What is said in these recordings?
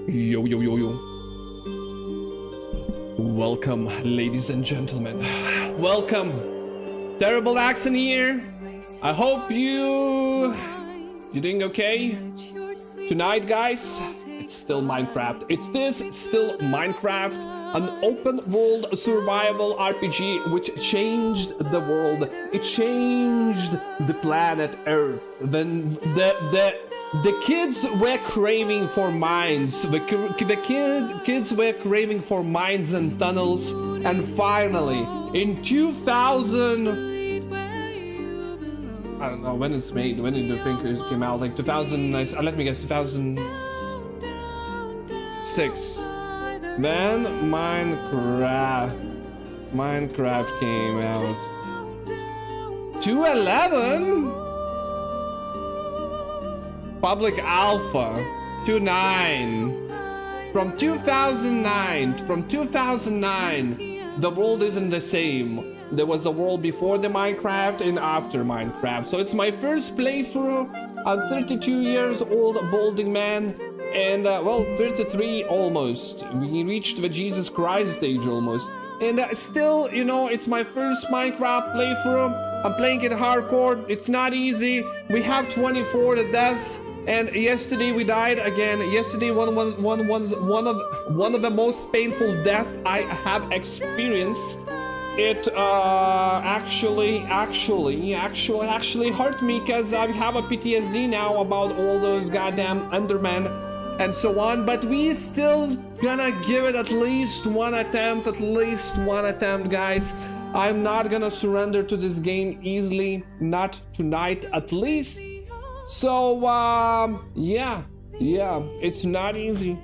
Yo, yo, yo, yo. Welcome, ladies and gentlemen. Welcome. TerribleAccent here. I hope you're doing okay. Tonight, guys, it's still Minecraft. It is still Minecraft, an open world survival RPG which changed the world. It changed the planet Earth. Then the kids were craving for mines. The kids were craving for mines and tunnels. And finally, in 2000, I don't know when it's made. When did the thinkers came out? Like 2000. Let me guess, 2006. Then Minecraft came out. 2011. Public Alpha 2.9 from 2009 the world isn't the same. There was a world before the Minecraft and after Minecraft, so it's my first playthrough. I'm 32 years old, balding man, and well, 33 almost. We reached the Jesus Christ stage almost, and still, you know, it's my first Minecraft playthrough. I'm playing it hardcore. It's not easy. We have 24 deaths. And yesterday we died again. Yesterday one of the most painful deaths I have experienced. It actually hurt me because I have a PTSD now about all those goddamn Endermen and so on. But we still gonna give it at least one attempt, guys. I'm not gonna surrender to this game easily, not tonight at least. So yeah, it's not easy.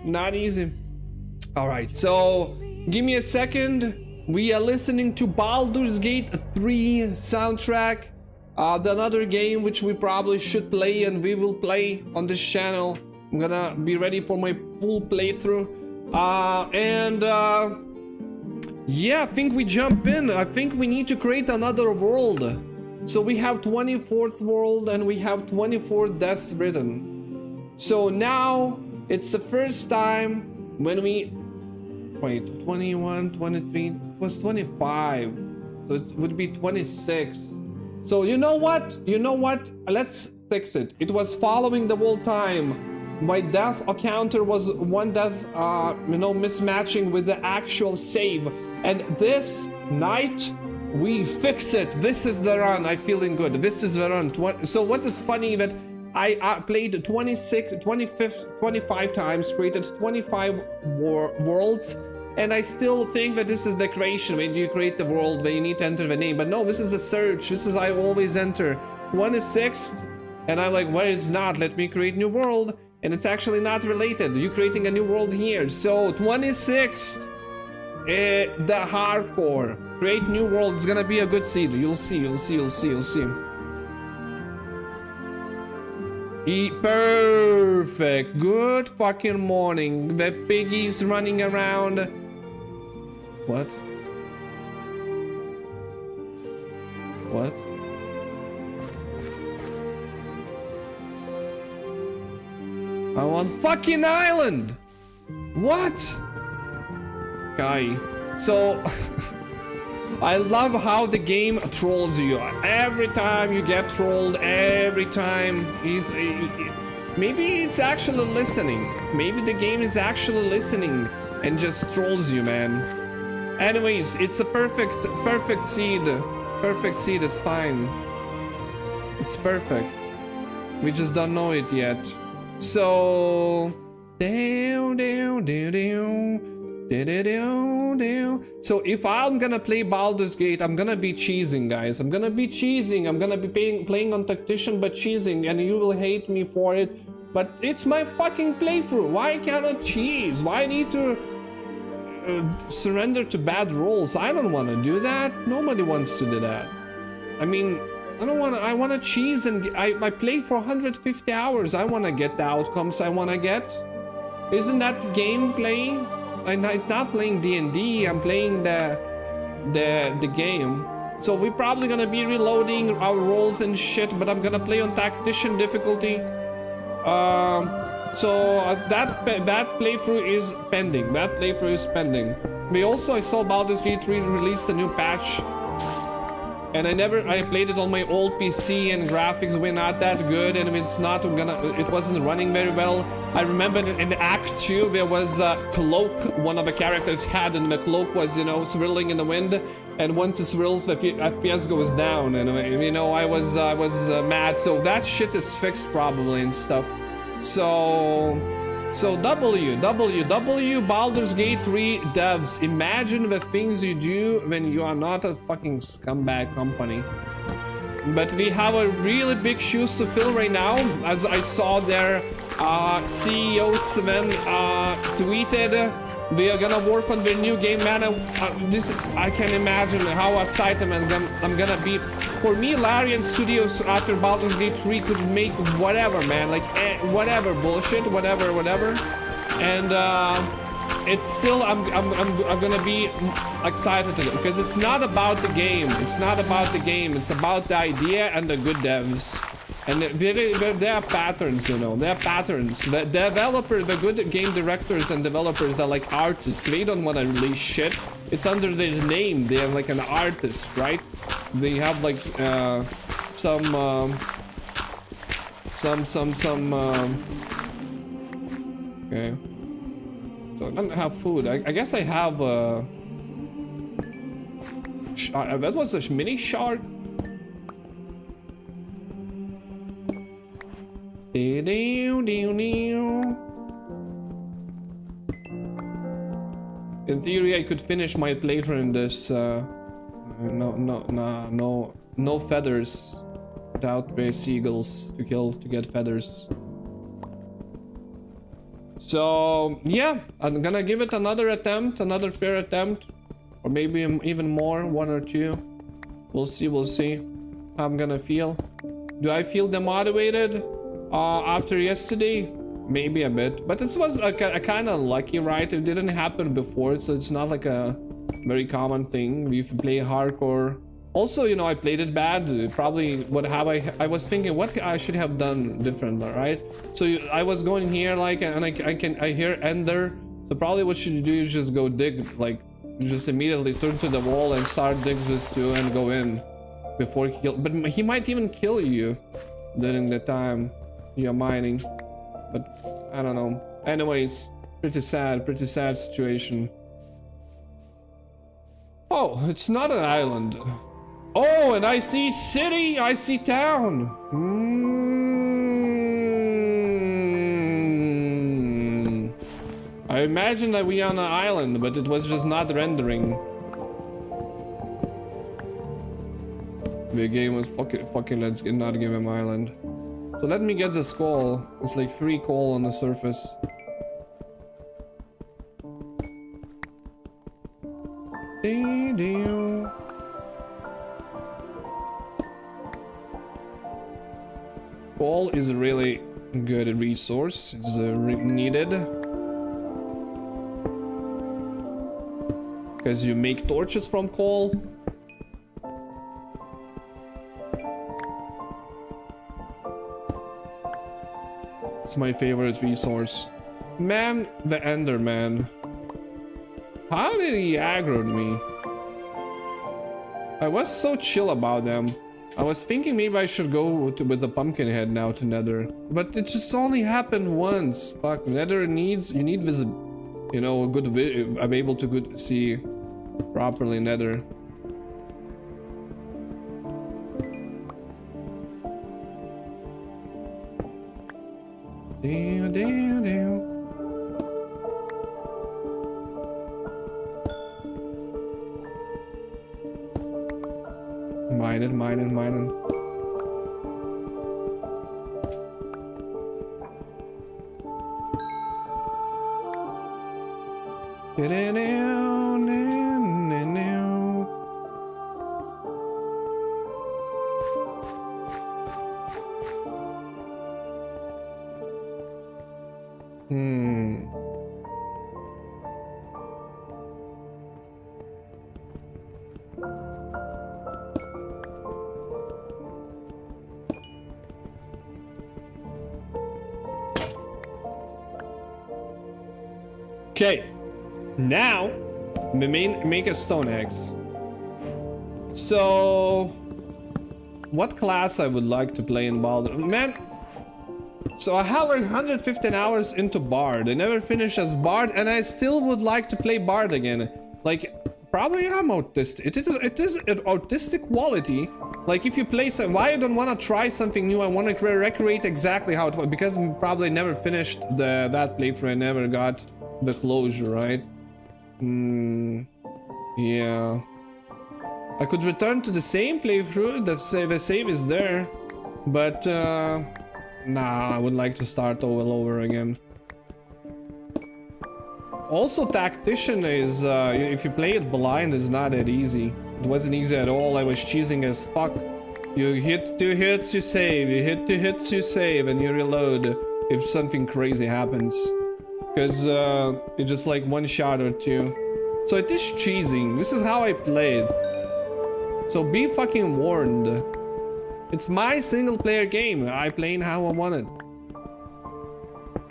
All right, so give me a second. We are listening to Baldur's Gate 3 soundtrack, another game which we probably should play and we will play on this channel. I'm gonna be ready for my full playthrough, yeah, I think we jump in. I think we need to create another world. So we have 24th world and we have 24 deaths written. So now it's the first time when we wait, 21, 23, it was 25. So it would be 26. So you know what? Let's fix it. It was following the whole time. My death counter was one death, mismatching with the actual save. And this night, we fix it. This is the run. I'm feeling good. This is the run. So what is funny that I played 25 times, created 25 worlds, and I still think that this is the creation. When you create the world, when you need to enter the name. But no, this is a search. This is I always enter 26th, and I'm like, well, it's not. Let me create new world, and it's actually not related. You're creating a new world here. So 26th, the hardcore. Create new world. It's gonna be a good seed. You'll see. Perfect. Good fucking morning. The piggies running around. What? I'm on fucking island. What? Guy. So I love how the game trolls you. Every time you get trolled, every time maybe it's actually listening. Maybe the game is actually listening and just trolls you, man. Anyways, it's a perfect seed. Perfect seed is fine. It's perfect. We just don't know it yet. So so if I'm gonna play Baldur's Gate, I'm gonna be cheesing, guys. I'm gonna be cheesing. I'm gonna be playing on tactician but cheesing, and you will hate me for it. But it's my fucking playthrough. Why cannot cheese? Why need to surrender to bad rolls? I don't want to do that. Nobody wants to do that. I mean, I don't want to. I want to cheese and I play for 150 hours. I want to get the outcomes I want to get. Isn't that gameplay? I'm not playing D&D, I'm playing the game. So we're probably gonna be reloading our rolls and shit, but I'm gonna play on tactician difficulty. So that playthrough is pending. That playthrough is pending. We also, I saw Baldur's Gate 3 released a new patch, and I played it on my old PC, and graphics were not that good, and it wasn't running very well. I remember in Act 2 there was a cloak one of the characters had, and the cloak was, you know, swirling in the wind, and once it swirls the FPS goes down, and you know, I was mad. So that shit is fixed probably and stuff. So Baldur's Gate 3 devs, imagine the things you do when you are not a fucking scumbag company. But we have a really big shoes to fill right now. As I saw their CEO Sven tweeted, they are gonna work on their new game, man. I can imagine how excited I'm gonna be. For me, Larian Studios after Baldur's Gate 3 could make whatever, man, like whatever bullshit, whatever, and it's still I'm gonna be excited to it because it's not about the game. It's not about the game. It's about the idea and the good devs. And there are patterns, you know. There are patterns. The developer, the good game directors and developers are like artists. They don't want to release shit. It's under their name. They are like an artist, right? They have like okay. So I don't have food. I guess I have that was a mini shark. In theory, I could finish my playthrough in this. No feathers. Without the seagulls to kill to get feathers. So yeah, I'm gonna give it another attempt, another fair attempt, or maybe even more, 1 or 2. We'll see. How I'm gonna feel. Do I feel demotivated? After yesterday, maybe a bit, but this was a kind of lucky, right? It didn't happen before, so it's not like a very common thing. We play hardcore. Also, you know, I played it bad. Probably I was thinking what I should have done different, right? So I was going here like, and I hear Ender. So probably what you should do is just go dig, like just immediately turn to the wall and start dig this too and go in before he kill. But he might even kill you during the time you're mining, but I don't know. Anyways, pretty sad situation. Oh, it's not an island. Oh, and I see city, I see town. I imagine that we are on an island, but it was just not rendering. The game was fucking let's not give him island. So let me get the skull. It's like 3 coal on the surface. Coal is a really good resource. It's needed. Because you make torches from coal. It's my favorite resource. Man, the Enderman. How did he aggro me? I was so chill about them. I was thinking maybe I should go with the pumpkin head now to Nether. But it just only happened once. Fuck, Nether you need visibility. You know, I'm able to see properly Nether. Mining. Okay, now we make a stone axe. So, what class I would like to play in Baldur? Man, so I have like 115 hours into Bard. I never finished as Bard, and I still would like to play Bard again. Like, probably I'm autistic. It is an autistic quality. Like, if you play some, why I don't want to try something new? I want to recreate exactly how it was, because I probably never finished that playthrough. I never got the closure, right? Yeah. I could return to the same playthrough. The save is there, but nah, I would like to start all over again. Also, Tactician is, if you play it blind, is not that easy. It wasn't easy at all. I was cheesing as fuck. You hit 2 hits, you save. You hit 2 hits, you save, and you reload if something crazy happens. Because it's just like 1 shot or 2. So it is cheesing. This is how I played. So be fucking warned. It's my single player game. I play how I want it.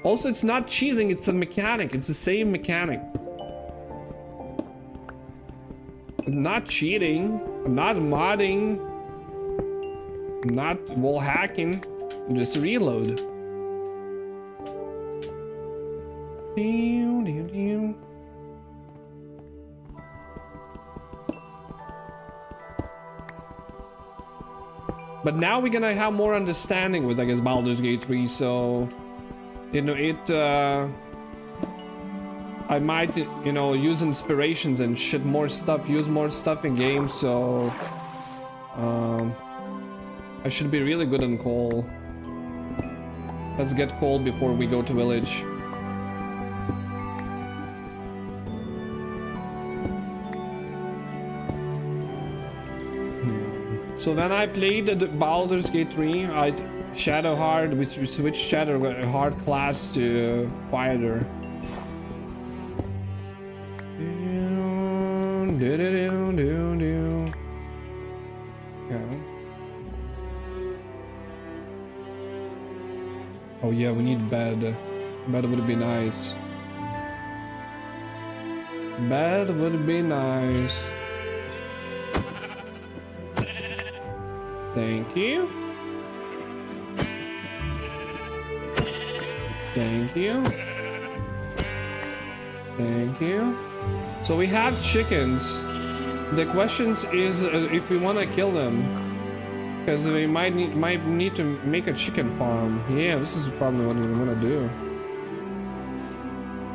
Also, it's not cheesing, it's a mechanic. It's the same mechanic. I'm not cheating. I'm not modding. I'm not wall hacking. Just reload. But now we're gonna have more understanding with, I guess, Baldur's Gate 3, so... You know, I might, you know, use inspirations and shit more stuff, use more stuff in games, so... I should be really good on call. Let's get call before we go to village. So when I played the Baldur's Gate 3, I Shadowheart, we switched Shadowheart class to fighter. Yeah. Oh yeah, we need bed. Bed would be nice. Bed would be nice. Thank you. Thank you. Thank you. So we have chickens. The question is if we want to kill them, because we might need to make a chicken farm. Yeah, this is probably what we want to do.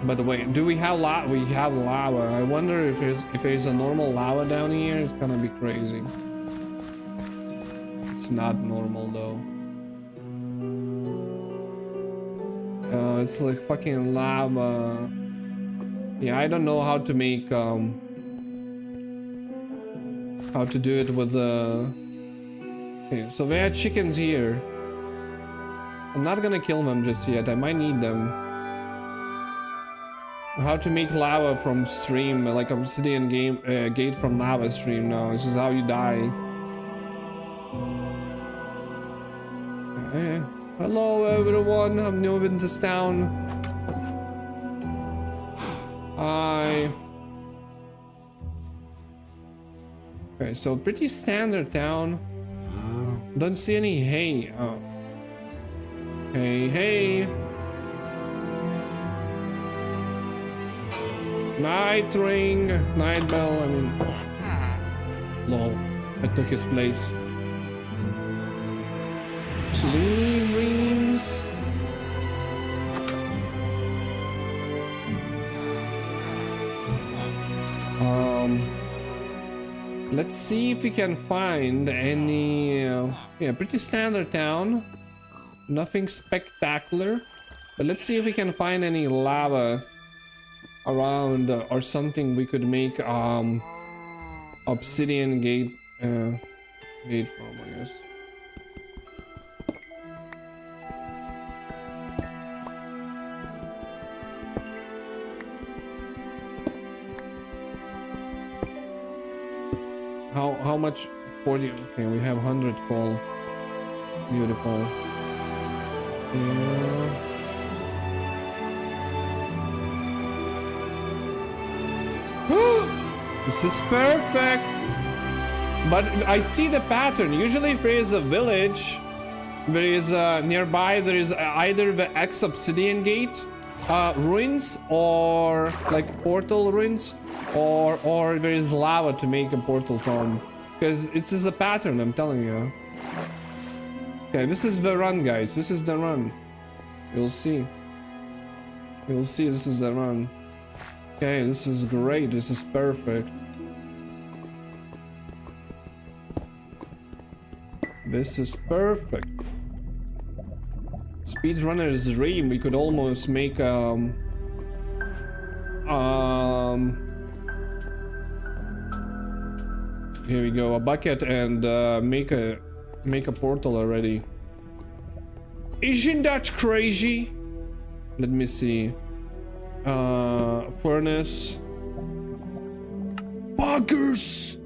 But wait, do we have lava? We have lava. I wonder if there's a normal lava down here. It's gonna be crazy. It's not normal though. It's like fucking lava. Yeah, I don't know how to make how to do it with okay, so we had chickens here. I'm not gonna kill them just yet. I might need them. How to make lava from stream, like obsidian gate from lava stream. No, this is how you die. Hello everyone, I'm new in this town. Hi. Okay, so pretty standard town. Don't see any hay. Oh. Hey. Night ring, night bell, I mean... Lol, I took his place. Sleep dreams. Let's see if we can find any... yeah, pretty standard town. Nothing spectacular. But let's see if we can find any lava around or something we could make obsidian gate from, I guess. How much? 40. Okay, we have 100 coal. Beautiful. Yeah. This is perfect. But I see the pattern. Usually if there is a village, there is nearby, there is either the ex-obsidian gate ruins, or like portal ruins, or there is lava to make a portal from. Because this is a pattern, I'm telling you. Okay, this is the run, guys. This is the run. You'll see. You'll see this is the run. Okay, this is great. This is perfect. This is perfect. Speedrunner's dream. We could almost make here we go, a bucket, and make a portal already. Isn't that crazy? Let me see. Furnace. Buggers!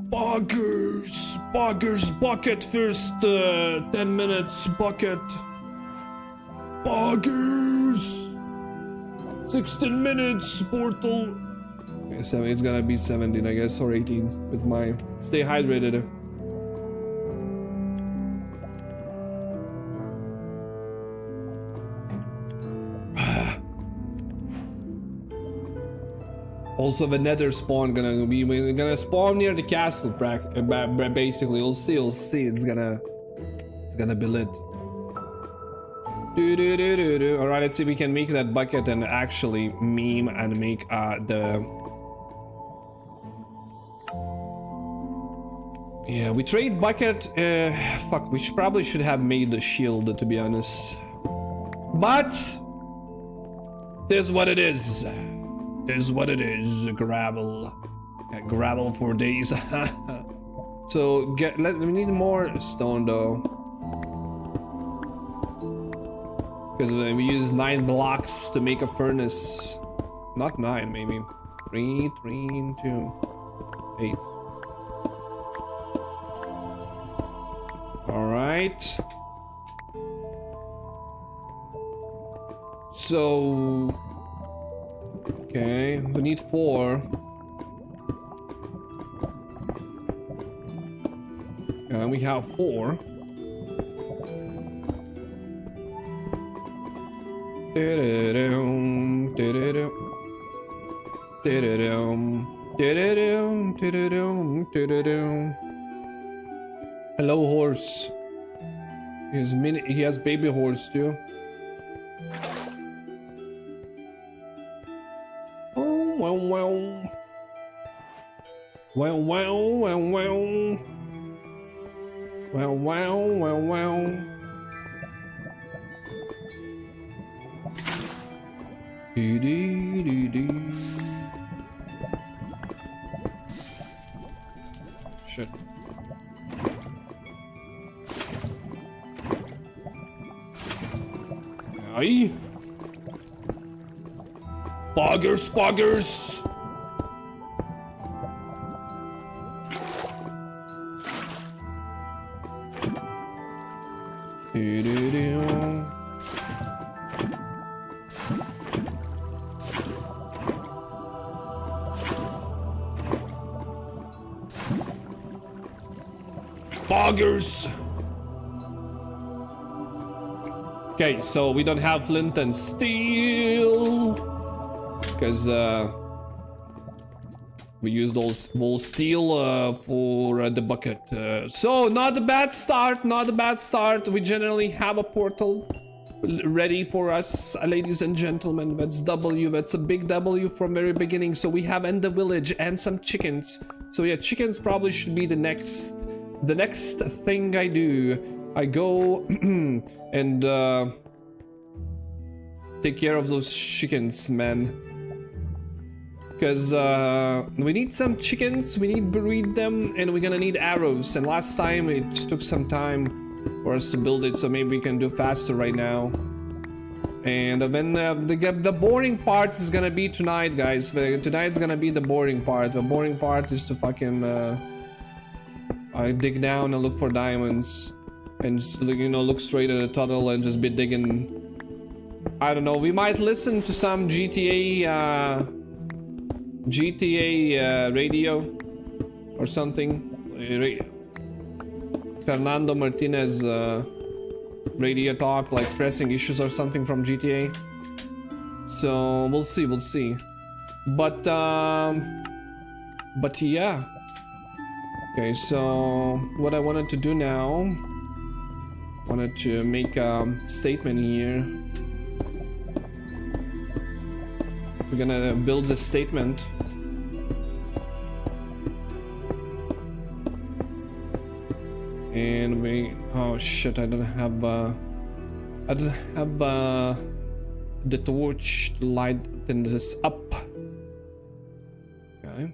Buggers! Buggers! Bucket first 10 minutes. Bucket. Buggers! 16 minutes. Portal. Okay, so it's gonna be 17, I guess, or 18 with my. Stay hydrated. Also, the nether spawn we're gonna spawn near the castle, basically. You'll see, it's gonna be lit. Alright, let's see if we can make that bucket and actually meme and make yeah, we trade bucket. Fuck, we probably should have made the shield, to be honest. But this is what it is. Is what it is. Gravel. Gravel for days. So we need more stone though, because we use 9 blocks to make a furnace. Not 9, maybe 3, 2, 8. All right. So okay, we need 4. And we have 4. Hello, horse. He has baby horse too. Wow. Shit. Aye. Buggers. Buggers. Okay, so we don't have flint and steel because we used those steel for the bucket. So not a bad start. We generally have a portal ready for us, ladies and gentlemen. That's W. That's a big W from very beginning. So we have in the village and some chickens. So yeah, chickens probably should be the next thing I do. I go and take care of those chickens, man. Because we need some chickens, we need to breed them, and we're gonna need arrows. And last time it took some time for us to build it, so maybe we can do faster right now. And then the boring part is gonna be tonight, guys. Tonight's gonna be the boring part. The boring part is to fucking dig down and look for diamonds. And just, you know, look straight at a tunnel and just be digging. I don't know, we might listen to some GTA GTA radio or something. Fernando Martinez radio talk, like expressing issues or something from GTA. So we'll see. But yeah. Okay, so what I wanted to do now, wanted to make a statement here. We're gonna build this statement. And we, oh shit, I don't have the torch to lighten this up. Okay.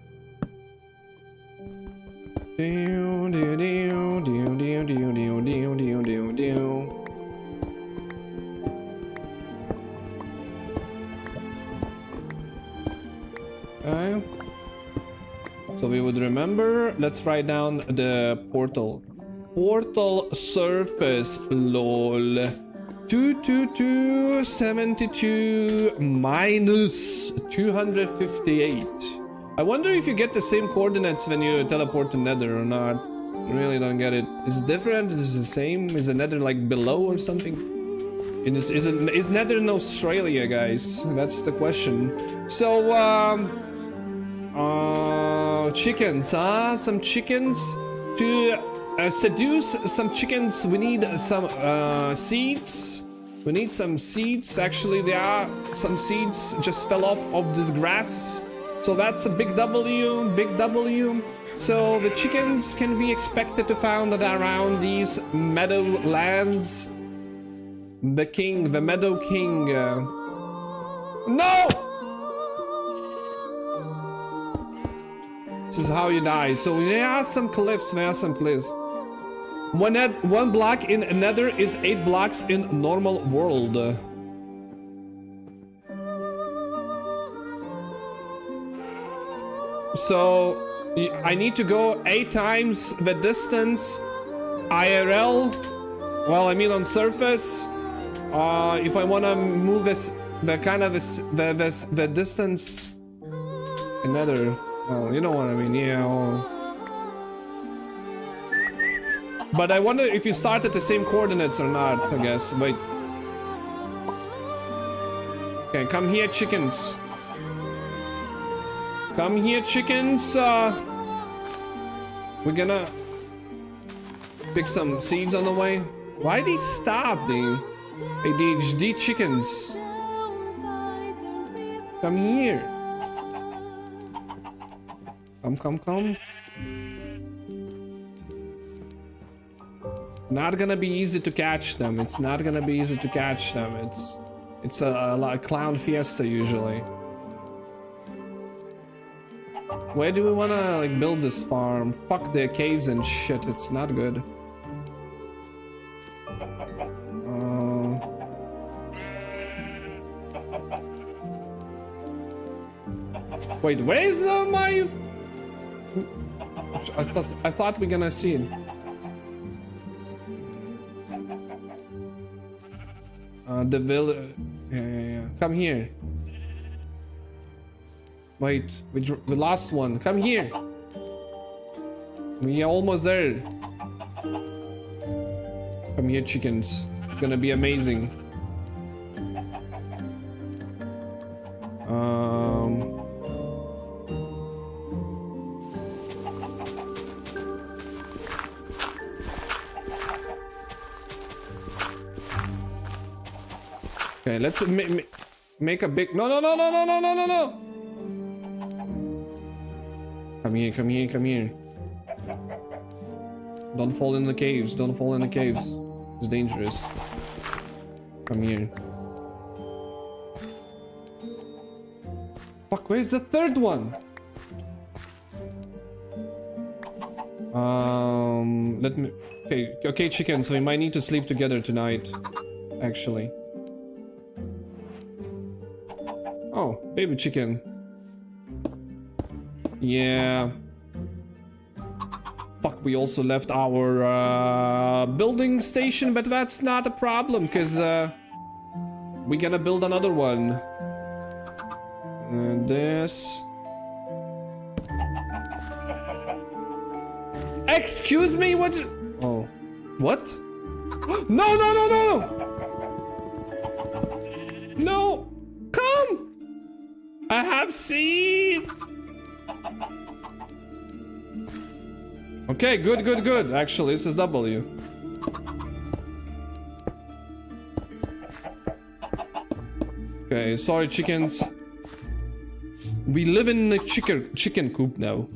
Okay. So we would remember, let's write down the portal. Portal surface, lol. 22272 minus 258. I wonder if you get the same coordinates when you teleport to Nether or not. I really don't get it. Is it different? Is it the same? Is the Nether like below or something? Is Nether in Australia, guys? That's the question. So, chickens, huh? Some chickens. To seduce some chickens, we need some seeds. We need some seeds. Actually, there are some seeds just fell off of this grass. So that's a big W, big W. So the chickens can be expected to found around these meadow lands. The king, the meadow king. No! This is how you die. So there are some cliffs, there are some cliffs. One block in Nether is 8 blocks in normal world. So I need to go 8 times the distance IRL. Well, I mean on surface. If I want to move the distance in Nether. Oh, you know what I mean, yeah. Well. But I wonder if you start at the same coordinates or not, I guess. Wait. Okay, come here, chickens. Come here, chickens. We're gonna pick some seeds on the way. Why did he stop, dude? ADHD chickens. Come here. Come. Not gonna be easy to catch them. It's not gonna be easy to catch them. It's a clown fiesta usually. Where do we wanna like build this farm? Fuck the caves and shit. It's not good. Wait, where is my? I thought we're gonna see it. The village. Yeah. Come here. Wait, we lost one. Come here. We are almost there. Come here, chickens. It's gonna be amazing. Okay, let's make a big. No. Come here. Don't fall in the caves. It's dangerous. Come here. Fuck, where's the third one? Let me. Okay, chickens. We might need to sleep together tonight. Actually. Oh, baby chicken. Yeah. Fuck, we also left our building station, but that's not a problem, because we're gonna build another one. And this. Excuse me, what? Oh, what? No, no, no, no! No! Come! I have seeds! Okay, good, good, good. Actually, this is W. Okay, sorry, chickens. We live in a chicken coop now.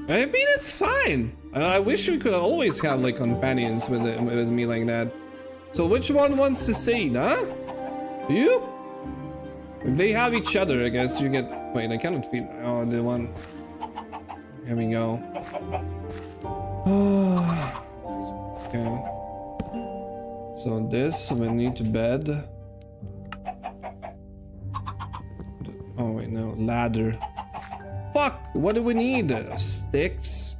I mean, it's fine. I wish we could always have like companions with me like that. So which one wants to seed, huh? You? If they have each other, I guess you get. Wait, I cannot feed. Oh, the one. Here we go. Okay. So this we need to bed. Oh wait, no, ladder. Fuck! What do we need? Sticks?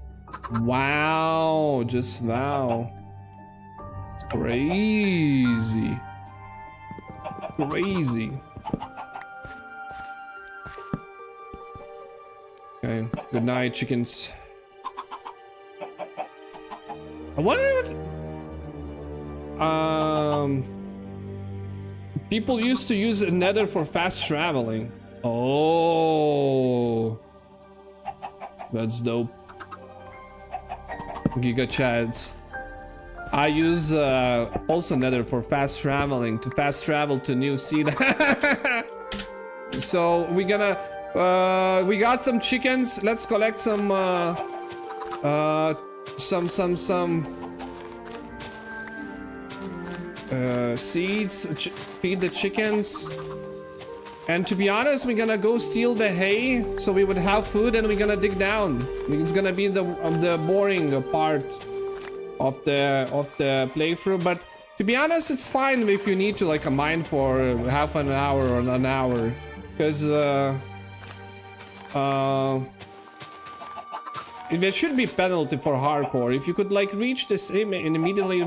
Wow, just wow. Crazy. Crazy. Okay, good night, chickens. I wonder what... People used to use a nether for fast traveling. Oh... That's dope. Giga Chads. I use also nether for fast traveling, to fast travel to new seed. So we gonna we got some chickens. Let's collect some seeds, feed the chickens. And to be honest, we're gonna go steal the hay so we would have food, and we're gonna dig down. It's gonna be the boring part of the playthrough. But to be honest, it's fine if you need to like a mine for half an hour or an hour, because there should be penalty for hardcore. If you could like reach this and immediately,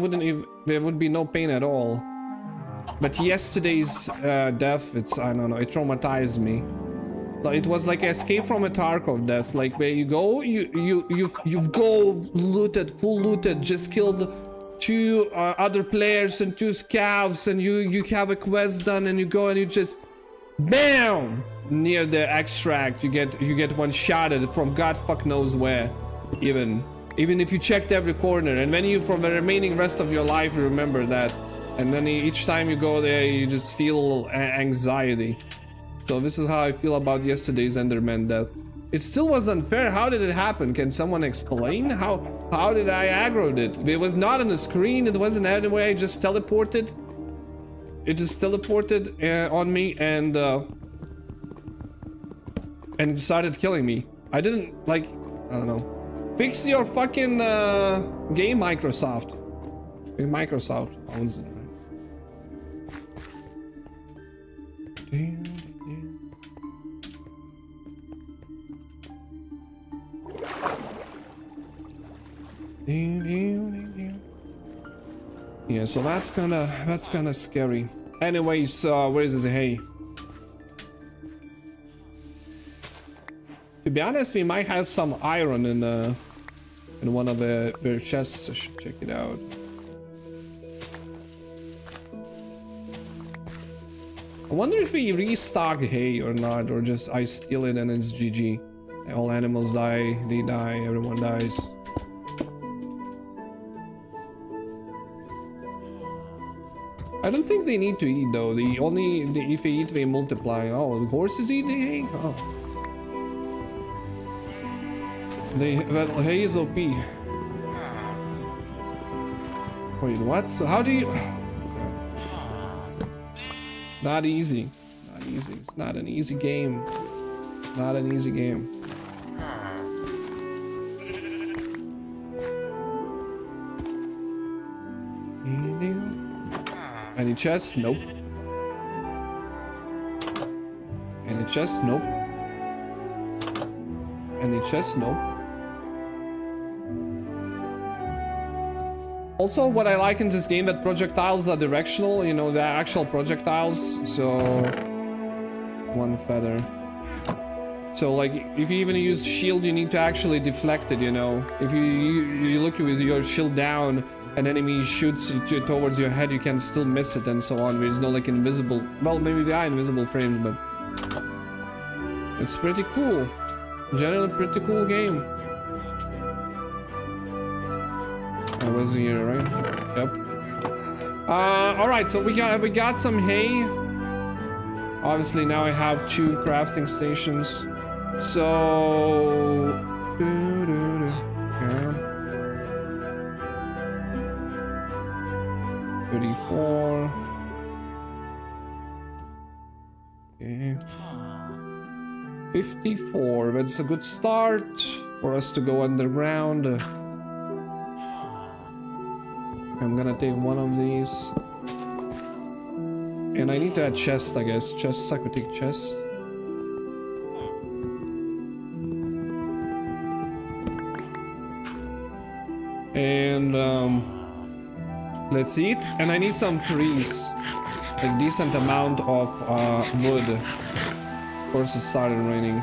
there would be no pain at all. But yesterday's death, I don't know, it traumatized me. It was like escape from a Tarkov death, like where you go, you've go looted, full looted, just killed 2 other players and 2 scavs, and you have a quest done, and you go and you just BAM! Near the extract, you get one shotted from God fuck knows where, even if you checked every corner, and then you, for the remaining rest of your life, you remember that. And then each time you go there, you just feel anxiety. So this is how I feel about yesterday's Enderman death. It still was unfair. How did it happen? Can someone explain? How did I aggroed it? It was not on the screen. It wasn't anywhere. I just teleported. It just teleported on me and started killing me. I didn't like. I don't know. Fix your fucking game, Microsoft. Microsoft owns it. Yeah, so that's kinda scary. Anyways, where is this hay? To be honest, we might have some iron in one of their chests. I should check it out. I wonder if we restock hay or not, or just I steal it and it's GG. All animals die, they die, everyone dies. I don't think they need to eat though. If they eat, they multiply. Oh, the horses eat the hay? Oh. Well, hay is OP. Wait, what? So how do you... Not easy. Not easy. It's not an easy game. Not an easy game. Any chests? Nope. Any chests? Nope. Any chests? Nope. Also, what I like in this game, that projectiles are directional, you know, the actual projectiles, so... One feather. So like if you even use shield, you need to actually deflect it, you know. If you look with your shield down, an enemy shoots towards your head, you can still miss it and so on. There's no like invisible, well, maybe there are invisible frames, but it's pretty cool. Generally pretty cool game. I was here, right? Yep. Alright, so we got some hay. Obviously now I have 2 crafting stations. So yeah. 34. Okay. 54. That's a good start for us to go underground. I'm gonna take one of these. And I need to add chest, I guess. Chests, I could take chest. And let's eat. And I need some trees. Like decent amount of wood. Of course it started raining.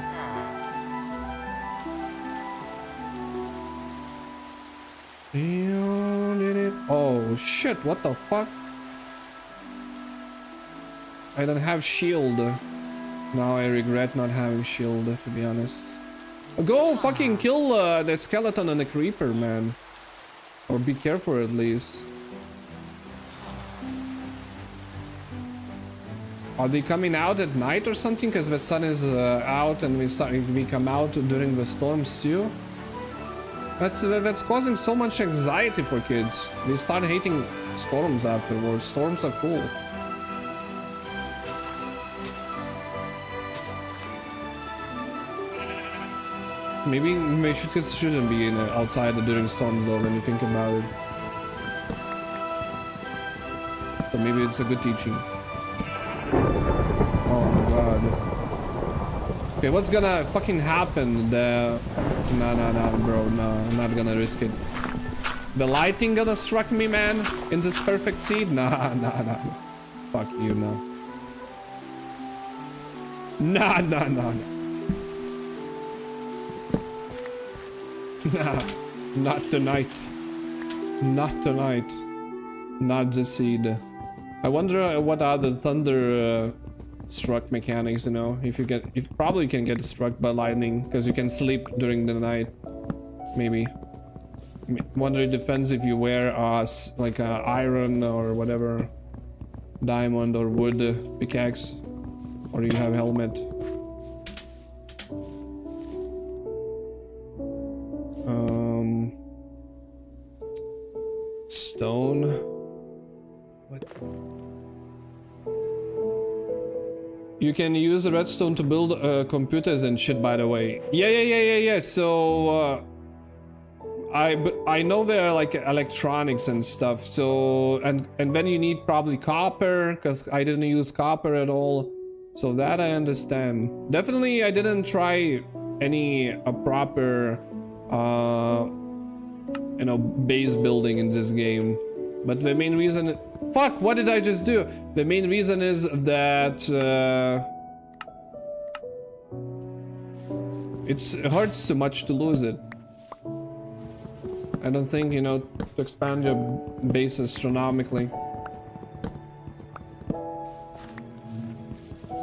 Oh shit, what the fuck? I don't have shield. Now I regret not having shield, to be honest. Go fucking kill the skeleton and the creeper, man. Or be careful at least. Are they coming out at night or something? Because the sun is out and we come out during the storms too? That's causing so much anxiety for kids. They start hating storms afterwards. Storms are cool. Maybe kids shouldn't be outside during storms though, when you think about it. So maybe it's a good teaching. Oh my god. Okay, what's gonna fucking happen? Nah, bro, no, I'm not gonna risk it. The lighting gonna struck me, man, in this perfect seed? Nah. Fuck you, no. Nah. Nah, not tonight. Not tonight. Not the seed. I wonder what are the thunder struck mechanics, you know? If you probably can get struck by lightning because you can sleep during the night. Maybe. Wonder it depends if you wear like iron or whatever, diamond or wood pickaxe, or you have helmet. Stone. What? You can use redstone to build computers and shit, by the way. Yeah. So I know there are like electronics and stuff. So and then you need probably copper, because I didn't use copper at all. So that I understand. Definitely I didn't try any proper you know, base building in this game. But the main reason... Fuck, what did I just do? The main reason is that it hurts too much to lose it. I don't think, you know, to expand your base astronomically.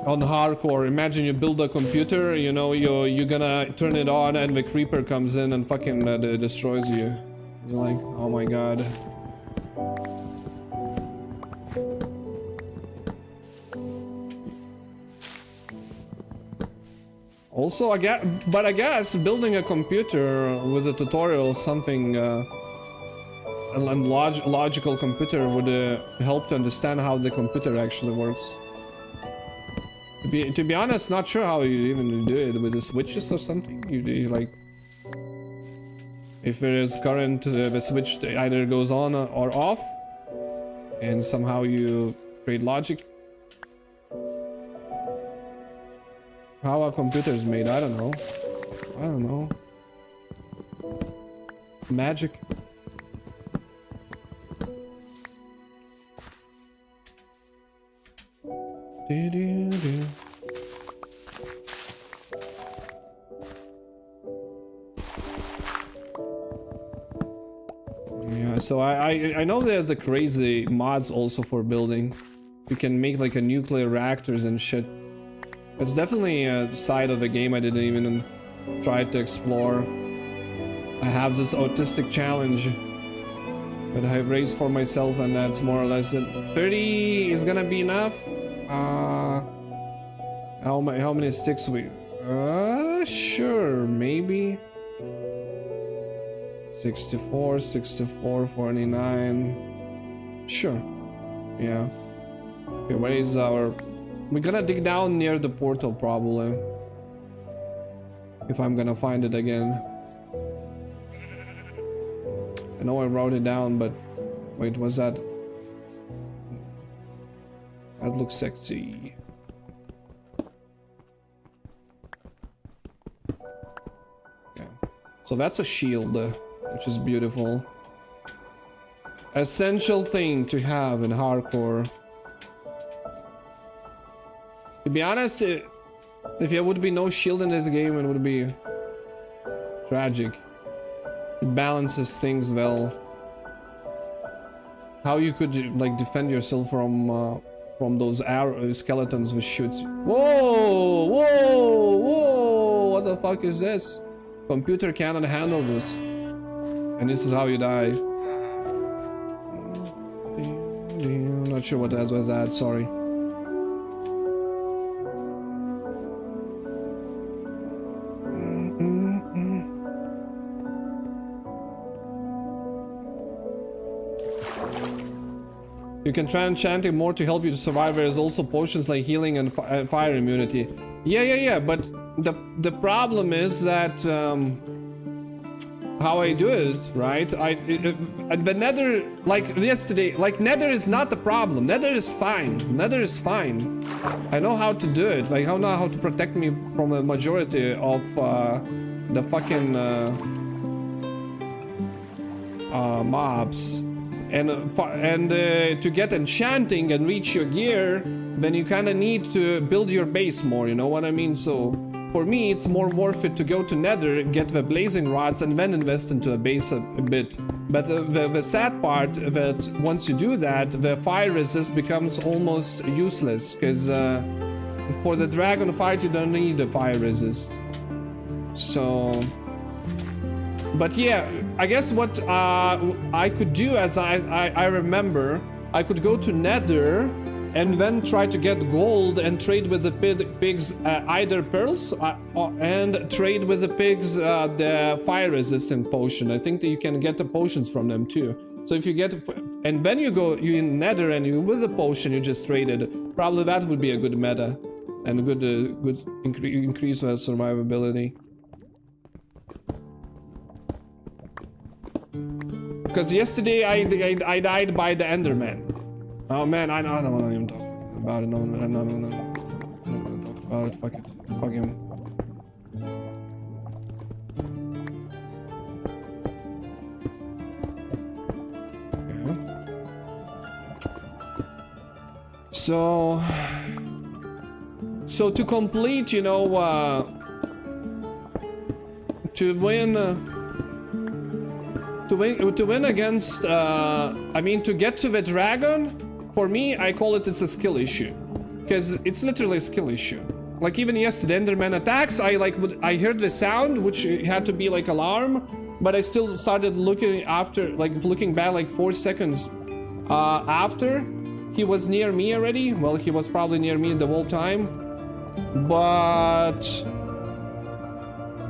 On hardcore, imagine you build a computer, you know, you're gonna turn it on and the creeper comes in and fucking destroys you. You're like, oh my god. Also, I guess building a computer with a tutorial, something, a logical computer would help to understand how the computer actually works. To be honest, not sure how you even do it with the switches or something. You like, if there is current, the switch either goes on or off, and somehow you create logic. How are computers made? I don't know. It's magic. So I know there's a crazy mods also for building. You can make like a nuclear reactors and shit. It's definitely a side of the game I didn't even try to explore. I have this autistic challenge that I've raised for myself, and that's more or less it. 30 is gonna be enough. How many sticks we? Sure, maybe. 64, 64, 49. Sure. Yeah. Okay, where is our... We're gonna dig down near the portal, probably. If I'm gonna find it again. I know I wrote it down, but... Wait, what's that? That looks sexy. Okay. So that's a shield, which is beautiful. Essential thing to have in hardcore. To be honest, if there would be no shield in this game, it would be tragic. It balances things well. How you could like defend yourself from those skeletons with shoots. Whoa! Whoa! Whoa! What the fuck is this? Computer cannot handle this. And this is how you die. I'm not sure what that was that, sorry. You can try enchanting more to help you to survive. There's also potions like healing and fire immunity. Yeah, but the problem is that how I do it, right? The nether, like yesterday, like nether is not the problem. Nether is fine. Nether is fine. I know how to do it. Like I know how to protect me from a majority of the fucking mobs. And to get enchanting and reach your gear, then you kind of need to build your base more, you know what I mean? So for me, it's more worth it to go to nether, get the blazing rods, and then invest into a base a bit. But the sad part that once you do that, the fire resist becomes almost useless, because for the dragon fight, you don't need a fire resist. So... But yeah, I guess what I could do, as I remember, I could go to nether and then try to get gold and trade with the pigs either pearls and trade with the pigs the fire resistant potion. I think that you can get the potions from them too. So if you get, and then you in nether and you with the potion you just traded, probably that would be a good meta and a good increase of survivability. Because yesterday I died by the Enderman. Oh man, I don't want to even talk about it. No. I'm not gonna talk about it. Fuck it. Fuck him. Okay. So to complete, you know, to win. To win against, I mean, to get to the dragon, for me, I call it's a skill issue. Because it's literally a skill issue. Like, even yesterday, Enderman attacks, I heard the sound, which had to be like alarm, but I still started looking after, like, looking back like 4 seconds after he was near me already. Well, he was probably near me the whole time. But...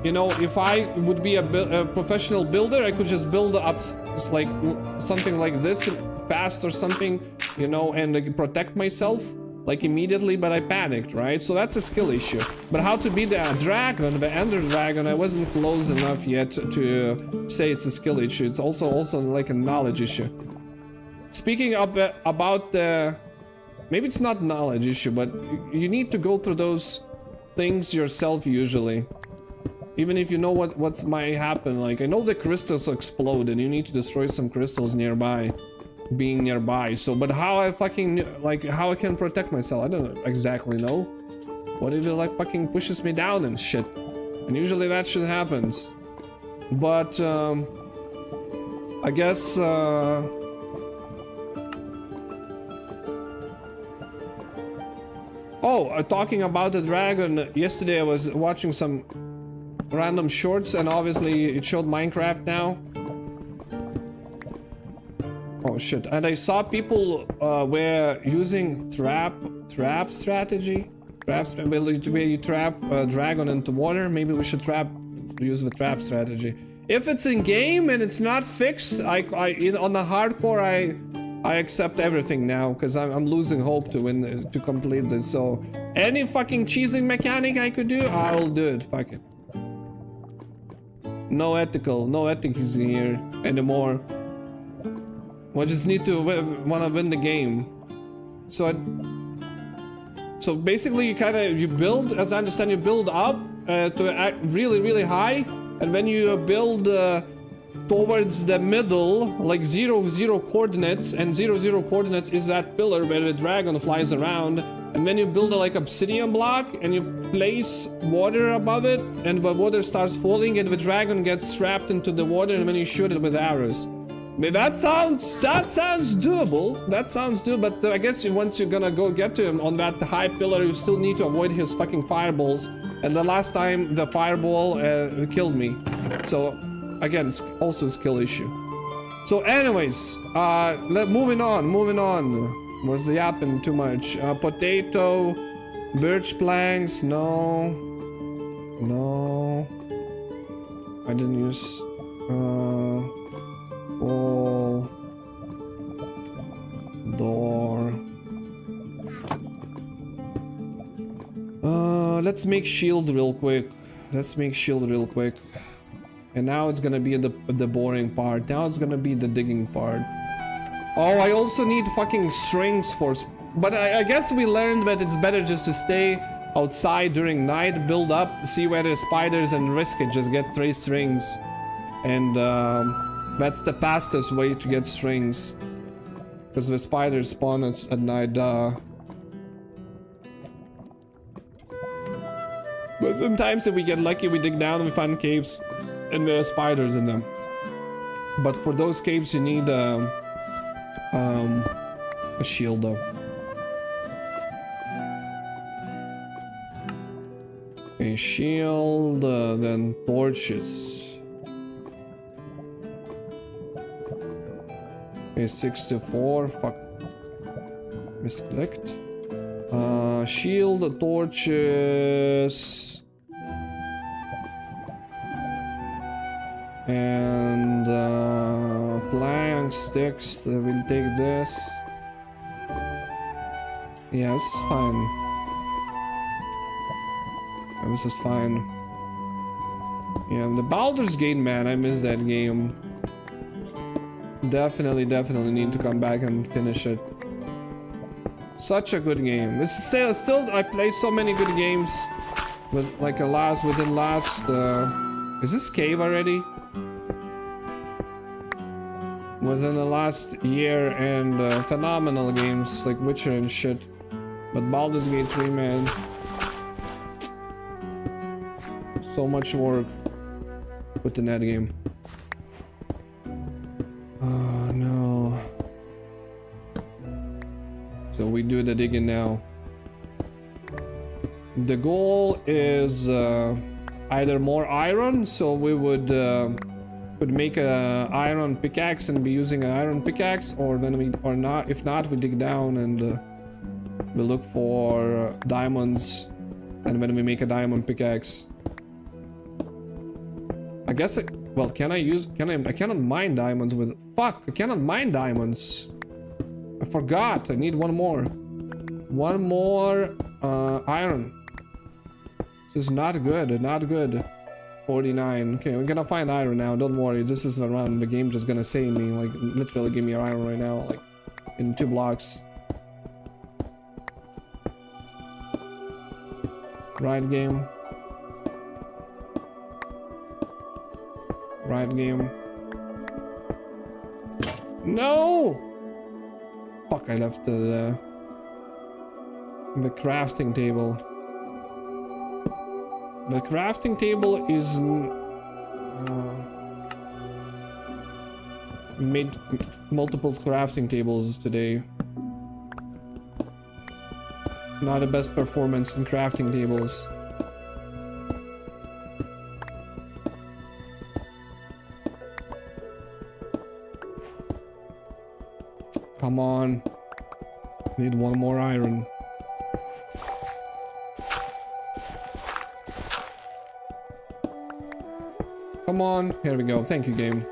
You know, if I would be a professional builder, I could just build up like something like this fast or something, you know, and protect myself like immediately, but I panicked, right? So that's a skill issue. But how to beat the dragon, the ender dragon, I wasn't close enough yet to say it's a skill issue. It's also like a knowledge issue. Speaking of, about the... Maybe it's not knowledge issue, but you need to go through those things yourself usually. Even if you know what might happen, like I know the crystals explode and you need to destroy some crystals nearby, being nearby. So, but how I fucking like how I can protect myself? I don't exactly know. What if it like fucking pushes me down and shit? And usually that shit happens. But I guess, oh, talking about the dragon, yesterday I was watching some random shorts and obviously it showed Minecraft now. Oh shit, and I saw people were using trap strategy. Where you trap a dragon into water. Maybe we should use the trap strategy. If it's in game and it's not fixed, on the hardcore I accept everything now because I'm losing hope to complete this. So any fucking cheesing mechanic I could do, I'll do it. Fuck it. No ethics in here anymore. We just need to wanna win the game. So basically you build, as I understand, you build up to act really high, and when you build towards the middle, like 0 coordinates, and 0 coordinates is that pillar where the dragon flies around, and then you build a like obsidian block and you place water above it, and the water starts falling and the dragon gets trapped into the water, and then you shoot it with arrows. I mean, that sounds doable. That sounds doable, but I guess once you're gonna go get to him on that high pillar, you still need to avoid his fucking fireballs. And the last time the fireball killed me. So again, it's also a skill issue. So anyways, moving on. Was yapping too much. Potato, birch planks, no. I didn't use, wall, door. Let's make shield real quick. And now it's gonna be the boring part. Now it's gonna be the digging part. Oh, I also need fucking strings for... But I guess we learned that it's better just to stay outside during night, build up, see where there's spiders, and risk it. Just get 3 strings. And that's the fastest way to get strings. Because the spiders spawn at night, But sometimes if we get lucky, we dig down and we find caves and there are spiders in them. But for those caves, you need a shield though. A shield, then torches. Okay, 64, fuck. Misclicked. Shield, torches. And planks, sticks, we'll take this. Yeah, this is fine. This is fine. Yeah, the Baldur's Gate, man, I miss that game. Definitely need to come back and finish it. Such a good game. It's still I played so many good games with like within last is this cave already? Within the last year, and phenomenal games like Witcher and shit. But Baldur's Gate 3, man. So much work put in that game. Oh no. So we do the digging now. The goal is either more iron, so we would make a iron pickaxe and be using an iron pickaxe, or then if not, we dig down and we look for diamonds, and then we make a diamond pickaxe. I guess well, I cannot mine diamonds with... Fuck, I cannot mine diamonds. I forgot, I need one more. One more iron. This is not good. 49. Okay, we're gonna find iron now, don't worry. This is the run. The game just gonna save me, like literally give me iron right now, like in 2 blocks. Right game. No! Fuck, I left the crafting table. The crafting table is... made multiple crafting tables today. Not the best performance in crafting tables. Come on. Need one more iron. Come on. Here we go. Thank you, game.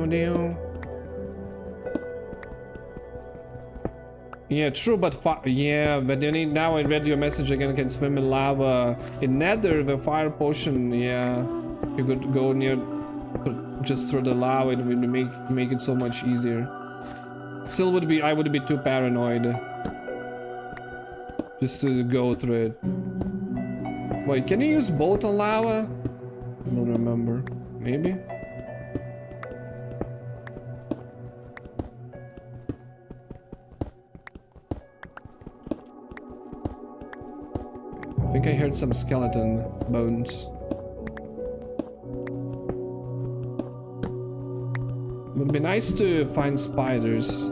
Down. Yeah, true, but yeah, but then now I read your message again. Can swim in lava in Nether. The fire potion. Yeah, you could go near, just through the lava. It would make it so much easier. Still, I would be too paranoid just to go through it. Wait, can you use both on lava? I don't remember. Maybe. I think I heard some skeleton bones. It would be nice to find spiders.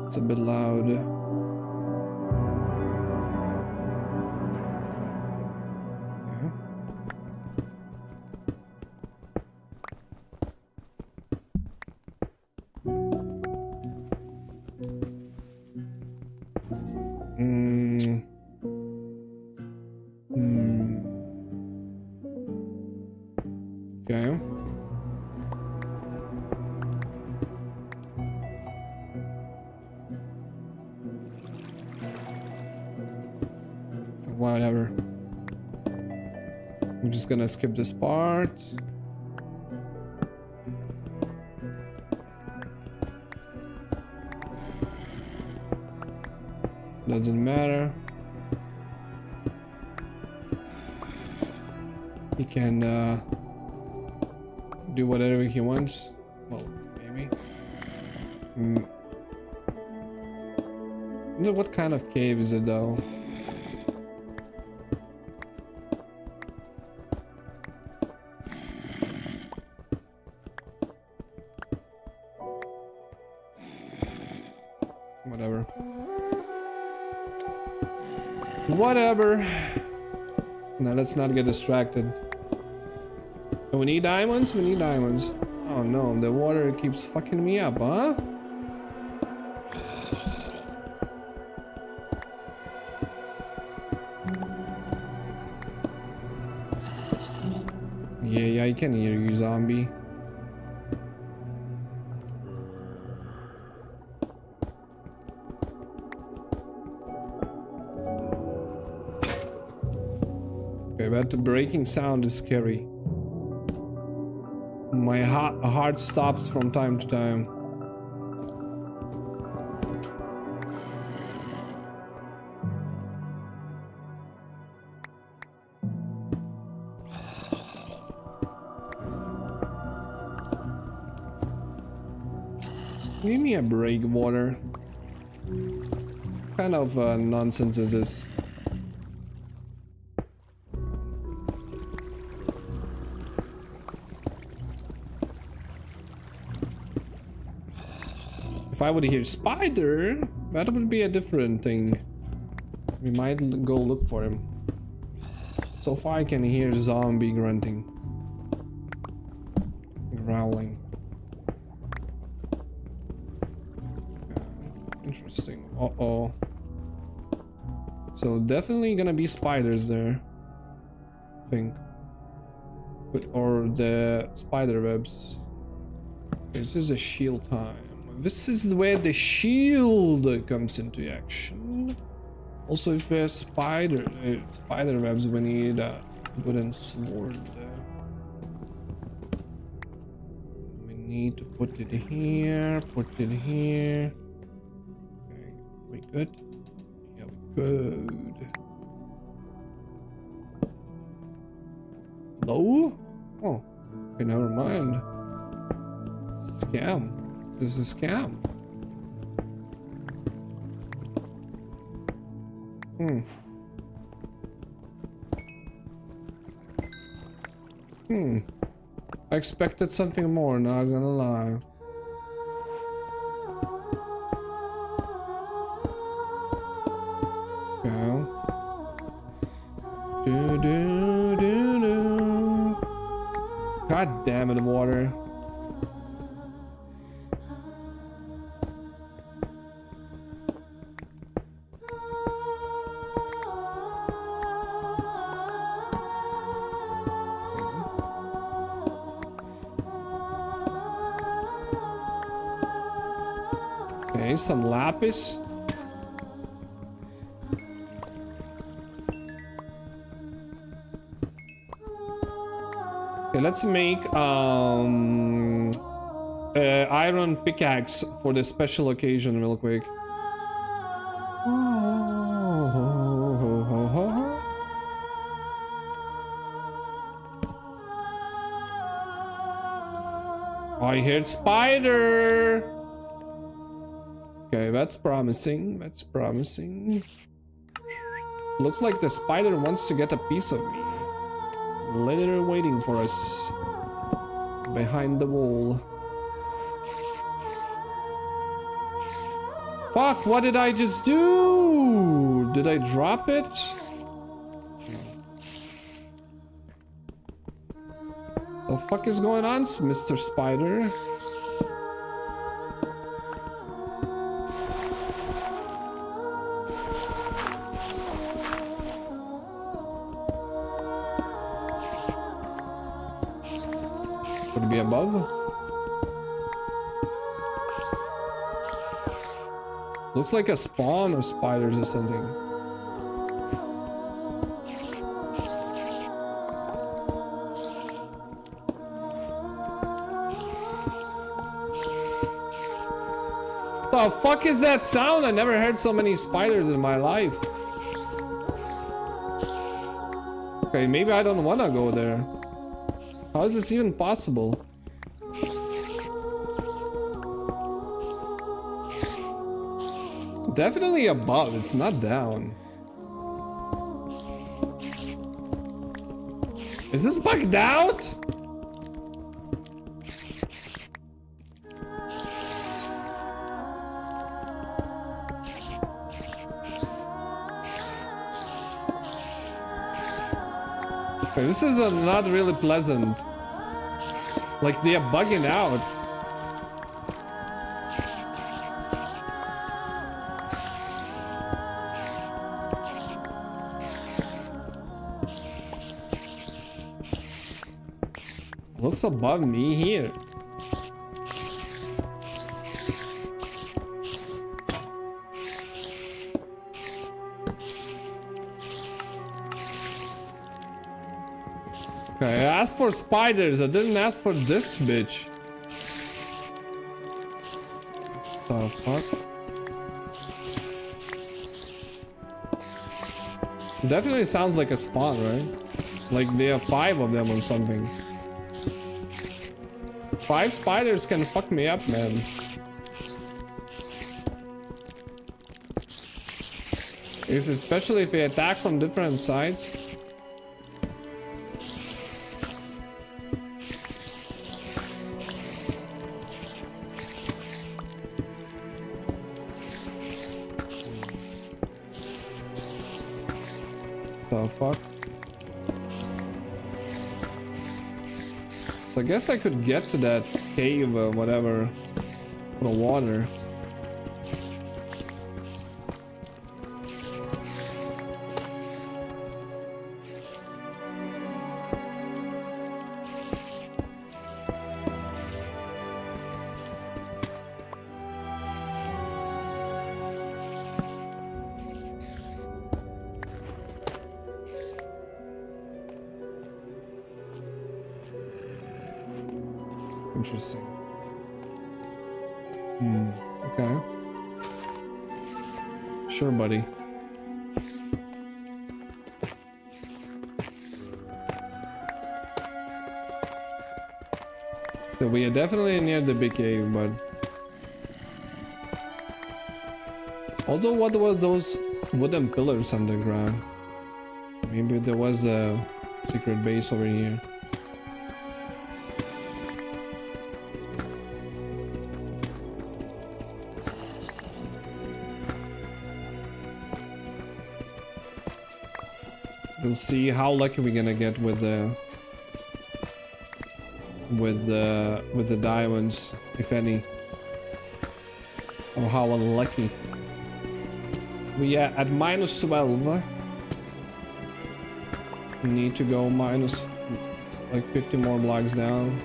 It's a bit loud. Okay. Whatever. I'm just gonna skip this part. Doesn't matter. He can do whatever he wants. Well, maybe. I wonder what kind of cave is it though? Whatever. Whatever. Now let's not get distracted. We need diamonds? We need diamonds. Oh no, the water keeps fucking me up, huh? Yeah, I can hear you, zombie. Okay, but the breaking sound is scary. My heart stops from time to time. Give me a break, water. What kind of nonsense is this? If I would hear spider, that would be a different thing. We might go look for him. So far I can hear zombie grunting. Growling. Interesting. Uh-oh. So definitely gonna be spiders there. I think. Or the spider webs. This is a shield time. This is where the shield comes into action. Also, if there's spider webs, we need a wooden sword. We need to put it here. Put it here. Okay, we good? Yeah, we good. No? Oh, okay, never mind. Scam. This is a scam. I expected something more, not gonna lie. Okay. God damn it, water. Okay, some lapis. Okay, let's make iron pickaxe for the special occasion real quick. Oh, I heard spider. Okay, that's promising. That's promising. Looks like the spider wants to get a piece of me. Later waiting for us behind the wall. Fuck, what did I just do? Did I drop it? The fuck is going on, Mr. Spider? Would it be above? Looks like a spawn of spiders or something. The fuck is that sound? I never heard so many spiders in my life. Okay, maybe I don't want to go there. How is this even possible? Definitely above, it's not down. Is this bugged out? Okay, this is not really pleasant. Like they are bugging out. Looks above me here. Okay, I asked for spiders. I didn't ask for this bitch. The fuck? Definitely sounds like a spawn, right? Like there are 5 of them or something. 5 spiders can fuck me up, man. Especially if they attack from different sides. The fuck? So I guess I could get to that cave or whatever. The water. Interesting. Okay. Sure, buddy. So we are definitely near the big cave, but also, what was those wooden pillars underground? Maybe there was a secret base over here. We'll see how lucky we're gonna get with the diamonds, if any, or how unlucky. We are at minus 12. We need to go minus like 50 more blocks down.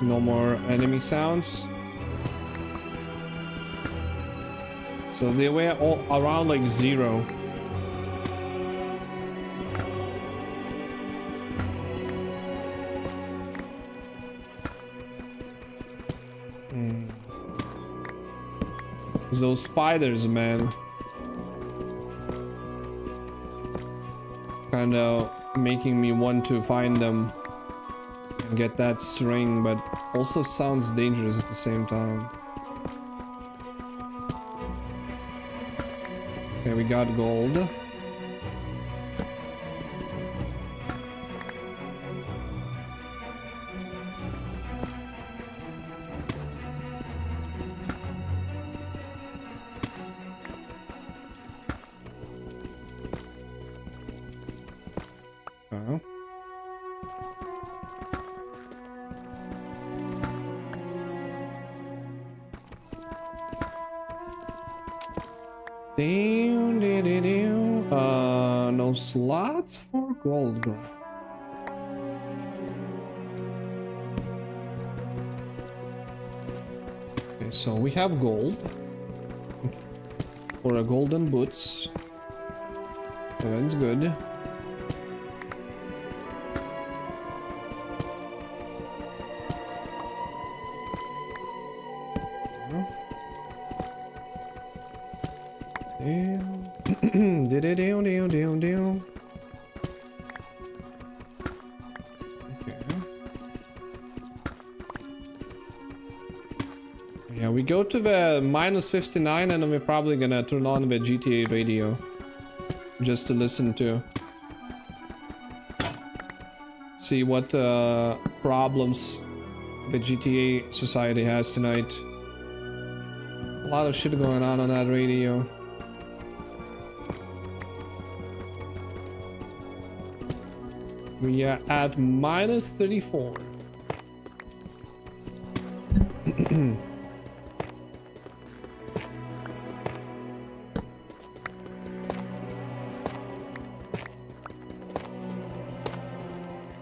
No more enemy sounds. So they were all around like 0. Those spiders, man. Kind of making me want to find them. Get that string, but also sounds dangerous at the same time. Okay, we got gold. No slots for gold, bro. Okay, so we have gold for a golden boots. So that's good. Yeah, we go to the minus 59 and then we're probably gonna turn on the GTA radio just to listen to. See what problems the GTA society has tonight. A lot of shit going on that radio. We are at minus 34.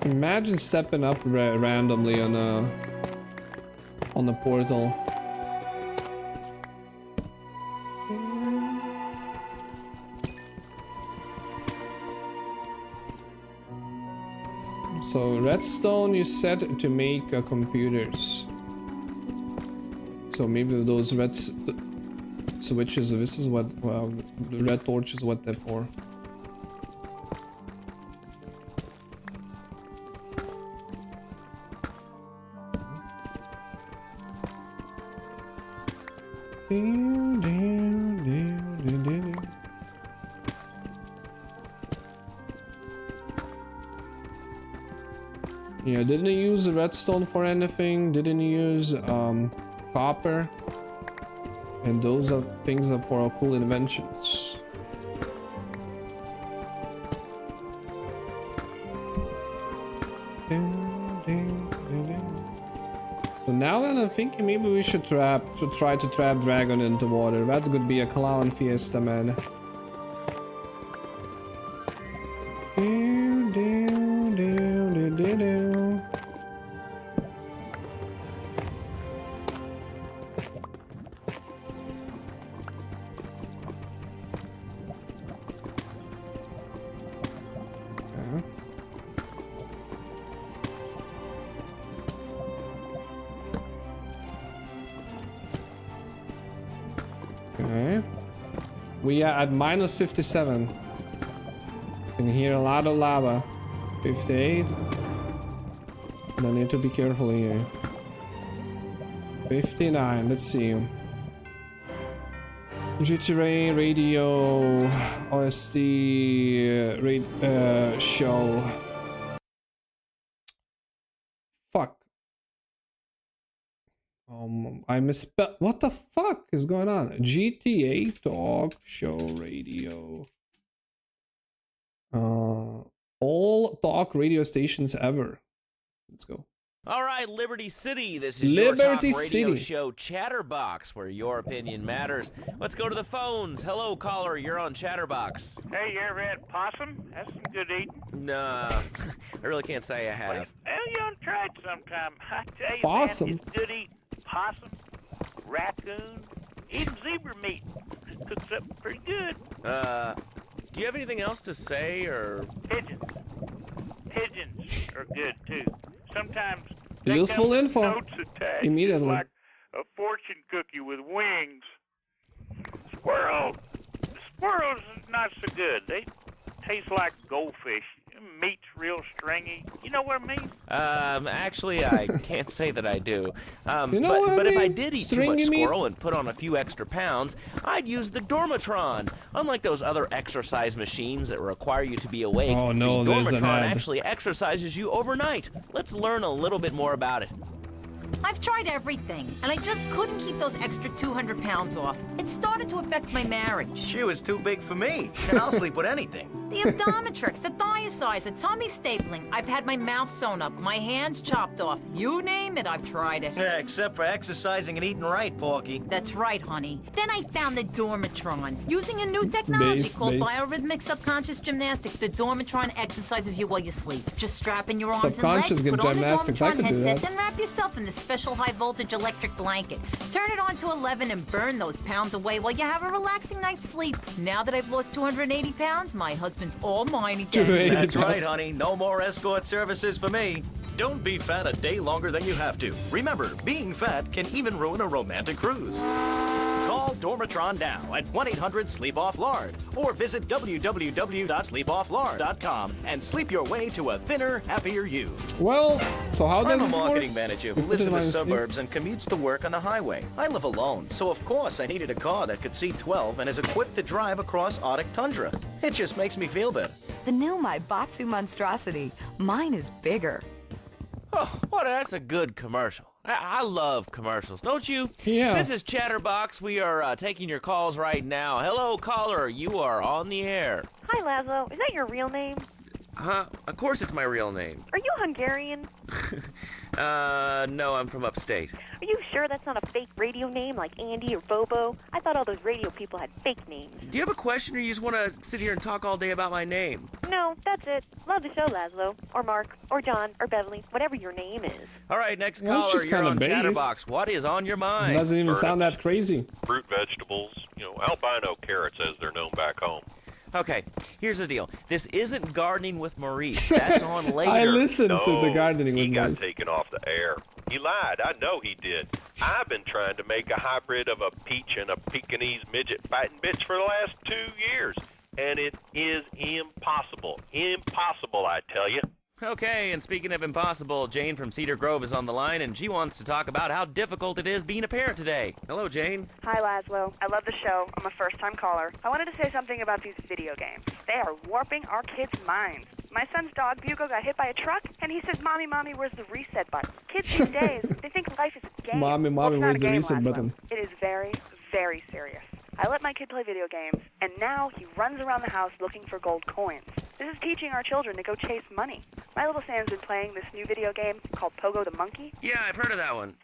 Imagine stepping up randomly on the portal. So redstone you set to make computers. So maybe those red switches. This is what the red torch is what they're for. Yeah, didn't use redstone for anything, didn't use copper, and those are things that for our cool inventions. So now that I'm thinking maybe we should try to trap dragon into water. That could be a clown fiesta, man. Okay. We are at minus 57. Can hear a lot of lava. 58. I need to be careful here. 59. Let's see. GTA radio, OST, show. Fuck. I misspelled. What the fuck is going on? GTA talk show radio. All talk radio stations ever. Let's go. All right, Liberty City. This is Liberty your top radio City. show, Chatterbox, where your opinion matters. Let's go to the phones. Hello, caller. You're on Chatterbox. Hey, you ever had possum? That's some good eating. Nah, I really can't say I have. Well, you ought to try it sometime. I tell you, Possum? man, it's good eating. Possum, raccoon, even zebra meat. Cooks up pretty good. Do you have anything else to say, or? Pigeons. Pigeons are good, too. Sometimes they Useful come with info. notes attached, Immediately. like a fortune cookie with wings. Squirrel. Squirrels is not so good. They taste like goldfish. Meat's real stringy. You know what I mean? Actually, I can't say that I do. You know what I but if I mean? did eat too Stringy much meat? squirrel and put on a few extra pounds, I'd use the Dormatron. Unlike those other exercise machines that require you to be awake, Oh, no, the there's an Dormatron ad. actually exercises you overnight. Let's learn a little bit more about it. I've tried everything, and I just couldn't keep those extra 200 pounds off. It started to affect my marriage. She was too big for me, and I'll sleep with anything. The Abdometrix, the Thiazizer, tummy stapling. I've had my mouth sewn up, my hands chopped off. You name it, I've tried it. Yeah, except for exercising and eating right, Porky. That's right, honey. Then I found the Dormatron. Using a new technology called biorhythmic subconscious gymnastics, the Dormatron exercises you while you sleep. Just strap in your arms and Subconscious legs, put on the gymnastics, I Dormatron could do headset, that. then wrap yourself in the special high-voltage electric blanket. Turn it on to 11 and burn those pounds away while you have a relaxing night's sleep. Now that I've lost 280 pounds, my husband's all mine again. 280 That's right, pounds. honey. No more escort services for me. Don't be fat a day longer than you have to. Remember, being fat can even ruin a romantic cruise. Call Dormatron now at 1-800-SLEEP-OFF-LARD or visit www.sleepofflard.com and sleep your way to a thinner, happier you. Well, so how does I'm a it marketing work? manager who lives in the suburbs and commutes to work on the highway. I live alone, so of course I needed a car that could seat 12 and is equipped to drive across Arctic tundra. It just makes me feel better. The new Maibatsu monstrosity. Mine is bigger. Oh, well, that's a good commercial. I love commercials, don't you? Yeah. This is Chatterbox. We are taking your calls right now. Hello, caller. You are on the air. Hi, Laszlo. Is that your real name? Huh? Of course it's my real name. Are you Hungarian? No, I'm from upstate. Are you sure that's not a fake radio name like Andy or Bobo? I thought all those radio people had fake names. Do you have a question, or you just want to sit here and talk all day about my name? No, that's it. Love the show, Laszlo. Or Mark. Or John. Or Beverly. Whatever your name is. All right, next Well, it's caller. just You're kinda on base. Chatterbox. What is on your mind? Doesn't even sound that crazy. Fruit, vegetables, albino carrots as they're known back home. Okay, here's the deal. This isn't Gardening with Maurice. That's on later. I listened to the No, gardening he with got Maurice. taken off the air. He lied. I know he did. I've been trying to make a hybrid of a peach and a Pekingese midget fighting bitch for the last 2 years, and it is impossible. Impossible, I tell you. Okay, and speaking of impossible, Jane from Cedar Grove is on the line, and she wants to talk about how difficult it is being a parent today. Hello, Jane. Hi, Laszlo. I love the show. I'm a first-time caller. I wanted to say something about these video games. They are warping our kids' minds. My son's dog, Bugle, got hit by a truck, and he says, Mommy, Mommy, where's the reset button? Kids these days, they think life is a game. Mommy, Well, Mommy, it's not where's a the game, reset Laszlo. button? It is very, very serious. I let my kid play video games, and now he runs around the house looking for gold coins. This is teaching our children to go chase money. My little Sam's been playing this new video game called Pogo the Monkey. Yeah, I've heard of that one.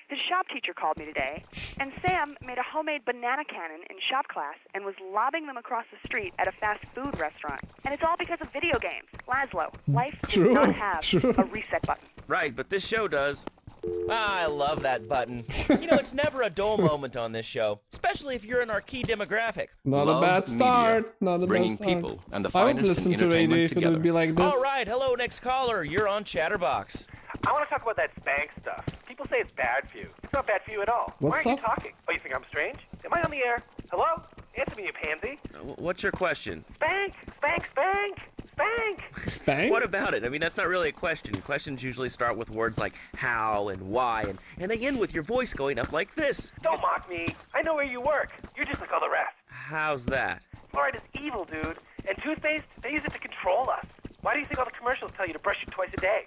His shop teacher called me today, and Sam made a homemade banana cannon in shop class and was lobbing them across the street at a fast food restaurant. And it's all because of video games. Laszlo, life True, does not have true. a reset button. Right, but this show does. I love that button. It's never a dull moment on this show, especially if you're in our key demographic. Not a bad start. Not a bad bringing start. people and the I would finest listen in to radio entertainment if it together. would be like this. All right, hello, next caller. You're on Chatterbox. I want to talk about that spank stuff. People say it's bad for you. It's not bad for you at all. What Why aren't stuff? you talking? Oh, you think I'm strange? Am I on the air? Hello? Answer me, you pansy. What's your question? Spank! Spank! Spank! Spank! Spank? What about it? I mean, that's not really a question. Questions usually start with words like how and why, and they end with your voice going up like this. Don't mock me. I know where you work. You're just like all the rest. How's that? Fluoride is evil, dude. And toothpaste, they use it to control us. Why do you think all the commercials tell you to brush it twice a day?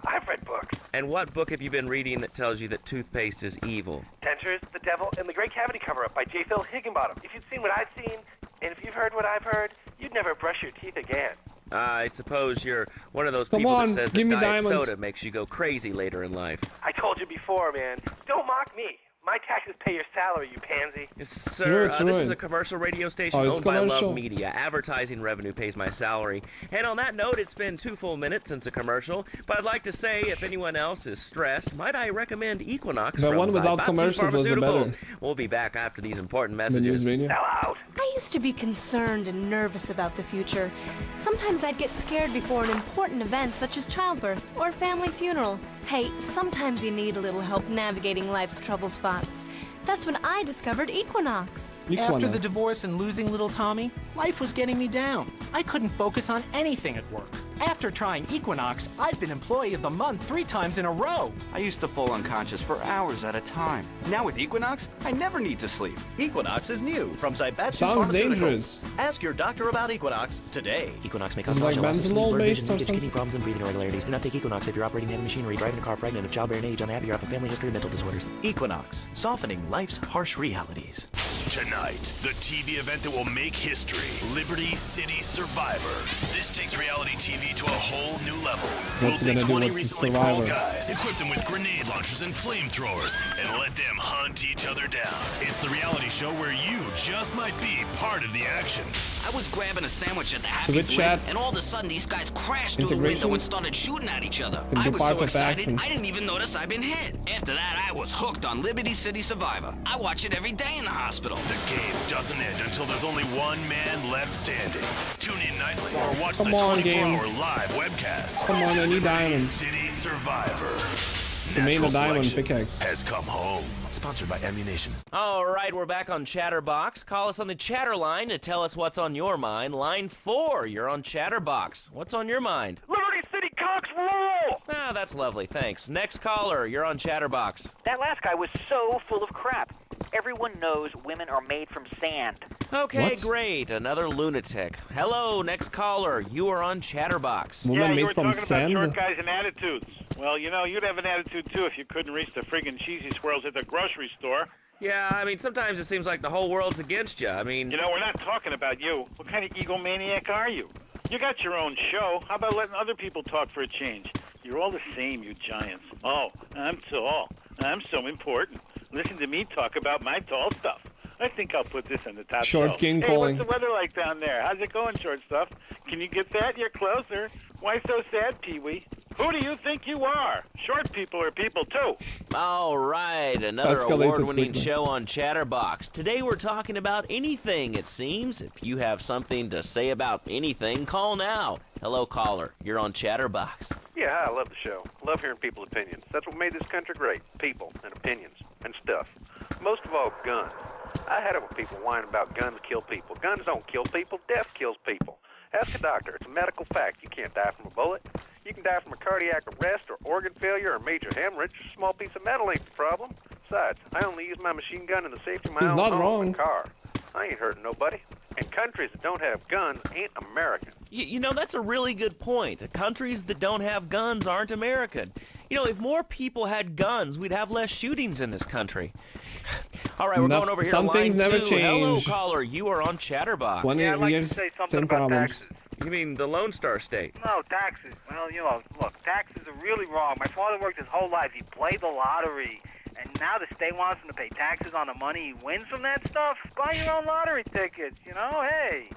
I've read books. And what book have you been reading that tells you that toothpaste is evil? Dentures, the Devil, and the Great Cavity Cover-Up by J. Phil Higginbottom. If you'd seen what I've seen, and if you've heard what I've heard, you'd never brush your teeth again. I suppose you're one of those Come people on, that says give that me diet diamonds. soda makes you go crazy later in life. I told you before, man. Don't mock me. My taxes pay your salary, you pansy. Yes, sir, True, this true. is a commercial radio station Oh, it's owned by commercial. Love Media. Advertising revenue pays my salary. And on that note, it's been 2 full minutes since a commercial. But I'd like to say, if anyone else is stressed, might I recommend Equinox The from one without Zaibatsu commercials was the Pharmaceuticals. better. We'll be back after these important The news messages. radio. Now out. I used to be concerned and nervous about the future. Sometimes I'd get scared before an important event such as childbirth or a family funeral. Hey, sometimes you need a little help navigating life's trouble spots. That's when I discovered Equinox. After the divorce and losing little Tommy, life was getting me down. I couldn't focus on anything at work. After trying Equinox, I've been Employee of the Month 3 times in a row. I used to fall unconscious for hours at a time. Now with Equinox, I never need to sleep. Equinox is new from Zaibatsu Sounds Pharmaceuticals. dangerous. Ask your doctor about Equinox today. Equinox may Is cause it like nausea, loss of sleep, Benzoyl blurred based vision, or leakage, something? kidney problems, and breathing irregularities. Do not take Equinox if you're operating heavy machinery, driving a car, pregnant, of childbearing age, unhappy, or have a family history of mental disorders. Equinox, softening life's harsh realities. Tonight, the TV event that will make history, Liberty City Survivor. This takes reality TV to a whole new level. What's we'll it take gonna do? 20 What's the recently paroled Survivor? guys, equip them with grenade launchers and flamethrowers, and let them hunt each other down. It's the reality show where you just might be part of the action. I was grabbing a sandwich at the Happy Good chat. Blend, and all of a sudden these guys crashed through the Integration. window and started shooting at each other. Can I be was part so of excited, action. I didn't even notice I'd been hit. After that, I was hooked on Liberty City Survivor. I watch it every day in the hospital. The game doesn't end until there's only one man left standing. Tune in nightly or watch Come the on, game. 24-hour live webcast. Come on, I need Liberty diamonds. City Survivor. The main Natural diamond selection pickaxe. has come home. Sponsored by Ammunition. All right, we're back on Chatterbox. Call us on the chatter line to tell us what's on your mind. Line 4, you're on Chatterbox. What's on your mind? Liberty City Cox rule! Ah, that's lovely, thanks. Next caller, you're on Chatterbox. That last guy was so full of crap. Everyone knows women are made from sand. Okay, What? great. Another lunatic. Hello, next caller. You are on Chatterbox. Woman yeah, you made were from talking sand? about short guys and attitudes. Well, you know, you'd have an attitude, too, if you couldn't reach the friggin' cheesy squirrels at the grocery store. Yeah, I mean, sometimes it seems like the whole world's against you. I mean... You know, we're not talking about you. What kind of egomaniac are you? You got your own show. How about letting other people talk for a change? You're all the same, you giants. Oh, I'm tall. I'm so important. Listen to me talk about my tall stuff. I think I'll put this on the top Short shelf. king Hey, calling. what's the weather like down there? How's it going, short stuff? Can you get that? You're closer. Why so sad, Pee-wee? Who do you think you are? Short people are people, too. All right, another Escalated award-winning quickly. show on Chatterbox. Today we're talking about anything, it seems. If you have something to say about anything, call now. Hello, caller. You're on Chatterbox. Yeah, I love the show. Love hearing people's opinions. That's what made this country great. People and opinions and stuff. Most of all, guns. I had it with people whining about guns kill people. Guns don't kill people. Death kills people. Ask a doctor. It's a medical fact. You can't die from a bullet. You can die from a cardiac arrest or organ failure or major hemorrhage. A small piece of metal ain't the problem. Besides, I only use my machine gun in the safety of my He's own not home wrong. and car. I ain't hurting nobody. And countries that don't have guns ain't American. You know, that's a really good point. Countries that don't have guns aren't American. You know, if more people had guns, we'd have less shootings in this country. All right, we're No- going over here some to line things never 2. Hello, change. caller. You are on Chatterbox. 20 Yeah, I'd like to years, say something same about problems. taxes. You mean the Lone Star State? No, taxes. Well, you know, look, taxes are really wrong. My father worked his whole life. He played the lottery. And now the state wants him to pay taxes on the money he wins from that stuff? Buy your own lottery tickets, you know? Hey.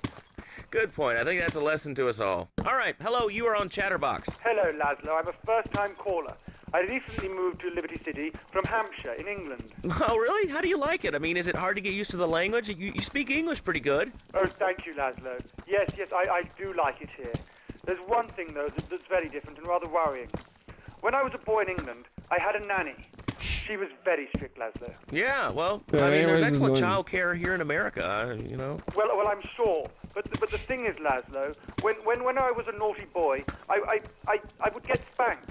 Good point. I think that's a lesson to us all. All right, hello. You are on Chatterbox. Hello, Laszlo. I'm a first-time caller. I recently moved to Liberty City from Hampshire in England. Oh, really? How do you like it? I mean, is it hard to get used to the language? You speak English pretty good. Oh, thank you, Laszlo. Yes, I do like it here. There's one thing, though, that's very different and rather worrying. When I was a boy in England, I had a nanny. She was very strict, Laszlo. Yeah, well, Yeah, I mean, there's where's this excellent going? child care here in America, you know. Well, I'm sure. but the thing is, Laszlo, when I was a naughty boy, I would get spanked.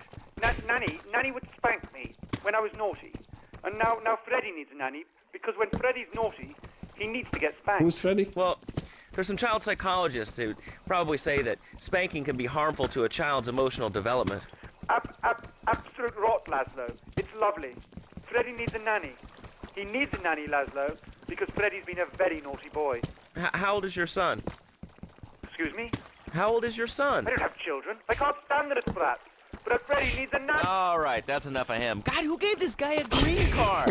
Nanny would spank me when I was naughty. And now Freddy needs a nanny, because when Freddy's naughty, he needs to get spanked. Who's Freddy? Well, there's some child psychologists who probably say that spanking can be harmful to a child's emotional development. Absolute rot, Laszlo. It's lovely. Freddy needs a nanny. He needs a nanny, Laszlo, because Freddy's been a very naughty boy. How old is your son? Excuse me? How old is your son? I don't have children. I can't stand it, brats. But Freddy needs a nanny. All right, that's enough of him. God, who gave this guy a green card?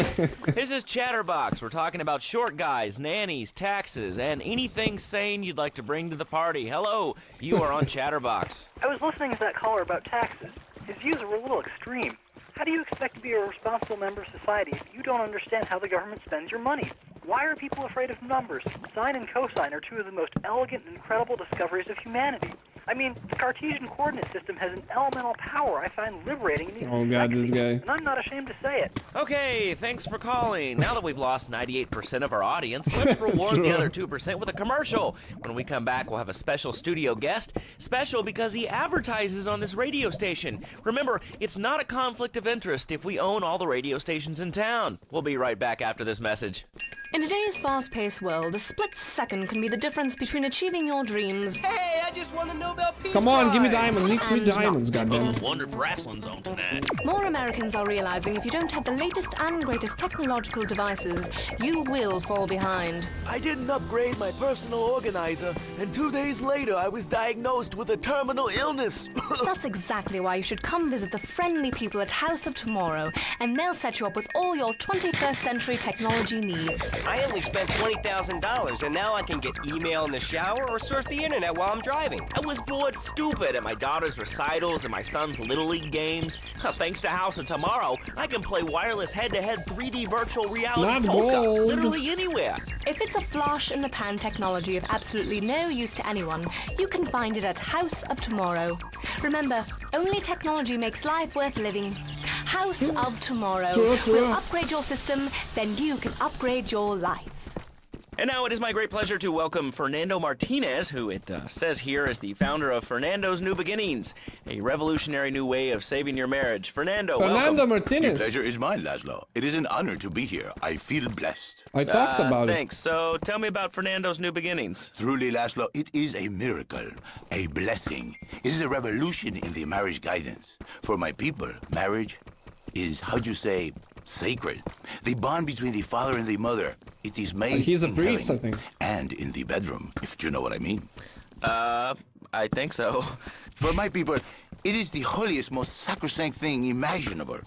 This is Chatterbox. We're talking about short guys, nannies, taxes, and anything sane you'd like to bring to the party. Hello, you are on Chatterbox. I was listening to that caller about taxes. His views were a little extreme. How do you expect to be a responsible member of society if you don't understand how the government spends your money? Why are people afraid of numbers? Sine and cosine are two of the most elegant and incredible discoveries of humanity. I mean, the Cartesian coordinate system has an elemental power I find liberating and Oh God, this guy. and I'm not ashamed to say it. Okay, thanks for calling. Now that we've lost 98% of our audience, let's reward the other 2% with a commercial. When we come back, we'll have a special studio guest. Special because he advertises on this radio station. Remember, it's not a conflict of interest if we own all the radio stations in town. We'll be right back after this message. In today's fast-paced world, a split second can be the difference between achieving your dreams. Hey, I just won the Nobel Peace Come on, give me Prize. diamonds. I need 3 And diamonds, not. goddamn. Wonderful wrestling zone tonight. More Americans are realizing if you don't have the latest and greatest technological devices, you will fall behind. I didn't upgrade my personal organizer, and 2 days later I was diagnosed with a terminal illness. That's exactly why you should come visit the friendly people at House of Tomorrow, and they'll set you up with all your 21st century technology needs. I only spent $20,000, and now I can get email in the shower or surf the internet while I'm driving. I was bored stupid at my daughter's recitals and my son's Little League games. Thanks to House of Tomorrow, I can play wireless head-to-head 3D virtual reality Not poker gold. literally anywhere. If it's a flash-in-the-pan technology of absolutely no use to anyone, you can find it at House of Tomorrow. Remember, only technology makes life worth living. House of Tomorrow. We'll upgrade your system, then you can upgrade your life. And now it is my great pleasure to welcome Fernando Martinez, who it says here is the founder of Fernando's New Beginnings, a revolutionary new way of saving your marriage. Fernando, welcome. Martinez. The pleasure is mine, Laszlo. It is an honor to be here. I feel blessed. I talked about it. Thanks. So tell me about Fernando's New Beginnings. Truly, Laszlo, it is a miracle, a blessing. It is a revolution in the marriage guidance. For my people, marriage is, how'd you say, sacred. The bond between the father and the mother. It is made He's a in priest, heaven I think. and in the bedroom, if you know what I mean. I think so. For my people, it is the holiest, most sacrosanct thing imaginable,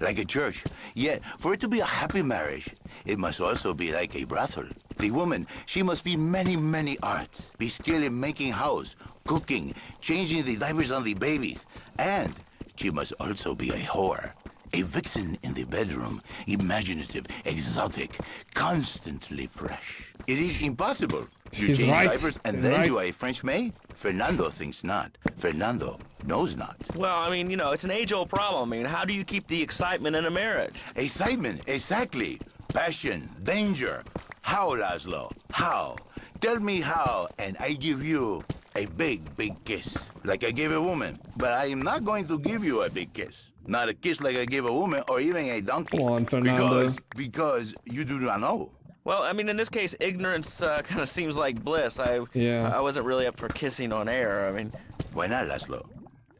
like a church. Yet, for it to be a happy marriage, it must also be like a brothel. The woman, she must be many, many arts, be skilled in making house, cooking, changing the diapers on the babies, and she must also be a whore. A vixen in the bedroom, imaginative, exotic, constantly fresh. It is impossible. You He's change right. diapers and He's then right. do a French maid? Fernando thinks not. Fernando knows not. Well, I mean, you know, it's an age-old problem. I mean, how do you keep the excitement in a marriage? Excitement, exactly. Passion, danger. How, Laszlo? How? Tell me how, and I give you a big, big kiss. Like I gave a woman. But I am not going to give you a big kiss. Not a kiss like I gave a woman or even a donkey. Come on, Fernando. Because you do not know. Well, I mean, in this case, ignorance kind of seems like bliss. I wasn't really up for kissing on air. I mean, why not, Laszlo?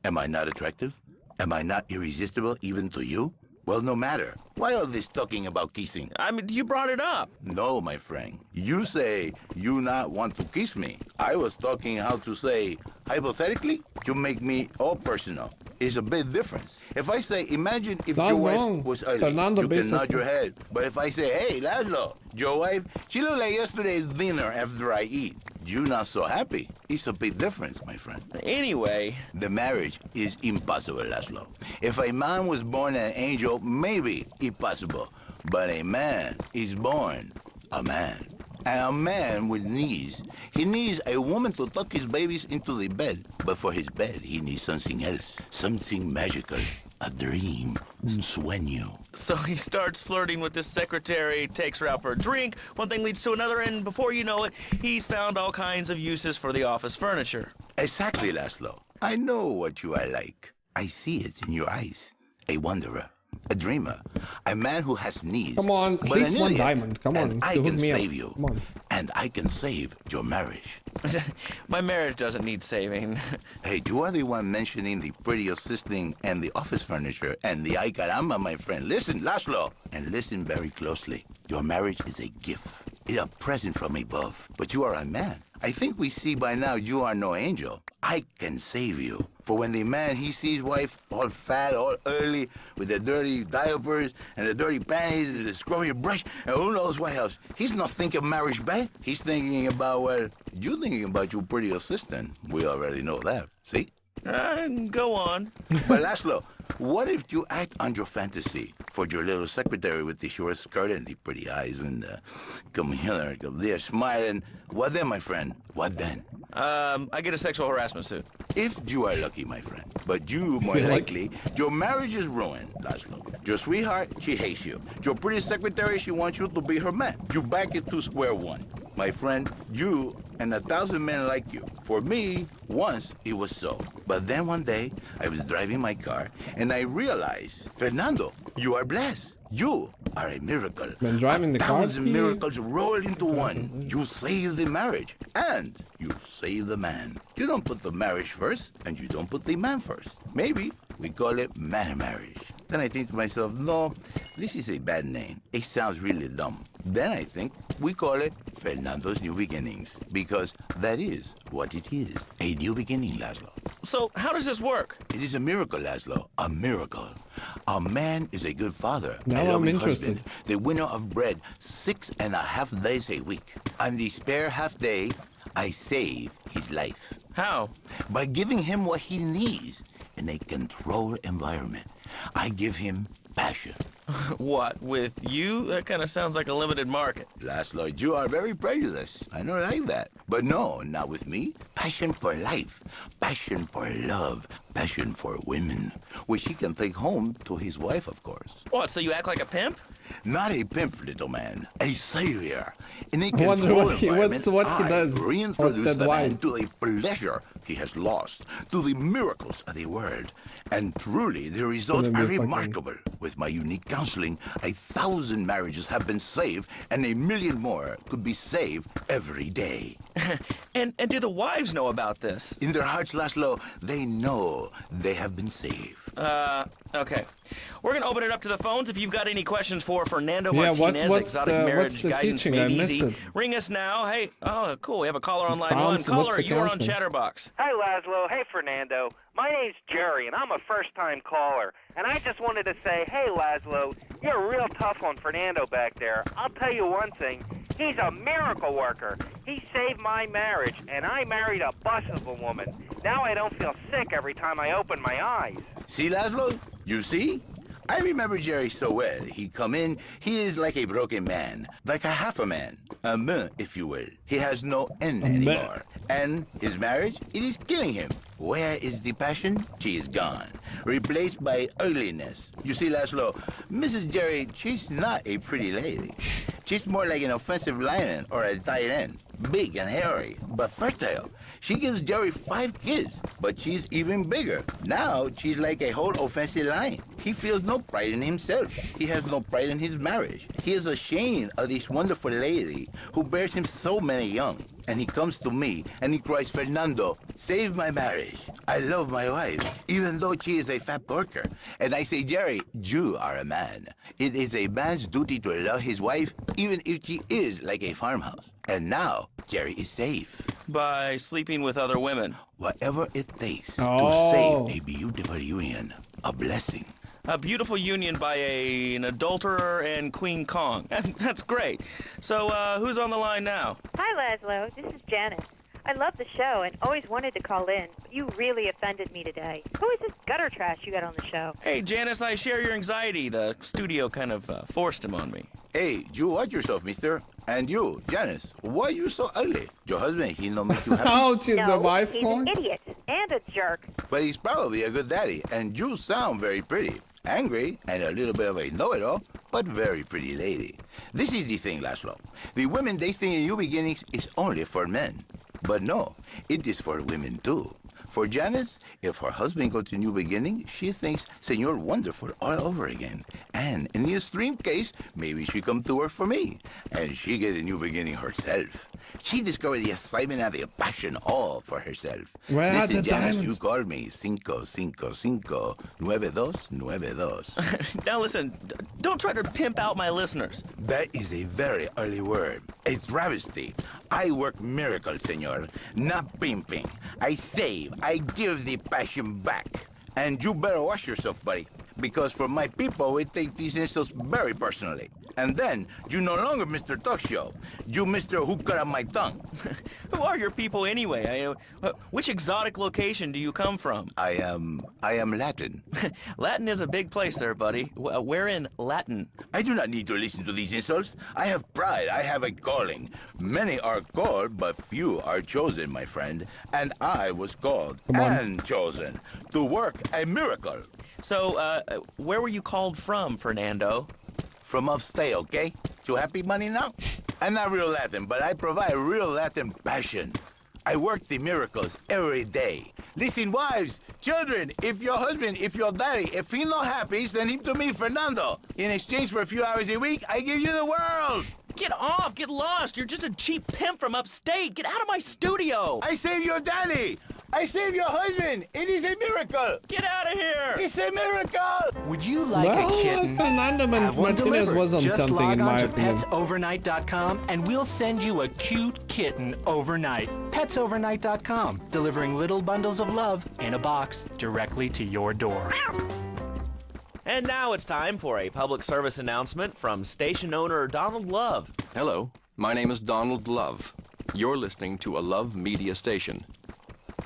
Am I not attractive? Am I not irresistible even to you? Well, no matter. Why all this talking about kissing? I mean, you brought it up. No, my friend. You say you not want to kiss me. I was talking how to say, hypothetically, to make me all personal. It's a big difference. If I say, imagine if Not your wrong. wife was ugly, Fernando you can Bezos. nod your head. But if I say, hey, Laszlo, your wife, she looked like yesterday's dinner after I eat. You not so happy. It's a big difference, my friend. Anyway. The marriage is impossible, Laszlo. If a man was born an angel, maybe it's possible. But a man is born a man. And a man with knees, he needs a woman to tuck his babies into the bed. But for his bed, he needs something else, something magical, a dream, un sueño. So he starts flirting with this secretary, takes her out for a drink, one thing leads to another, and before you know it, he's found all kinds of uses for the office furniture. Exactly, Laszlo. I know what you are like. I see it in your eyes. A wanderer. A dreamer, a man who has needs. Come on, but please an one idiot. diamond. Come on, and I hook can me up. save you. Come on. And I can save your marriage. My marriage doesn't need saving. Hey, you are the one mentioning the pretty assisting and the office furniture and the ay caramba, my friend. Listen, Laszlo, and listen very closely. Your marriage is a gift. It's a present from above. But you are a man. I think we see by now you are no angel. I can save you. For when the man, he sees wife all fat, all early, with the dirty diapers and the dirty panties and the screwy brush, and who knows what else. He's not thinking marriage bad. He's thinking about, well, you thinking about your pretty assistant. We already know that. See? Go on. But Laszlo, what if you act on your fantasy for your little secretary with the short skirt and the pretty eyes and come here, come there, smiling? What then, my friend? What then? I get a sexual harassment suit. If you are lucky, my friend. But you, more likely, your marriage is ruined, Laszlo. Your sweetheart, she hates you. Your pretty secretary, she wants you to be her man. You back it to square one. My friend, you and 1,000 men like you. For me, once it was so. But then one day, I was driving my car, and I realized, Fernando, you are blessed. You are a miracle. Been driving the car. 1,000 miracles roll into one. You save the marriage, and you save the man. You don't put the marriage first, and you don't put the man first. Maybe we call it man marriage. Then I think to myself, no, this is a bad name. It sounds really dumb. Then I think we call it Fernando's New Beginnings, because that is what it is, a new beginning, Laszlo. So how does this work? It is a miracle, Laszlo, a miracle. A man is a good father, Now a loving I'm interested. husband, the winner of bread 6.5 days a week. On the spare half day, I save his life. How? By giving him what he needs in a controlled environment. I give him passion. What, with you? That kind of sounds like a limited market. Laszlo, you are very prejudiced. I don't like that. But no, not with me. Passion for life, passion for love, passion for women, which he can take home to his wife, of course. What, so you act like a pimp? Not a pimp, little man. A savior. In a I wonder controlled what he environment, does. I Or reintroduce said the man wise. to the pleasure he has lost, to the miracles of the world. And truly, the results Gonna are be fucking- remarkable. With my unique counseling, 1,000 marriages have been saved, and 1,000,000 more could be saved every day. And do the wives know about this? In their hearts, Laszlo, they know they have been saved. Okay. We're going to open it up to the phones. If you've got any questions for Fernando Yeah, Martinez, what's Exotic the- Marriage what's the Guidance teaching? I Made missed Easy, it. ring us now. Hey, oh, cool. We have a caller on line Bounce, one. what's Caller, the you are on counseling? Chatterbox. Hey, Laszlo. Hey, Fernando. My name's Jerry, and I'm a first-time caller. And I just wanted to say, hey, Laszlo, you're real tough on Fernando back there. I'll tell you one thing. He's a miracle worker. He saved my marriage, and I married a bus of a woman. Now I don't feel sick every time I open my eyes. See, Laszlo? You see? I remember Jerry so well. He come in, he is like a broken man, like a half a man, a man, if you will. He has no end anymore. And his marriage, it is killing him. Where is the passion? She is gone, replaced by ugliness. You see, Laszlo, Mrs. Jerry, she's not a pretty lady. She's more like an offensive lion or a tight end. Big and hairy, but fertile. She gives Jerry 5 kids, but she's even bigger. Now, she's like a whole offensive lion. He feels no pride in himself. He has no pride in his marriage. He is ashamed of this wonderful lady who bears him so many young. And he comes to me and he cries, Fernando, save my marriage. I love my wife, even though she is a fat porker. And I say, Jerry, you are a man. It is a man's duty to love his wife, even if she is like a farmhouse. And now, Jerry is safe. By sleeping with other women. Whatever it takes Oh. to save a beautiful union, a blessing. A beautiful union by an adulterer and Queen Kong. That's great. So, who's on the line now? Hi, Laszlo. This is Janet. I love the show and always wanted to call in, but you really offended me today. Who is this gutter trash you got on the show? Hey, Janice, I share your anxiety. The studio kind of forced him on me. Hey, you watch yourself, mister. And you, Janice, why you so ugly? Your husband, he don't make you happy? Oh, she's the wife he's an idiot and a jerk. But he's probably a good daddy, and you sound very pretty. Angry, and a little bit of a know-it-all, but very pretty lady. This is the thing, Laszlo. The women, they think New Beginnings is only for men. But no, it is for women too. For Janice, if her husband goes to New Beginning, she thinks Senor Wonderful all over again. And in the extreme case, maybe she come to work for me, and she get a new beginning herself. She discovered the excitement and the passion all for herself. Where are Listen, the Janice, diamonds? you call me 555-9292. Now listen, don't try to pimp out my listeners. That is a very early word. A travesty. I work miracles, senor, not pimping. I save. I give the passion back. And you better watch yourself, buddy, because for my people, we take these insults very personally. And then, you no longer Mr. Talk Show. You Mr. Who Cut Out My Tongue. Who are your people anyway? Which exotic location do you come from? I am Latin. Latin is a big place there, buddy. Where in Latin? I do not need to listen to these insults. I have pride. I have a calling. Many are called, but few are chosen, my friend. And I was called and chosen to work a miracle. So, where were you called from, Fernando? From upstate, okay? You happy, money, now? I'm not real Latin, but I provide real Latin passion. I work the miracles every day. Listen, wives, children, if your husband, if your daddy, if he's not happy, send him to me, Fernando. In exchange for a few hours a week, I give you the world. Get off! Get lost! You're just a cheap pimp from upstate! Get out of my studio! I saved your daddy! I saved your husband! It is a miracle! Get out of here! It's a miracle! Would you like Well, a kitten? Fernando Have one Martinez delivered. was on Just something, log in on my to opinion. petsovernight.com and we'll send you a cute kitten overnight. Petsovernight.com, delivering little bundles of love in a box directly to your door. And now it's time for a public service announcement from station owner Donald Love. Hello, my name is Donald Love. You're listening to a Love Media station.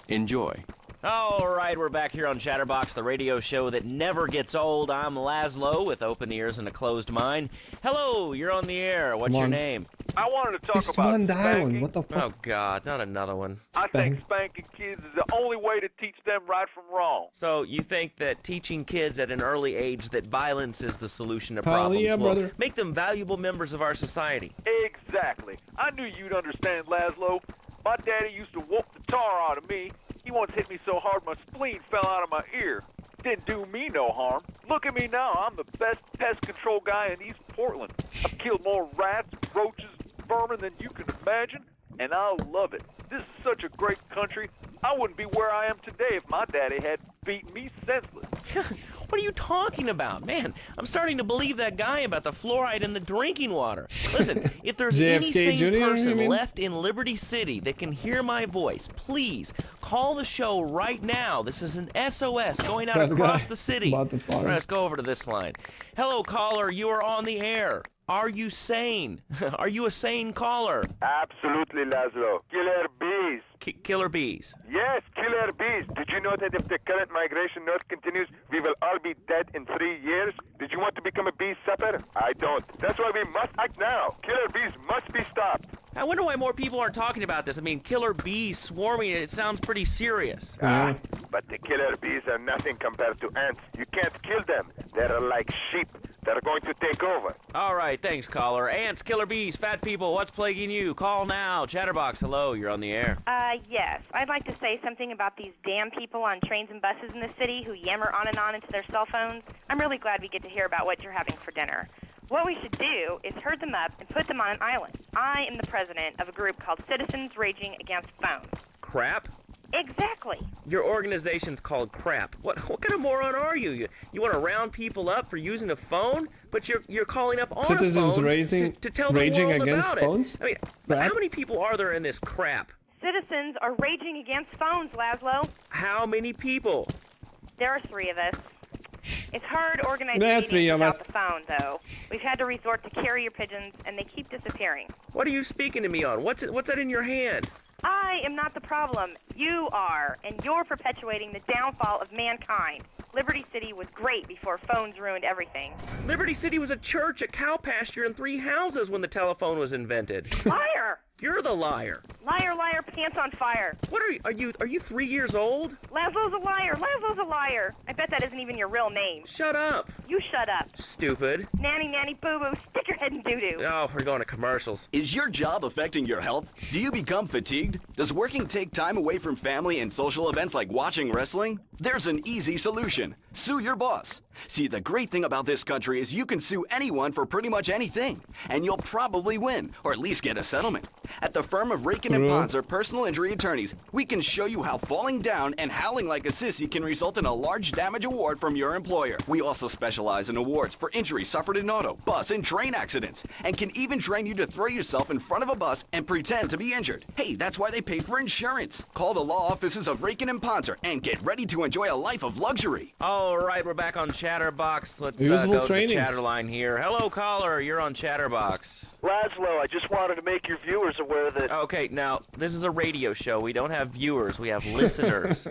Enjoy. All right, we're back here on Chatterbox, the radio show that never gets old. I'm Laszlo with open ears and a closed mind. Hello, you're on the air. What's your name? I wanted to talk It's about one spanking. down. What the fuck? Oh, God, not another one. I think spanking kids is the only way to teach them right from wrong. So you think that teaching kids at an early age that violence is the solution to Hell problems yeah, will brother. make them valuable members of our society? Exactly. I knew you'd understand, Laszlo. My daddy used to whoop the tar out of me. He once hit me so hard my spleen fell out of my ear. Didn't do me no harm. Look at me now. I'm the best pest control guy in East Portland. I've killed more rats, roaches, vermin than you can imagine, and I love it. This is such a great country. I wouldn't be where I am today if my daddy had beaten me senseless. What are you talking about? Man, I'm starting to believe that guy about the fluoride in the drinking water. Listen, if there's any JFK sane Jr., you person mean? left in Liberty City that can hear my voice, please call the show right now. This is an SOS going out That across guy the city. about to fire. All right, let's go over to this line. Hello, caller. You are on the air. Are you sane? Are you a sane caller? Absolutely, Laszlo. Killer bees. Killer bees. Yes, killer bees. Did you know that if the current migration north continues, we will all be dead in 3 years? Did you want to become a bee supper? I don't. That's why we must act now. Killer bees must be stopped. I wonder why more people aren't talking about this. I mean, killer bees swarming, it sounds pretty serious. But the killer bees are nothing compared to ants. You can't kill them. They're like sheep. They're going to take over. All right, thanks, caller. Ants, killer bees, fat people, what's plaguing you? Call now. Chatterbox, hello, you're on the air. Yes. I'd like to say something about these damn people on trains and buses in the city who yammer on and on into their cell phones. I'm really glad we get to hear about what you're having for dinner. What we should do is herd them up and put them on an island. I am the president of a group called Citizens Raging Against Phones. Crap? Exactly. Your organization's called crap. What kind of moron are you? You want to round people up for using a phone, but you're calling up on Citizens a phone to tell the raging world against about phones? it. I mean, Crap? how many people are there in this crap? Citizens are raging against phones, Laszlo. How many people? There are 3 of us. It's hard organizing There are meetings 3 of without us. the phone, though. We've had to resort to carrier pigeons, and they keep disappearing. What are you speaking to me on? What's that in your hand? I am not the problem. You are, and you're perpetuating the downfall of mankind. Liberty City was great before phones ruined everything. Liberty City was a church, a cow pasture, and 3 houses when the telephone was invented. Liar! You're the liar. Liar, liar, pants on fire. What are you 3 years old? Laszlo's a liar. Laszlo's a liar. I bet that isn't even your real name. Shut up. You shut up. Stupid. Nanny, nanny, boo-boo, stick your head in doo-doo. Oh, we're going to commercials. Is your job affecting your health? Do you become fatigued? Does working take time away from family and social events like watching wrestling? There's an easy solution. Sue your boss. See, the great thing about this country is you can sue anyone for pretty much anything, and you'll probably win, or at least get a settlement. At the firm of Rakin and Ponzer Personal Injury Attorneys, we can show you how falling down and howling like a sissy can result in a large damage award from your employer. We also specialize in awards for injuries suffered in auto, bus, and train accidents, and can even train you to throw yourself in front of a bus and pretend to be injured. Hey, that's why they pay for insurance. Call the law offices of Rakin and Ponzer and get ready to enjoy a life of luxury. All right, we're back on Chatterbox. Let's Useful go to the trainings. chatter line here. Hello, caller. You're on Chatterbox. Laszlo, I just wanted to make your viewers aware that... Okay, now, this is a radio show. We don't have viewers. We have listeners.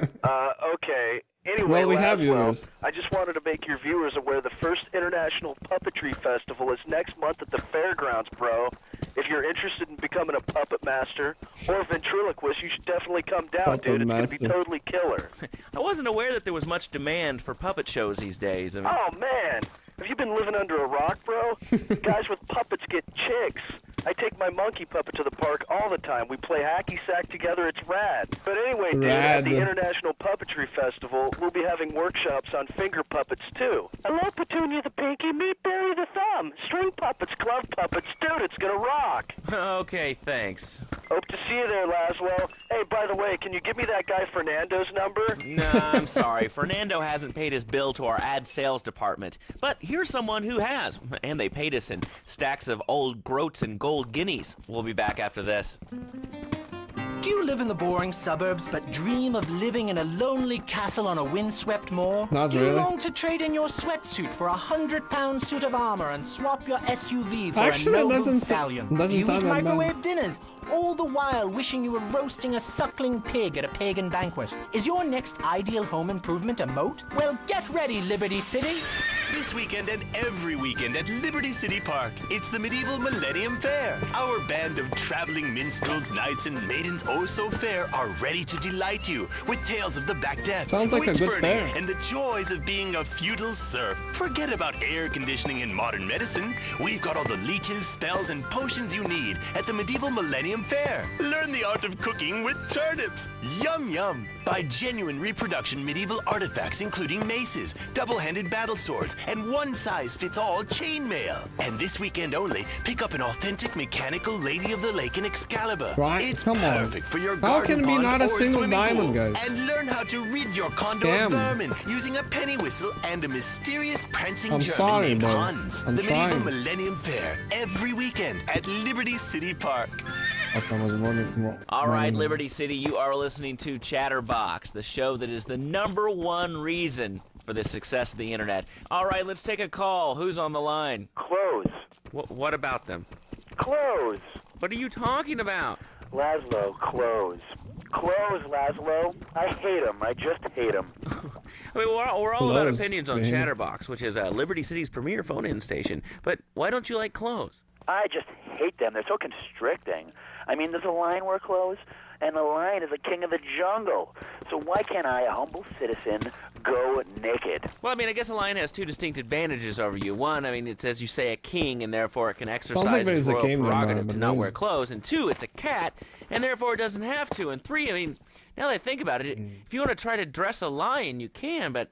Okay. Anyway, Well, we have Laszlo, viewers. I just wanted to make your viewers aware the first International Puppetry Festival is next month at the fairgrounds, bro. If you're interested in becoming a puppet master or a ventriloquist, you should definitely come down, Puppet dude. It's master. going to be totally killer. I wasn't aware that there was much demand for puppet shows these days. I mean, Oh, man. Have you been living under a rock, bro? Guys with puppets get chicks. I take my monkey puppet to the park all the time. We play hacky sack together. It's rad. But anyway, dude, at the International Puppetry Festival, we'll be having workshops on finger puppets, too. Hello, Petunia the Pinky. Meet Barry the Thumb. String puppets, glove puppets. Dude, it's gonna rock. Okay, thanks. Hope to see you there, Laszlo. Hey, by the way, can you give me that guy Fernando's number? No, I'm sorry. Fernando hasn't paid his bill to our ad sales department. But here's someone who has. And they paid us in stacks of old groats and gold guineas. We'll be back after this. Do you live in the boring suburbs but dream of living in a lonely castle on a windswept moor? Not Do you really. long to trade in your sweatsuit for a 100-pound suit of armor and swap your SUV for Actually, a it noble doesn't stallion? doesn't Do you sound eat that bad. microwave dinners? All the while wishing you were roasting a suckling pig at a pagan banquet. Is your next ideal home improvement a moat? Well, get ready, Liberty City. This weekend and every weekend at Liberty City Park, it's the Medieval Millennium Fair. Our band of traveling minstrels, knights, and maidens oh so fair are ready to delight you with tales of the Black Death, Sounds like a witch good burnings, fair. and the joys of being a feudal serf. Forget about air conditioning and modern medicine. We've got all the leeches, spells, and potions you need at the Medieval Millennium Fair. Learn the art of cooking with turnips. Yum yum. Buy genuine reproduction medieval artifacts including maces, double-handed battle swords, and one-size-fits-all chainmail. And this weekend only, pick up an authentic mechanical Lady of the Lake in Excalibur. Right? It's Come on. perfect for your How garden can it be pond not a or single swimming diamond, pool. guys? And learn how to rid your condo Scam. of vermin using a penny whistle and a mysterious prancing I'm German sorry, named bro. Hans. I'm The trying. Medieval Millennium Fair every weekend at Liberty City Park. All right, Liberty City, you are listening to Chatterbox, the show that is the #1 reason for the success of the internet. All right, let's take a call. Who's on the line? Clothes. What about them? Clothes. What are you talking about? Laszlo, clothes. Clothes, Laszlo. I hate them. I just hate them. I mean, we're all about Clothes, opinions on man. Chatterbox, which is Liberty City's premier phone-in station. But why don't you like clothes? I just hate them. They're so constricting. I mean, there's a lion wear clothes, and the lion is the king of the jungle. So why can't I, a humble citizen, go naked? Well, I mean, I guess a lion has two distinct advantages over you. One, I mean, it's, as you say, a king, and therefore it can exercise like its there's a royal game going on, prerogative but to not there's- wear clothes. And two, it's a cat, and therefore it doesn't have to. And three, I mean, now that I think about it, if you want to try to dress a lion, you can, but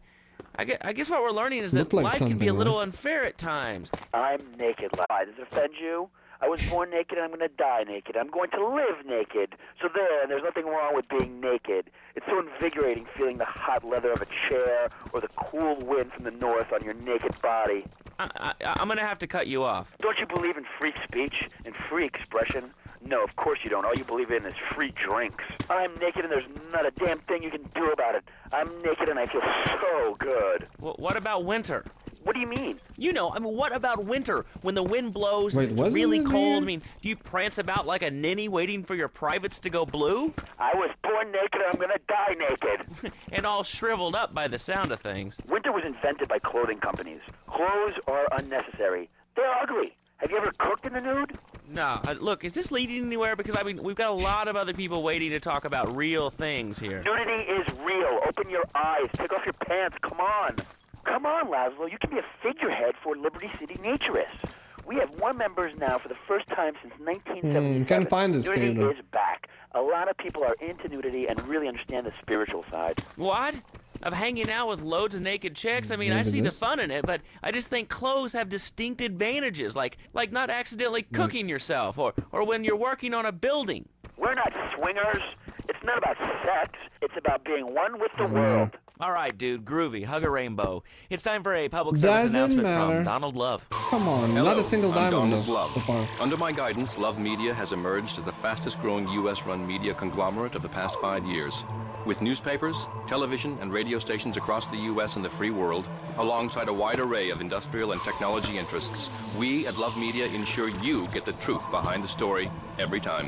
I guess what we're learning is that Looked like life can be a something, little right? unfair at times. I'm naked. Why? Does it offend you? I was born naked and I'm going to die naked. I'm going to live naked. So there's nothing wrong with being naked. It's so invigorating feeling the hot leather of a chair or the cool wind from the north on your naked body. I'm going to have to cut you off. Don't you believe in free speech and free expression? No, of course you don't. All you believe in is free drinks. I'm naked and there's not a damn thing you can do about it. I'm naked and I feel so good. What about winter? What do you mean? You know, I mean, what about winter? When the wind blows Wait, and it's wasn't really it cold, here? I mean, do you prance about like a ninny waiting for your privates to go blue? I was born naked and I'm gonna die naked. And all shriveled up by the sound of things. Winter was invented by clothing companies. Clothes are unnecessary. They're ugly. Have you ever cooked in the nude? No, look, is this leading anywhere? Because, I mean, we've got a lot of other people waiting to talk about real things here. Nudity is real. Open your eyes. Take off your pants. Come on. Come on, Laszlo. You can be a figurehead for Liberty City Naturists. We have more members now for the first time since 1977. Can't find this Nudity game, though. is back. A lot of people are into nudity and really understand the spiritual side. What? Of hanging out with loads of naked chicks? I mean, I Maybe see the this. fun in it, but I just think clothes have distinct advantages, like not accidentally cooking yourself, or when you're working on a building. We're not swingers. It's not about sex. It's about being one with the world. All right, dude, groovy, hug a rainbow. It's time for a public service Doesn't announcement matter. from Donald Love. Come on, Hello, not a single I'm diamond Donald though, Love. so far. Under my guidance, Love Media has emerged as the fastest growing U.S.-run media conglomerate of the past 5 years. With newspapers, television, and radio stations across the U.S. and the free world, alongside a wide array of industrial and technology interests, we at Love Media ensure you get the truth behind the story every time.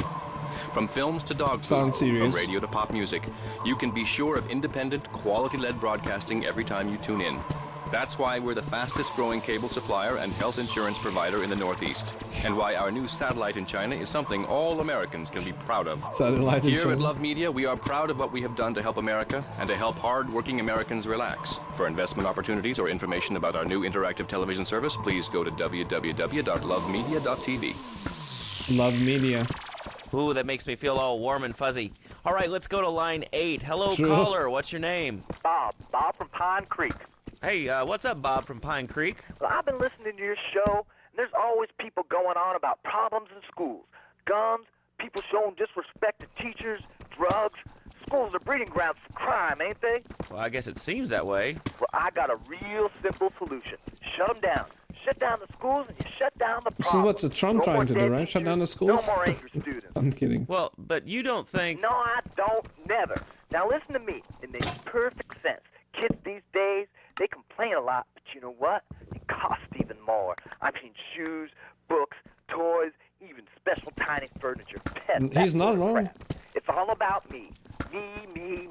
From films to dog Song food, series. from radio to pop music, you can be sure of independent, quality-led broadcasting every time you tune in. That's why we're the fastest growing cable supplier and health insurance provider in the Northeast, and why our new satellite in China is something all Americans can be proud of. Satellite in Here China. at Love Media, we are proud of what we have done to help America and to help hard-working Americans relax. For investment opportunities or information about our new interactive television service, please go to www.lovemedia.tv. Love Media. Ooh, that makes me feel all warm and fuzzy. All right, let's go to line 8. Hello, True. caller. What's your name? Bob from Pine Creek. Hey, what's up, Bob from Pine Creek? Well, I've been listening to your show, and there's always people going on about problems in schools. Guns, people showing disrespect to teachers, drugs. Schools are breeding grounds for crime, ain't they? Well, I guess it seems that way. Well, I got a real simple solution. Shut them down. Shut down the schools, and you shut down the This is problem. what the Trump No trying more to do, dead right? Shut teachers, down the schools? No more angry students. I'm kidding. Well, but you don't think... No, I don't. Never. Now listen to me. It makes perfect sense. Kids these days, they complain a lot, but you know what? It costs even more. I mean, shoes, books, toys, even special tiny furniture, pets. He's that not sort of wrong. crap. It's all about me. Me.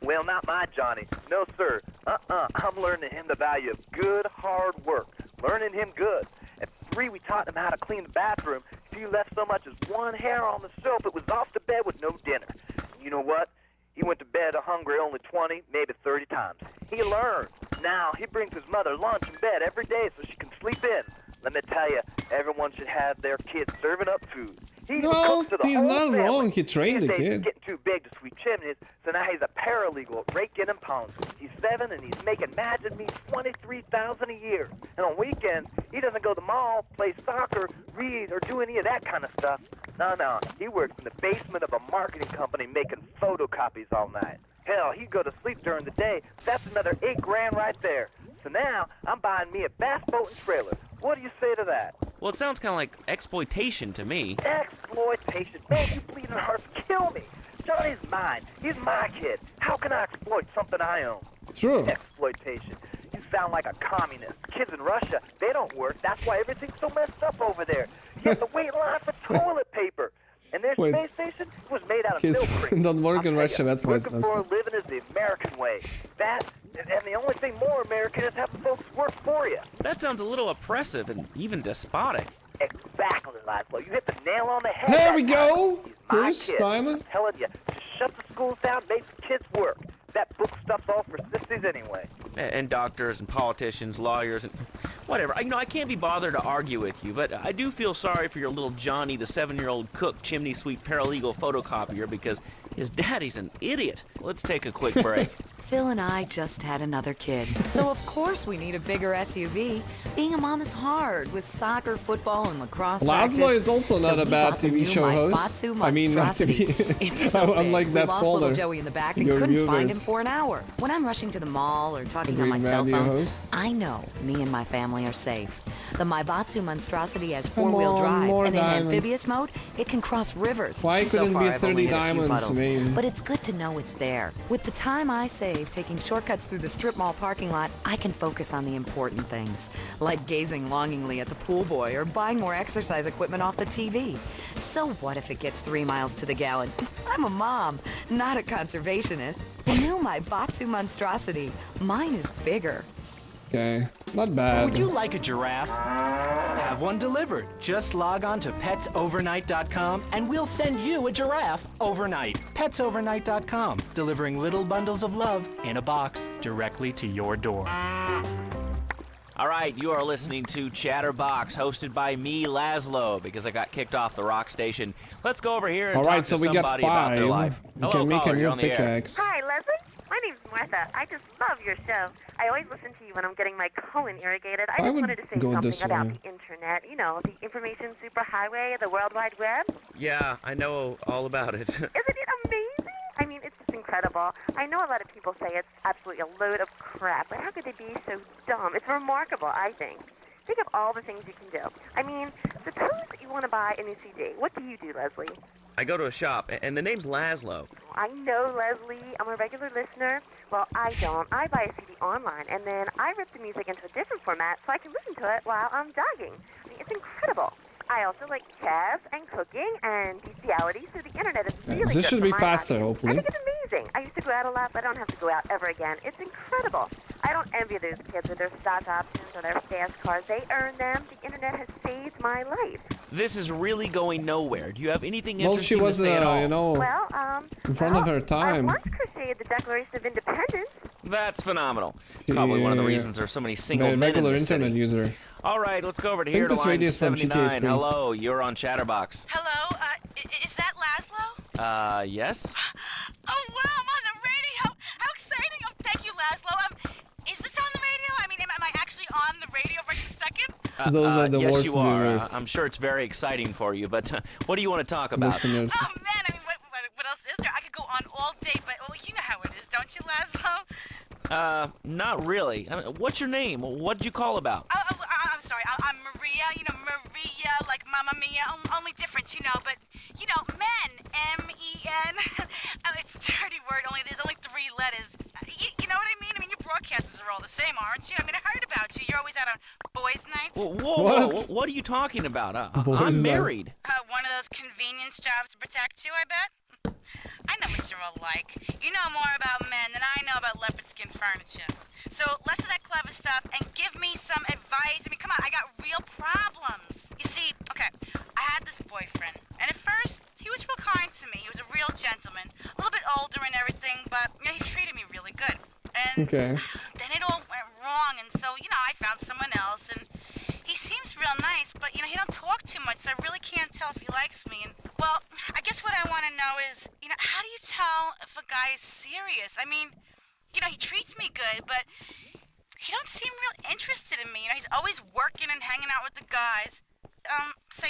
Well, not my Johnny. No, sir. I'm learning him the value of good, hard work. Learning him good. At 3, we taught him how to clean the bathroom. If you left so much as one hair on the soap, it was off to bed with no dinner. And you know what? He went to bed hungry only 20, maybe 30 times. He learned. Now, he brings his mother lunch in bed every day so she can sleep in. Let me tell you, everyone should have their kids serving up food. He even Well, cooks for the he's whole not family. wrong. He trained the These days, kid. He's getting too big to sweep chimneys, so now he's a paralegal at raking and pounds. He's 7, and he's making imagine me $23,000 a year. And on weekends, he doesn't go to the mall, play soccer, read, or do any of that kind of stuff. No. He works in the basement of a marketing company making photocopies all night. Hell, he'd go to sleep during the day. That's another $8,000 right there. So now, I'm buying me a bass boat and trailer. What do you say to that? Well, it sounds kind of like exploitation to me. Exploitation. Man, you bleeding hearts kill me. Johnny's mine. He's my kid. How can I exploit something I own? True. Exploitation. You sound like a communist. Kids in Russia, they don't work. That's why everything's so messed up over there. You have to wait in line for toilet paper. And their Wait. space station was made out of Kids milk cream. don't work in Russia, that's why it's Working messed for a up. living is the American way. That, and the only thing more American is having folks work for you. That sounds a little oppressive and even despotic. Exactly, Laszlo. You hit the nail on the head. There that we time. go. He's my Bruce kid. Diamond. I'm telling you, just shut the schools down, make the kids work. That book stuff's all for sissies anyway. And doctors and politicians, lawyers, and whatever. I can't be bothered to argue with you, but I do feel sorry for your little Johnny, the 7-year-old cook, chimney sweep paralegal photocopier, because his daddy's an idiot. Let's take a quick break. Phil and I just had another kid, so of course we need a bigger SUV. Being a mom is hard with soccer, football, and lacrosse Laszlo practice. is also not So a we bad bought the TV new show host. Maibatsu I mean, not monstrosity. TV. It's so I'm big. like that we lost caller. little Joey in the back and Your couldn't find him viewers. for an hour. When I'm rushing to the mall or talking on my Green cell Radio phone, host. I know me and my family are safe. The Maibatsu monstrosity has Come four-wheel on, drive, more and in diamonds. amphibious mode, it can cross rivers. Why So couldn't far, be I've only 30 hit a few diamonds, puddles, man? but it's good to know it's there. With the time I save taking shortcuts through the strip mall parking lot, I can focus on the important things, like gazing longingly at the pool boy or buying more exercise equipment off the TV. So what if it gets 3 miles to the gallon? I'm a mom, not a conservationist. The new Maibatsu monstrosity. Mine is bigger. Okay, not bad. Would you like a giraffe? Have one delivered. Just log on to petsovernight.com and we'll send you a giraffe overnight. Petsovernight.com, delivering little bundles of love in a box directly to your door. All right, you are listening to Chatterbox, hosted by me, Laszlo, because I got kicked off the rock station. Let's go over here and All talk right, to so we got somebody about their 5. life. You Hello, can make caller, a you're new on the air. pickaxe. Hi, Leslie. My name's Martha. I just love your show. I always listen to you when I'm getting my colon irrigated. I just wanted to say something about the internet. You know, the information superhighway, the World Wide Web. Yeah, I know all about it. Isn't it amazing? I mean, it's just incredible. I know a lot of people say it's absolutely a load of crap, but how could they be so dumb? It's remarkable, I think. Think of all the things you can do. I mean, suppose you want to buy a new CD. What do you do, Leslie? I go to a shop, and the name's Laszlo. I know, Leslie. I'm a regular listener. Well, I don't. I buy a CD online, and then I rip the music into a different format so I can listen to it while I'm jogging. I mean, it's incredible. I also like chess and cooking and bestiality, so the internet is really This good should for be my faster, hobby. hopefully. I think it's amazing. I used to go out a lot, but I don't have to go out ever again. It's incredible. I don't envy those kids with their stock options or their fast cars. They earn them. The internet has saved my life. This is really going nowhere. Do you have anything Well, interesting she was, to say at all? you know, in front of her I time. once crocheted the Declaration of Independence. That's phenomenal. Probably one of the reasons there's so many single men in regular this internet city. user. All right, let's go over to I think here to this line radio is from 79. GTA3. Hello, you're on Chatterbox. Hello, is that Laszlo? Yes? Oh, wow, I'm on the radio. How exciting. Oh, thank you, Laszlo. Is this on the radio? I mean, am I actually on the radio right this second? Those are the yes, worst you are. viewers. I'm sure it's very exciting for you, but what do you want to talk about? Listeners. Oh, man, I mean, what else is there? I could go on all day, but, well, you know how it is, don't you, Laszlo? Not really. I mean, what's your name? What'd you call about? I'm sorry, I'm Maria, you know, Maria, like Mamma Mia, only different, you know, but, you know, men, M-E-N, it's a dirty word, there's only 3 letters. You know what I mean? I mean, your broadcasters are all the same, aren't you? I mean, I heard about you. You're always out on boys' nights. Whoa, what are you talking about? I'm married. One of those convenience jobs to protect you, I bet? I know what you're all like. You know more about men than I know about leopard skin furniture. So less of that clever stuff and give me some advice. I mean, come on, I got real problems. You see, okay, I had this boyfriend, and at first, he was real kind to me. He was a real gentleman, a little bit older and everything, but you know, he treated me really good. And then it all went wrong, and so, you know, I found someone else, and he seems real nice, but, you know, he don't talk too much, so I really can't tell if he likes me. And, well, I guess what I want to know is, you know, how do you tell if a guy is serious? I mean, you know, he treats me good, but he don't seem real interested in me. You know, he's always working and hanging out with the guys.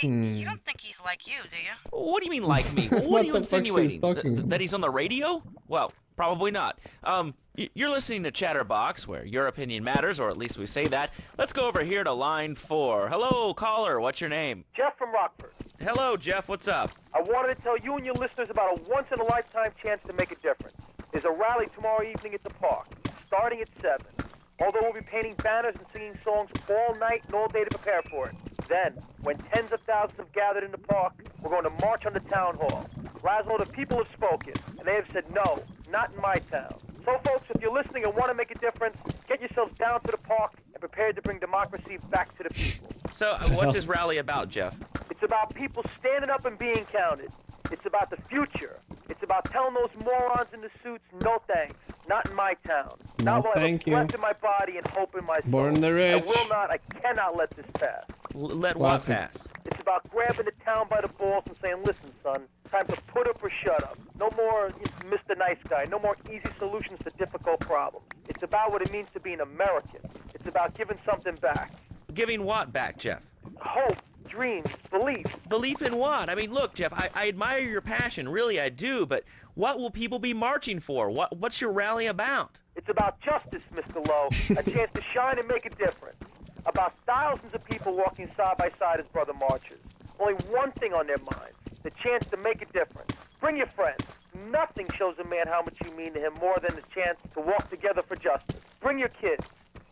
You don't think he's like you, do you? What do you mean like me? What are you insinuating? That he's on the radio? Well, probably not. You're listening to Chatterbox, where your opinion matters, or at least we say that. Let's go over here to line 4. Hello, caller. What's your name? Jeff from Rockford. Hello, Jeff. What's up? I wanted to tell you and your listeners about a once-in-a-lifetime chance to make a difference. There's a rally tomorrow evening at the park, starting at 7. Although we'll be painting banners and singing songs all night and all day to prepare for it. Then, when tens of thousands have gathered in the park, we're going to march on the town hall. Laszlo, the people have spoken, and they have said no, not in my town. So, folks, if you're listening and want to make a difference, get yourselves down to the park and prepare to bring democracy back to the people. So, what's this rally about, Jeff? It's about people standing up and being counted. It's about the future. It's about telling those morons in the suits, no thanks, not in my town. No, Not while I have thank a you. breath in my body and hope in my soul. Born the rich. I will not, I cannot let this pass. Let what Classic. pass? It's about grabbing the town by the balls and saying, listen, son, time to put up or shut up. No more Mr. Nice Guy. No more easy solutions to difficult problems. It's about what it means to be an American. It's about giving something back. Giving what back, Jeff? Hope, dreams, belief. Belief in what? I mean, look, Jeff, I admire your passion. Really, I do. But what will people be marching for? What's your rally about? It's about justice, Mr. Lowe. A chance to shine and make a difference. about thousands of people walking side by side as brother marchers. Only one thing on their minds, the chance to make a difference. Bring your friends. Nothing shows a man how much you mean to him more than the chance to walk together for justice. Bring your kids.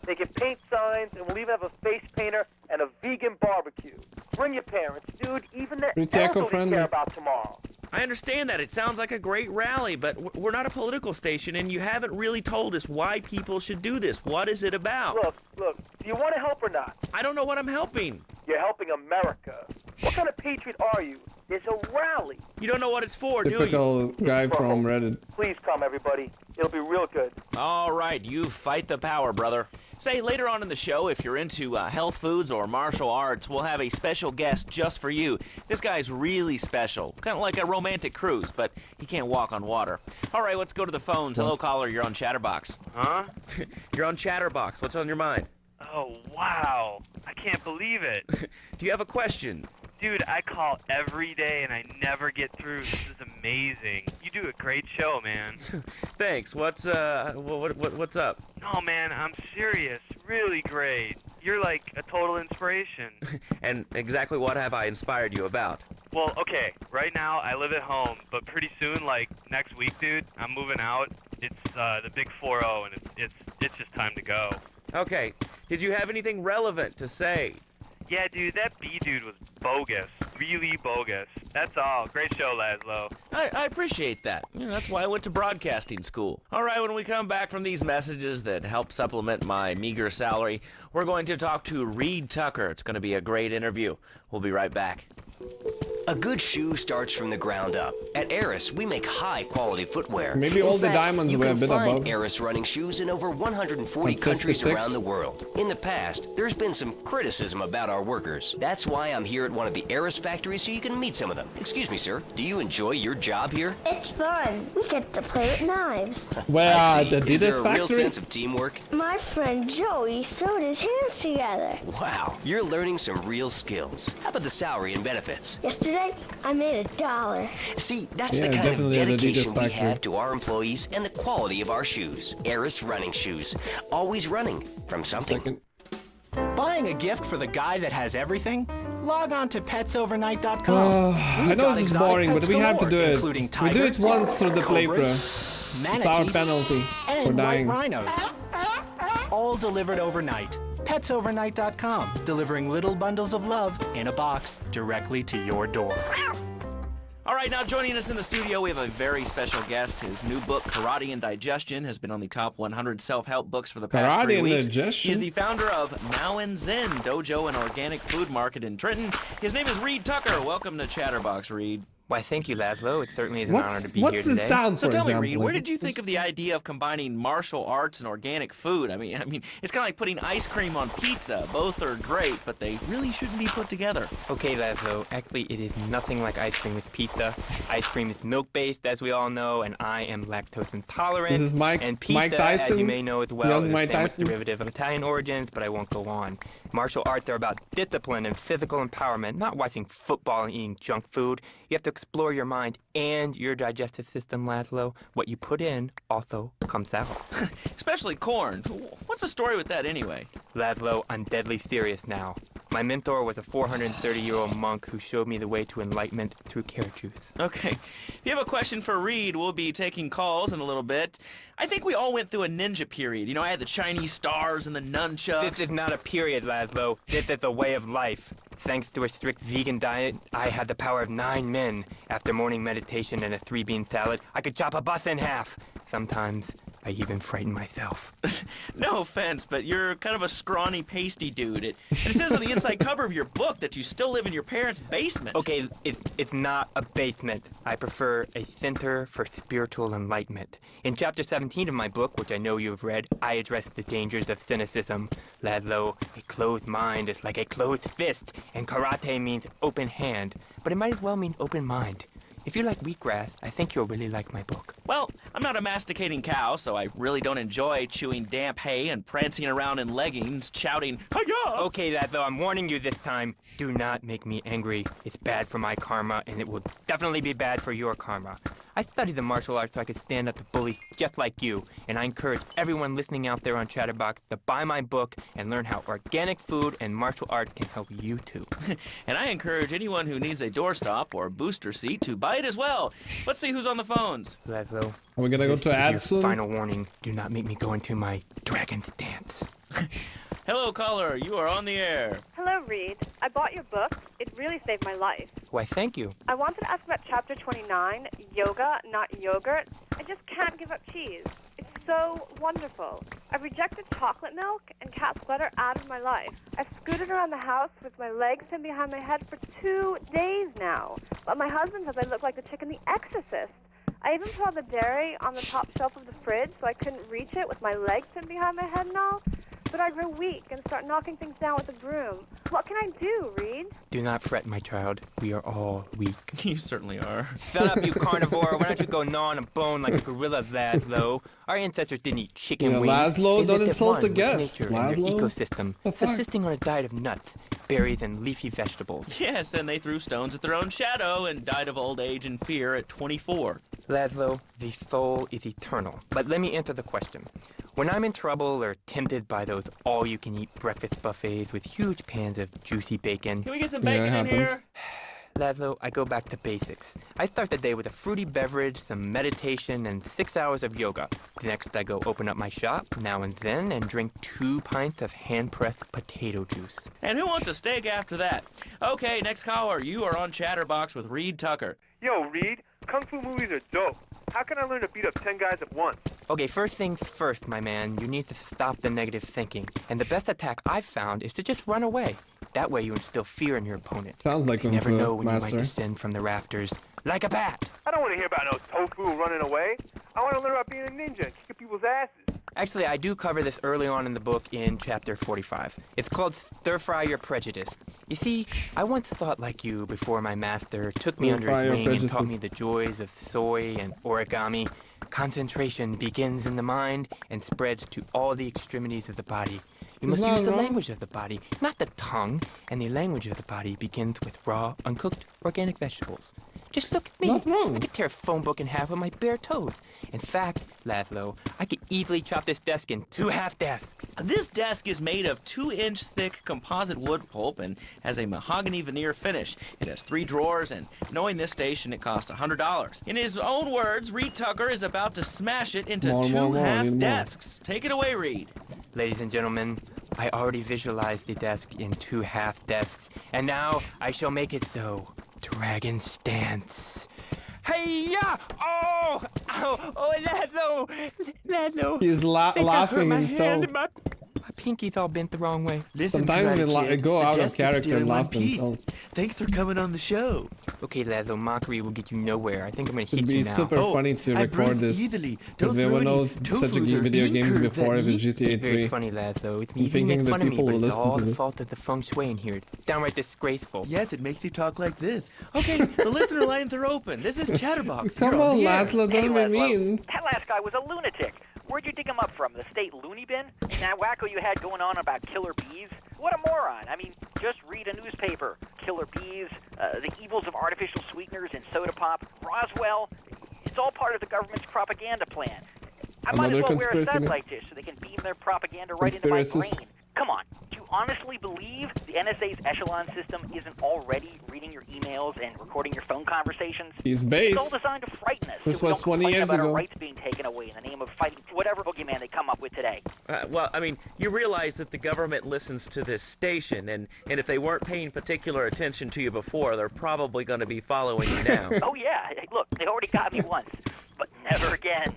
They can paint signs, and we'll even have a face painter and a vegan barbecue. Bring your parents, dude. Even the elderly care about tomorrow. I understand that. It sounds like a great rally, but we're not a political station, and you haven't really told us why people should do this. What is it about? Look, do you want to help or not? I don't know what I'm helping. You're helping America. What kind of patriot are you? It's a rally. You don't know what it's for, do you? Typical guy from Reddit. Please come, everybody. It'll be real good. All right, you fight the power, brother. Say, later on in the show, if you're into health foods or martial arts, we'll have a special guest just for you. This guy's really special. Kind of like a romantic cruise, but he can't walk on water. All right, let's go to the phones. Hello, caller. You're on Chatterbox. Huh? You're on Chatterbox. What's on your mind? Oh, wow. I can't believe it. Do you have a question? Dude, I call every day and I never get through. This is amazing. You do a great show, man. Thanks. What's up? No, man, I'm serious. Really great. You're like a total inspiration. And exactly what have I inspired you about? Well, okay, right now I live at home, but pretty soon, like next week, dude, I'm moving out. It's the big 4-0, and it's just time to go. Okay. Did you have anything relevant to say? Yeah, dude, that B-dude was bogus. Really bogus. That's all. Great show, Laszlo. I appreciate that. That's why I went to broadcasting school. All right, when we come back from these messages that help supplement my meager salary, we're going to talk to Reed Tucker. It's going to be a great interview. We'll be right back. A good shoe starts from the ground up. At Eris, we make high-quality footwear. Maybe all the diamonds were a bit above. You can find Eris running shoes in over 140 countries around the world. In the past, there's been some criticism about our workers. That's why I'm here at one of the Eris factories so you can meet some of them. Excuse me, sir. Do you enjoy your job here? It's fun. We get to play with knives. Where at the Is there Adidas a real factory? sense of teamwork? My friend Joey sewed his hands together. Wow, you're learning some real skills. How about the salary and benefits? Yesterday, I made $1. See, that's Yeah, the kind of definitely an Adidas dedication we factory. have to our employees and the quality of our shoes. Eris running shoes. Always running from something. Buying a gift for the guy that has everything? Log on to petsovernight.com. I know this is boring, but we have to do it. We do it once through the playthrough. It's our penalty for dying. White rhinos. All delivered overnight. petsovernight.com, delivering little bundles of love in a box directly to your door. All right, now joining us in the studio, we have a very special guest. His new book, Karate and Digestion, has been on the top 100 self-help books for the past 3 weeks. Digestion? He's the founder of Now and Zen Dojo and Organic Food Market in Trenton. His name is Reed Tucker. Welcome to Chatterbox, Reed. Why, thank you, Laszlo. It certainly is an honor to be here What's today. the sound, So for tell example? me, Reed, where did you think of the idea of combining martial arts and organic food? I mean, it's kind of like putting ice cream on pizza. Both are great, but they really shouldn't be put together. Okay, Laszlo, actually it is nothing like ice cream with pizza. Ice cream is milk-based, as we all know, and I am lactose intolerant. This is and pizza, Mike Tyson, as you may know as well, young is a Mike sandwich Tyson. derivative of Italian origins, but I won't go on. Martial arts are about discipline and physical empowerment, not watching football and eating junk food. You have to explore your mind and your digestive system, Laszlo. What you put in also comes out. Especially corn. What's the story with that anyway? Laszlo, I'm deadly serious now. My mentor was a 430-year-old monk who showed me the way to enlightenment through carrot juice. Okay. If you have a question for Reed, we'll be taking calls in a little bit. I think we all went through a ninja period. You know, I had the Chinese stars and the nunchucks. This is not a period, Laszlo. This is a way of life. Thanks to a strict vegan diet, I had the power of 9 men. After morning meditation and a 3-bean salad, I could chop a bus in half. Sometimes I even frighten myself. No offense, but you're kind of a scrawny, pasty dude. And it says on the inside cover of your book that you still live in your parents' basement. Okay, it's not a basement. I prefer a center for spiritual enlightenment. In chapter 17 of my book, which I know you've read, I address the dangers of cynicism. Laszlo, a closed mind is like a closed fist, and karate means open hand, but it might as well mean open mind. If you like wheatgrass, I think you'll really like my book. Well, I'm not a masticating cow, so I really don't enjoy chewing damp hay and prancing around in leggings, shouting, "Hi-ya!" Okay, Laszlo, I'm warning you this time. Do not make me angry. It's bad for my karma, and it will definitely be bad for your karma. I studied the martial arts so I could stand up to bullies just like you, and I encourage everyone listening out there on Chatterbox to buy my book and learn how organic food and martial arts can help you too. And I encourage anyone who needs a doorstop or booster seat to buy it as well. Let's see who's on the phones. Laszlo, Are we gonna go to ads soon? Final warning, do not make me go into my dragon's dance. Hello, caller. You are on the air. Hello, Reed. I bought your book. It really saved my life. Why, thank you. I wanted to ask about Chapter 29, Yoga, Not Yogurt. I just can't give up cheese. It's so wonderful. I've rejected chocolate milk and cat's butter out of my life. I've scooted around the house with my legs pinned behind my head for 2 days now. But my husband says I look like the chick in The Exorcist. I even put all the dairy on the top shelf of the fridge so I couldn't reach it with my legs pinned behind my head and all. But I grow weak and start knocking things down with a broom. What can I do, Reed? Do not fret, my child. We are all weak. You certainly are. Shut up, you carnivore. Why don't you go gnaw on a bone like a gorilla, Laszlo? Our ancestors didn't eat chicken wings. Laszlo, They don't lived at insult one the with guest. nature and their Laszlo? ecosystem, subsisting on a diet of nuts, berries, and leafy vegetables. Yes, and they threw stones at their own shadow and died of old age and fear at 24. Laszlo, the soul is eternal. But let me answer the question. When I'm in trouble or tempted by those all-you-can-eat breakfast buffets with huge pans of juicy bacon... Can we get some bacon in here? Laszlo, I go back to basics. I start the day with a fruity beverage, some meditation, and 6 hours of yoga. Next, I go open up my shop, now and then, and drink 2 pints of hand-pressed potato juice. And who wants a steak after that? Okay, next caller. You are on Chatterbox with Reed Tucker. Yo, Reed, Kung Fu movies are dope. How can I learn to beat up 10 guys at once? Okay, first things first, my man. You need to stop the negative thinking. And the best attack I've found is to just run away. That way you instill fear in your opponent. Sounds like you Kung never Fu know when master. you might descend from the rafters like a bat. I don't want to hear about no tofu running away. I want to learn about being a ninja and kicking people's asses. Actually, I do cover this early on in the book in chapter 45. It's called Stir Fry Your Prejudice. You see, I once thought like you before my master took me under his wing and taught me the joys of soy and origami. Concentration begins in the mind and spreads to all the extremities of the body. You must use the language of the body, not the tongue. And the language of the body begins with raw, uncooked, organic vegetables. Just look at me. Not wrong. I could tear a phone book in half with my bare toes. In fact, Laszlo, I could easily chop this desk in 2 half desks. This desk is made of 2-inch thick composite wood pulp and has a mahogany veneer finish. It has 3 drawers, and knowing this station, it cost $100. In his own words, Reed Tucker is about to smash it into 2 half desks. Take it away, Reed. Ladies and gentlemen, I already visualized the desk in 2 half desks, and now I shall make it so. Dragon stance. Hey-ya! Oh! Oh, oh, Laszlo! Laszlo! He's laughing himself. My pinky's all bent the wrong way. Sometimes we go out of character and laugh themselves. Thanks for coming on the show. Okay, Laszlo, mockery will get you nowhere. I think I'm gonna hit It'd you be now. super funny to record this, because no one knows such a video games before if it's GTA 3. Very funny, Laszlo. It's me. I'm thinking that people will listen all to the this. fault of the feng shui in here. It's downright disgraceful. Yes, it makes you talk like this. Okay, the listener lines are open. This is Chatterbox. Come on, Laszlo, don't be mean. That last guy was a lunatic. Where'd you dig him up from? The state loony bin? That wacko you had going on about killer bees? What a moron. I mean, just read a newspaper. Killer bees, the evils of artificial sweeteners in soda pop, Roswell. It's all part of the government's propaganda plan. I might as well wear a satellite dish so they can beam their propaganda right into my brain. Come on. Do you honestly believe the NSA's echelon system isn't already reading your emails and recording your phone conversations? He's based. It's all designed to frighten us. This so we was don't 20 complain years about ago. our rights being taken away in the name of fighting whatever boogeyman they come up with today. Well, I mean, you realize that the government listens to this station, and if they weren't paying particular attention to you before, they're probably going to be following you now. Oh, yeah. Hey, look, they already got me once, but never again.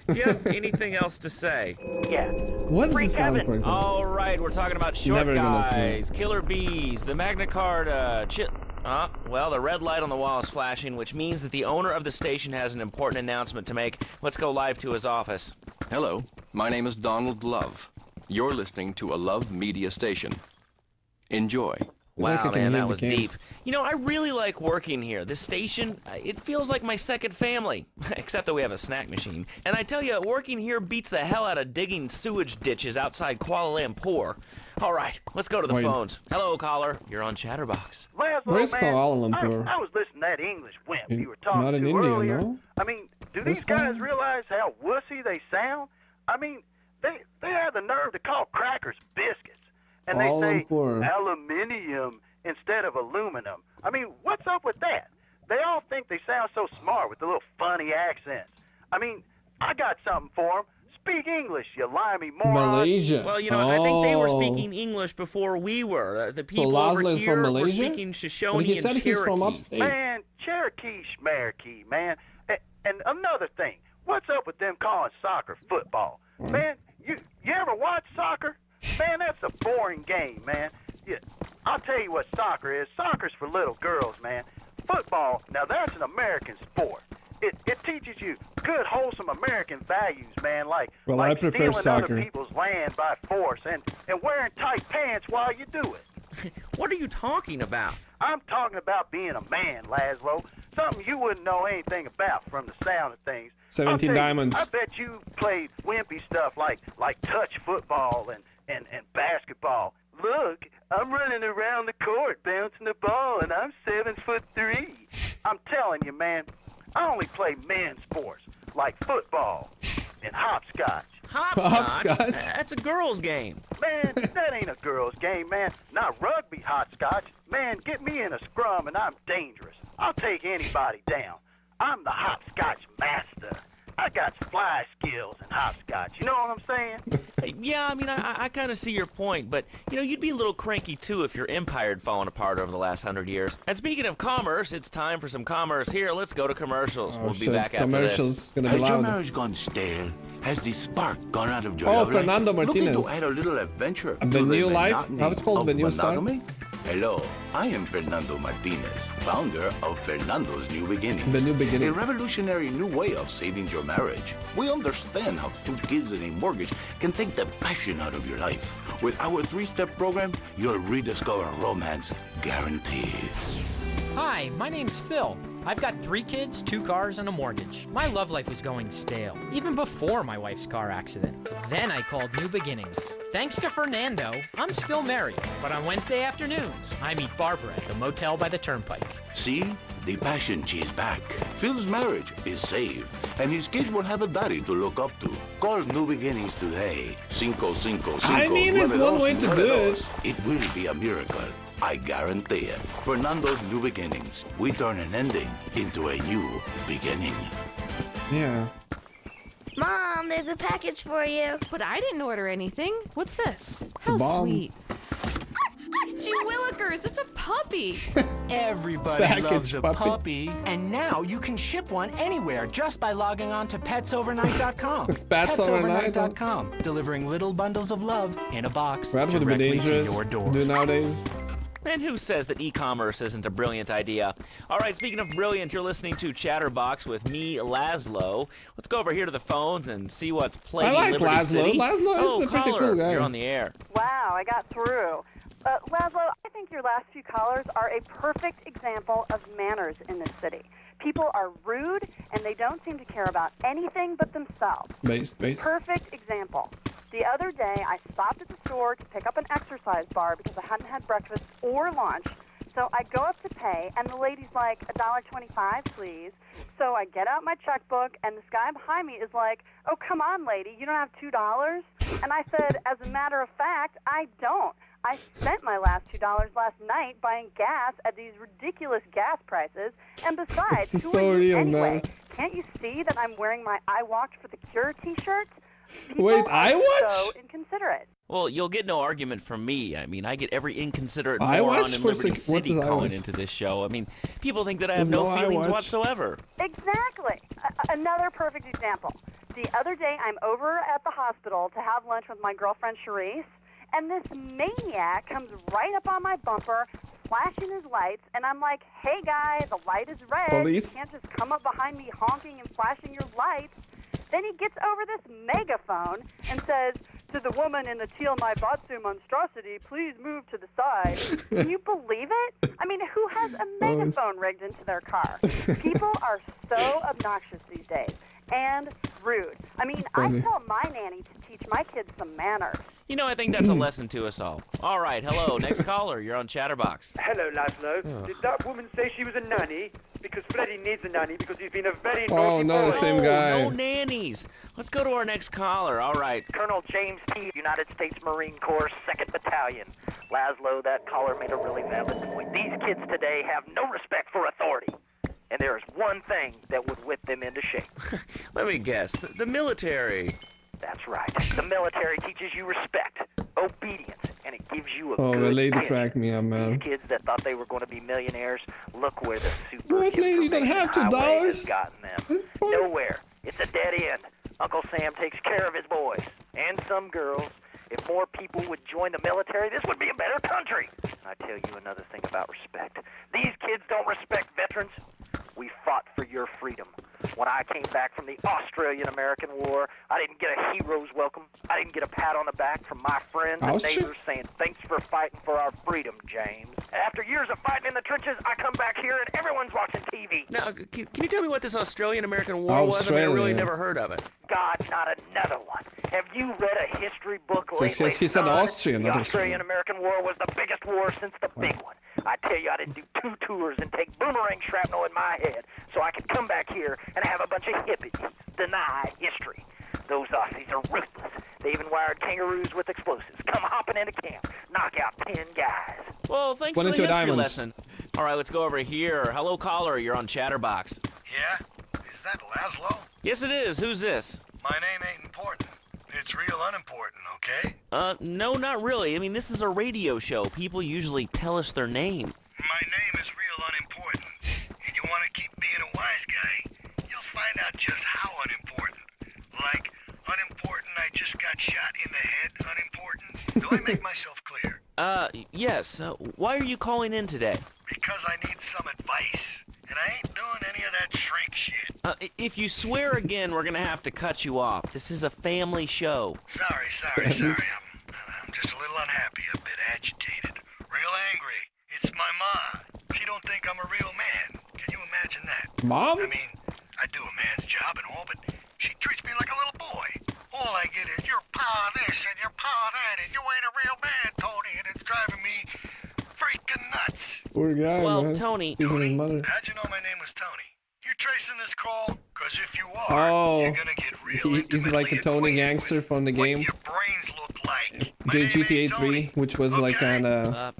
Do you have anything else to say? Yeah. What's the sound, for example? All right, we're talking about short Never gonna guys, killer bees, the Magna Carta, well, the red light on the wall is flashing, which means that the owner of the station has an important announcement to make. Let's go live to his office. Hello, my name is Donald Love. You're listening to a Love Media station. Enjoy. Wow, man, that was deep. You know, I really like working here. This station, it feels like my second family, except that we have a snack machine. And I tell you, working here beats the hell out of digging sewage ditches outside Kuala Lumpur. All right, let's go to the phones. Hello, caller. You're on Chatterbox. Where's Kuala Lumpur? I was listening to that English wimp you were Not talking in to India, earlier. no? I mean, do Where's these guys Kuala- realize how wussy they sound? I mean, they have the nerve to call crackers biscuits. And they say aluminium instead of aluminum. I mean, what's up with that? They all think they sound so smart with the little funny accents. I mean, I got something for them. Speak English, you limey moron. Malaysia. Well, you know, I think they were speaking English before we were. The people over Laszlo is here from were Malaysia? speaking Shoshone But he and said Cherokee. he's from upstate. Man, Cherokee schmarokee, man. And another thing, what's up with them calling soccer football? Man, you ever watch soccer? Man, that's a boring game, man. Yeah, I'll tell you what soccer is. Soccer's for little girls, man. Football, now that's an American sport. It teaches you good, wholesome American values, man, like I prefer stealing soccer. other people's land by force and wearing tight pants while you do it. What are you talking about? I'm talking about being a man, Laszlo. Something you wouldn't know anything about from the sound of things. 17 I'll tell you, diamonds. I bet you played wimpy stuff like touch football and basketball. Look, I'm running around the court bouncing the ball, and I'm 7'3". I'm telling you, man, I only play men's sports like football and hopscotch. Hopscotch? That's a girl's game. Man, that ain't a girl's game, man. Not rugby hopscotch. Man, get me in a scrum and I'm dangerous. I'll take anybody down. I'm the hopscotch master. I got fly skills in hopscotch. You know what I'm saying? Yeah, I mean, I kind of see your point, but, you know, you'd be a little cranky, too, if your empire had fallen apart over the last 100 years. And speaking of commerce, it's time for some commerce here. Let's go to commercials. We'll be back after this. Has your marriage gone stale? Has the spark gone out of your love life? Fernando Martinez. Looking to add a little adventure The to new life? monotony How it's called? of The new start? monogamy? Hello, I am Fernando Martinez, founder of Fernando's New Beginnings. The New Beginnings. A revolutionary new way of saving your marriage. We understand how 2 kids and a mortgage can take the passion out of your life. With our 3-step program, you'll rediscover romance guaranteed. Hi, my name's Phil. I've got 3 kids, 2 cars, and a mortgage. My love life was going stale, even before my wife's car accident. Then I called New Beginnings. Thanks to Fernando, I'm still married. But on Wednesday afternoons, I meet Barbara at the motel by the turnpike. See? The passion is back. Phil's marriage is saved, and his kids will have a daddy to look up to. Call New Beginnings today. 555. I mean, it's one way to do it. It will be a miracle. I guarantee it. Fernando's New Beginnings. We turn an ending into a new beginning. Yeah. Mom, there's a package for you. But I didn't order anything. What's this? It's a How bomb. sweet. Gee Willikers, it's a puppy. Everybody Package loves a puppy. puppy. And now you can ship one anywhere just by logging on to petsovernight.com. Petsovernight.com. Delivering little bundles of love in a box That would have been directly to dangerous your door. to do nowadays. And who says that e-commerce isn't a brilliant idea? All right, speaking of brilliant, you're listening to Chatterbox with me, Laszlo. Let's go over here to the phones and see what's plaguing I like Liberty Laszlo. City. Laszlo is a pretty caller, cool guy. You're on the air. Wow, I got through. Laszlo, I think your last few callers are a perfect example of manners in this city. People are rude, and they don't seem to care about anything but themselves. Base. Perfect example. The other day, I stopped at the store to pick up an exercise bar because I hadn't had breakfast or lunch. So I go up to pay, and the lady's like, $1.25, please. So I get out my checkbook, and this guy behind me is like, oh, come on, lady, you don't have $2? And I said, as a matter of fact, I don't. I spent my last $2 last night buying gas at these ridiculous gas prices. And besides, This is who so are you real, anyway? man. Can't you see that I'm wearing my I Walked for the Cure t-shirt? People Wait, are I watch? so inconsiderate. Well, you'll get no argument from me. I mean, I get every inconsiderate I moron watch in for Liberty what City does I calling watch? into this show. I mean, people think that I have There's no no I feelings watch. whatsoever. Exactly. Another perfect example. The other day, I'm over at the hospital to have lunch with my girlfriend, Charisse, and this maniac comes right up on my bumper, flashing his lights, and I'm like, hey, guy, the light is red. Police? You can't just come up behind me honking and flashing your lights. Then he gets over this megaphone and says, To the woman in the teal my batsu monstrosity, please move to the side. Can you believe it? I mean, who has a megaphone rigged into their car? People are so obnoxious these days and rude. I mean, I tell my nanny to teach my kids some manners. You know, I think that's a lesson to us all. All right, hello, next caller. You're on Chatterbox. Hello, Laszlo. Oh. Did that woman say she was a nanny? Because Freddie needs a nanny because he's been a very naughty Oh, no, the boy. same guy. No nannies. Let's go to our next caller. All right. Colonel James T., United States Marine Corps, 2nd Battalion. Laszlo, that caller made a really valid point. These kids today have no respect for authority. And there is one thing that would whip them into shape. Let me guess. The military. That's right. The military teaches you respect, obedience, and it gives you a Oh, good the lady pension. cracked me up, man. Kids that thought they were going to be millionaires, look where the super What lady don't have highway has $2? gotten them. Nowhere. It's a dead end. Uncle Sam takes care of his boys and some girls. If more people would join the military, this would be a better country. And I tell you another thing about respect. These kids don't respect veterans. We fought for your freedom. When I came back from the Australian-American War, I didn't get a hero's welcome. I didn't get a pat on the back from my friends and neighbors saying, thanks for fighting for our freedom, James. After years of fighting in the trenches, I come back here and everyone's watching TV. Now, can you tell me what this Australian-American War was? I mean, I really never heard of it. God, not another one. Have you read a history book So lately? he said son? Austrian, The not Australian. Australian-American War was the biggest war since the big one. I tell you, I didn't do 2 tours and take boomerang shrapnel in my head so I could come back here and have a bunch of hippies deny history. Those Aussies are ruthless. They even wired kangaroos with explosives. Come hopping into camp, knock out 10 guys. Well, thanks for the 22 history diamonds. lesson. All right, let's go over here. Hello, caller. You're on Chatterbox. Yeah? Is that Laszlo? Yes, it is. Who's this? My name ain't important. It's real unimportant, okay? No, not really. I mean, this is a radio show. People usually tell us their name. My name is real unimportant. And you want to keep being a wise guy, you'll find out just how unimportant. Like, unimportant, I just got shot in the head, unimportant. Do I make myself clear? Yes. Why are you calling in today? Because I need some advice. And I ain't doing any of that shrink shit. If you swear again, we're gonna have to cut you off. This is a family show. Sorry. I'm just a little unhappy, a bit agitated, real angry. It's my ma. She don't think I'm a real man. Can you imagine that? Mom? I mean, I do a man's job and all, but she treats me like a little boy. All I get is your pa this and your pa that, and you ain't a real man, Tony, and it's driving me freaking nuts. Poor guy, Well, man. Tony. He's his mother. How'd you know my name was Tony? You tracing this call? Because if you are, you're gonna get real He's like a Tony gangster from the game. GTA 3, which was like kind of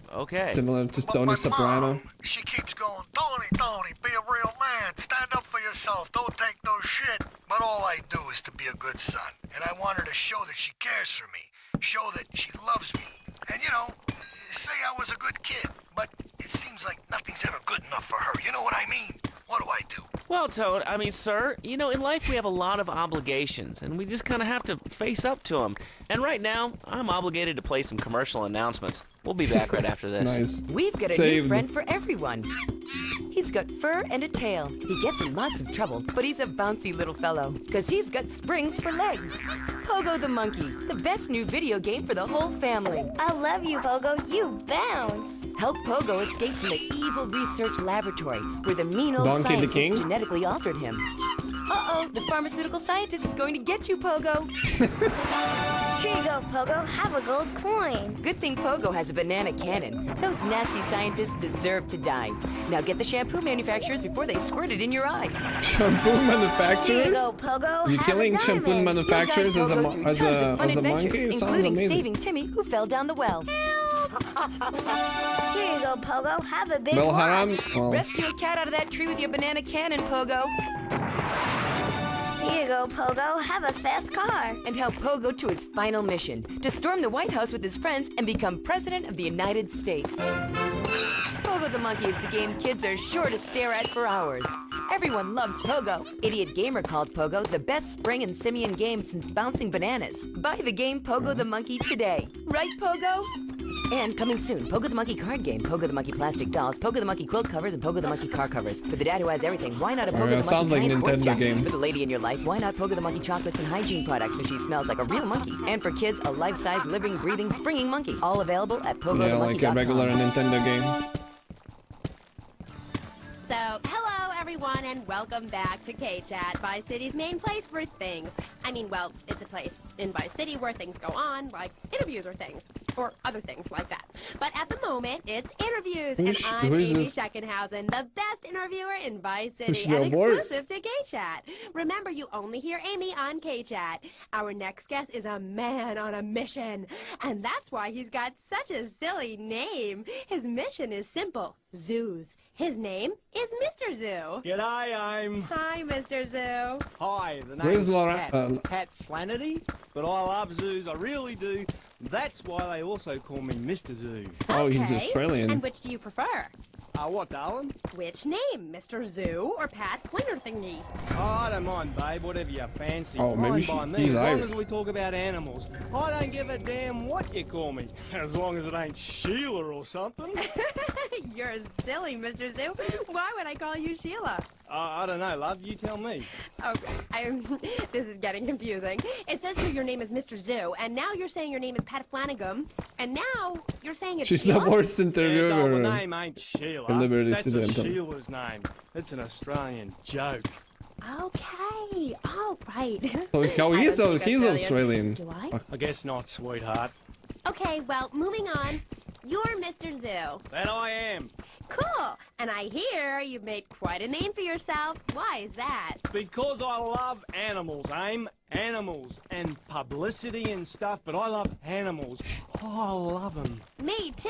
similar to Tony Soprano. She keeps going, Tony, be a real man. Stand up for yourself. Don't take no shit. But all I do is to be a good son. And I want her to show that she cares for me. Show that she loves me. And, you know, say I was a good kid. But it seems like nothing's ever good enough for her. You know what I mean? What do I do? Well, Toad, I mean, sir, you know, in life we have a lot of obligations, and we just kind of have to face up to them. And right now, I'm obligated to play some commercial announcements. We'll be back right after this. Nice. We've got a new friend for everyone. He's got fur and a tail. He gets in lots of trouble, but he's a bouncy little fellow, because he's got springs for legs. Pogo the Monkey, the best new video game for the whole family. I love you, Pogo. You bounce. Help Pogo escape from the evil research laboratory where the mean old Donkey the scientist King? genetically altered him. Uh-oh, the pharmaceutical scientist is going to get you, Pogo. Here you go, Pogo. Have a gold coin. Good thing Pogo has a banana cannon. Those nasty scientists deserve to die. Now get the shampoo manufacturers before they squirt it in your eye. Shampoo manufacturers? Here you go, Pogo. You Have killing a shampoo diamond. manufacturers as a Tons of fun monkey? adventures, Sounds including amazing. saving Timmy, who fell down the well. Here you go, Pogo. Have a big Bel watch. Haram? Oh. Rescue a cat out of that tree with your banana cannon, Pogo. Here you go, Pogo. Have a fast car. And help Pogo to his final mission, to storm the White House with his friends and become President of the United States. Pogo the Monkey is the game kids are sure to stare at for hours. Everyone loves Pogo. Idiot Gamer called Pogo the best spring and simian game since bouncing bananas. Buy the game Pogo the Monkey today. Right, Pogo? And coming soon, Pogo the Monkey card game, Pogo the Monkey plastic dolls, Pogo the Monkey quilt covers, and Pogo the Monkey car covers. For the dad who has everything, why not a Pogo the Monkey sounds like giant sports Nintendo jacket? game. For the lady in your life, why not Pogo the Monkey chocolates and hygiene products so she smells like a real monkey? And for kids, a life-size, living, breathing, springing monkey. All available at PogoTheMonkey.com. Yeah, like a regular Nintendo game. So, hello everyone and welcome back to K-Chat, Vice City's main place for things. I mean, well, it's a place in Vice City where things go on, like interviews or things, or other things like that. But at the moment, it's interviews, and I'm Amy Scheckenhausen, the best interviewer in Vice City, and exclusive to K-Chat. Remember, you only hear Amy on K-Chat. Our next guest is a man on a mission, and that's why he's got such a silly name. His mission is simple, zoos. His name is Mr. Zoo. G'day, I'm... Hi, Mr. Zoo. Hi, the Where's name's Laura? Pat Flannery, but I love zoos, I really do. That's why they also call me Mr. Zoo. Oh, he's Australian. And which do you prefer? What, darling? Which name, Mr. Zoo or Pat Pointer Thingy? Oh, I don't mind, babe, whatever you fancy. Oh, maybe Fine by me, he's as long Irish. as we talk about animals. I don't give a damn what you call me, as long as it ain't Sheila or something. You're silly, Mr. Zoo. Why would I call you Sheila? I don't know, love, you tell me. Okay, this is getting confusing. It says here your name is Mr. Zoo, and now you're saying your name is Pat Flanagan, and now you're saying it's She's Sheila? the worst interviewer Yeah, no, ever. the name ain't Sheila. Liberty That's a Student. Sheila's name. It's an Australian joke. Okay, all right. So how he's Australian. Do I? I guess not, sweetheart. Okay, well, moving on. You're Mr. Zoo. That I am. Cool. And I hear you've made quite a name for yourself. Why is that? Because I love animals, Aim. Animals and publicity and stuff, but I love animals. Oh, I love them. Me too.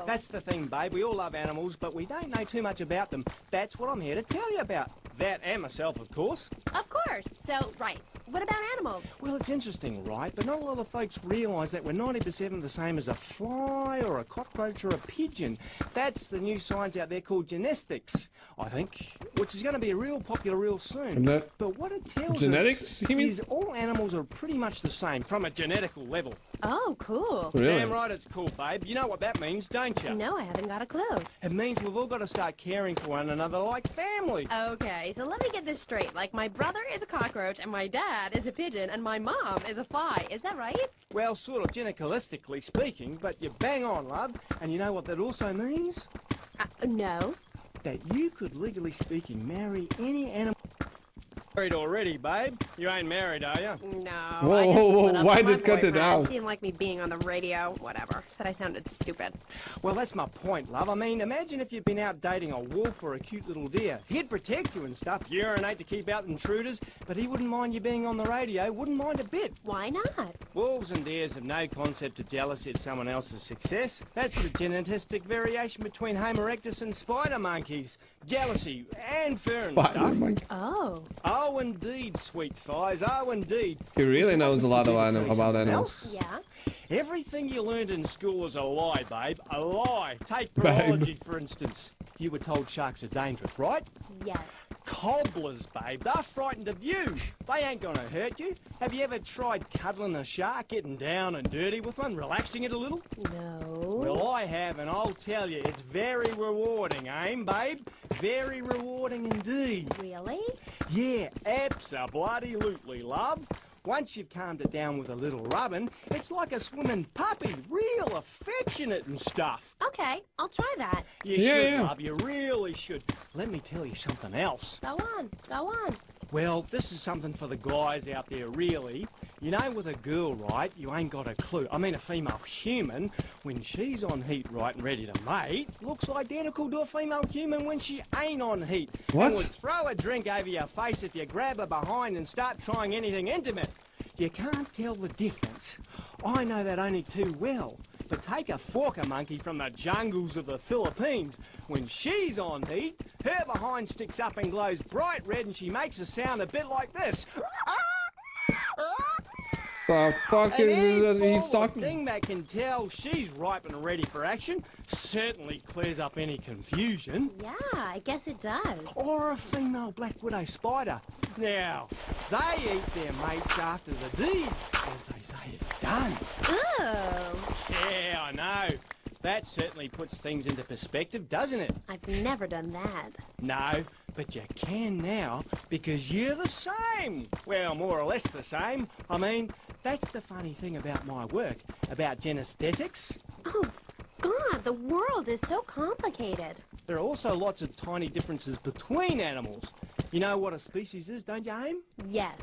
That's the thing, babe. We all love animals, but we don't know too much about them. That's what I'm here to tell you about. That and myself, of course. Of course. So, right. What about animals? Well, it's interesting, right? But not a lot of folks realise that we're 90% the same as a fly or a cockroach or a pigeon. That's the new science out there called genetics, I think, which is going to be real popular real soon. But what it tells Genetics, us you mean? is all animals are pretty much the same from a genetical level. Oh, cool. Really? Damn right it's cool, babe. You know what that means, don't you? No, I haven't got a clue. It means we've all got to start caring for one another like family. Okay, so let me get this straight. Like, my brother is a cockroach, and my dad is a pigeon, and my mom is a fly. Is that right? Well, sort of genetically speaking, but you're bang on, love. And you know what that also means? No. That you could, legally speaking, marry any animal. Married already, babe? You ain't married, are you? No. Whoa, I just whoa, whoa, split up why with my did cut it boyfriend. out? He didn't like me being on the radio. Whatever. Said I sounded stupid. Well, that's my point, love. I mean, imagine if you'd been out dating a wolf or a cute little deer. He'd protect you and stuff, urinate to keep out intruders, but he wouldn't mind you being on the radio, wouldn't mind a bit. Why not? Wolves and deers have no concept of jealousy at someone else's success. That's the genetic variation between Homo erectus and spider monkeys. Jealousy and fur and Spider stuff. monkey. Oh. Oh, indeed, sweet thighs. Oh, indeed. He really knows a lot Does of that tell you about something animals. else? Yeah? Everything you learned in school is a lie, babe. A lie. Take Babe. biology, for instance. You were told sharks are dangerous, right? Yes. Cobblers, babe. They're frightened of you. They ain't gonna hurt you. Have you ever tried cuddling a shark, getting down and dirty with one, relaxing it a little? No. Well, I have, and I'll tell you, it's very rewarding, babe? Very rewarding indeed. Really? Yeah, abso-bloody-lutely, love. Once you've calmed it down with a little rubbing, it's like a swimming puppy, real affectionate and stuff. Okay, I'll try that. You should, love, you really should. Let me tell you something else. Go on, go on. Well, this is something for the guys out there, really. You know, with a girl, right, you ain't got a clue. I mean, a female human, when she's on heat, right, and ready to mate, looks identical to a female human when she ain't on heat. What? And would throw a drink over your face if you grab her behind and start trying anything intimate. You can't tell the difference. I know that only too well. But take a forker monkey from the jungles of the Philippines. When she's on heat, her behind sticks up and glows bright red and she makes a sound a bit like this. The fuck And is any it that he's forward talking? thing that can tell she's ripe and ready for action certainly clears up any confusion. Yeah, I guess it does. Or a female black widow spider. Now, they eat their mates after the deed, as they say it's done. Ooh. Yeah, I know. That certainly puts things into perspective, doesn't it? I've never done that. No, but you can now, because you're the same. Well, more or less the same. I mean, that's the funny thing about my work, about genesthetics. Oh, God, the world is so complicated. There are also lots of tiny differences between animals. You know what a species is, don't you, Aim? Yes.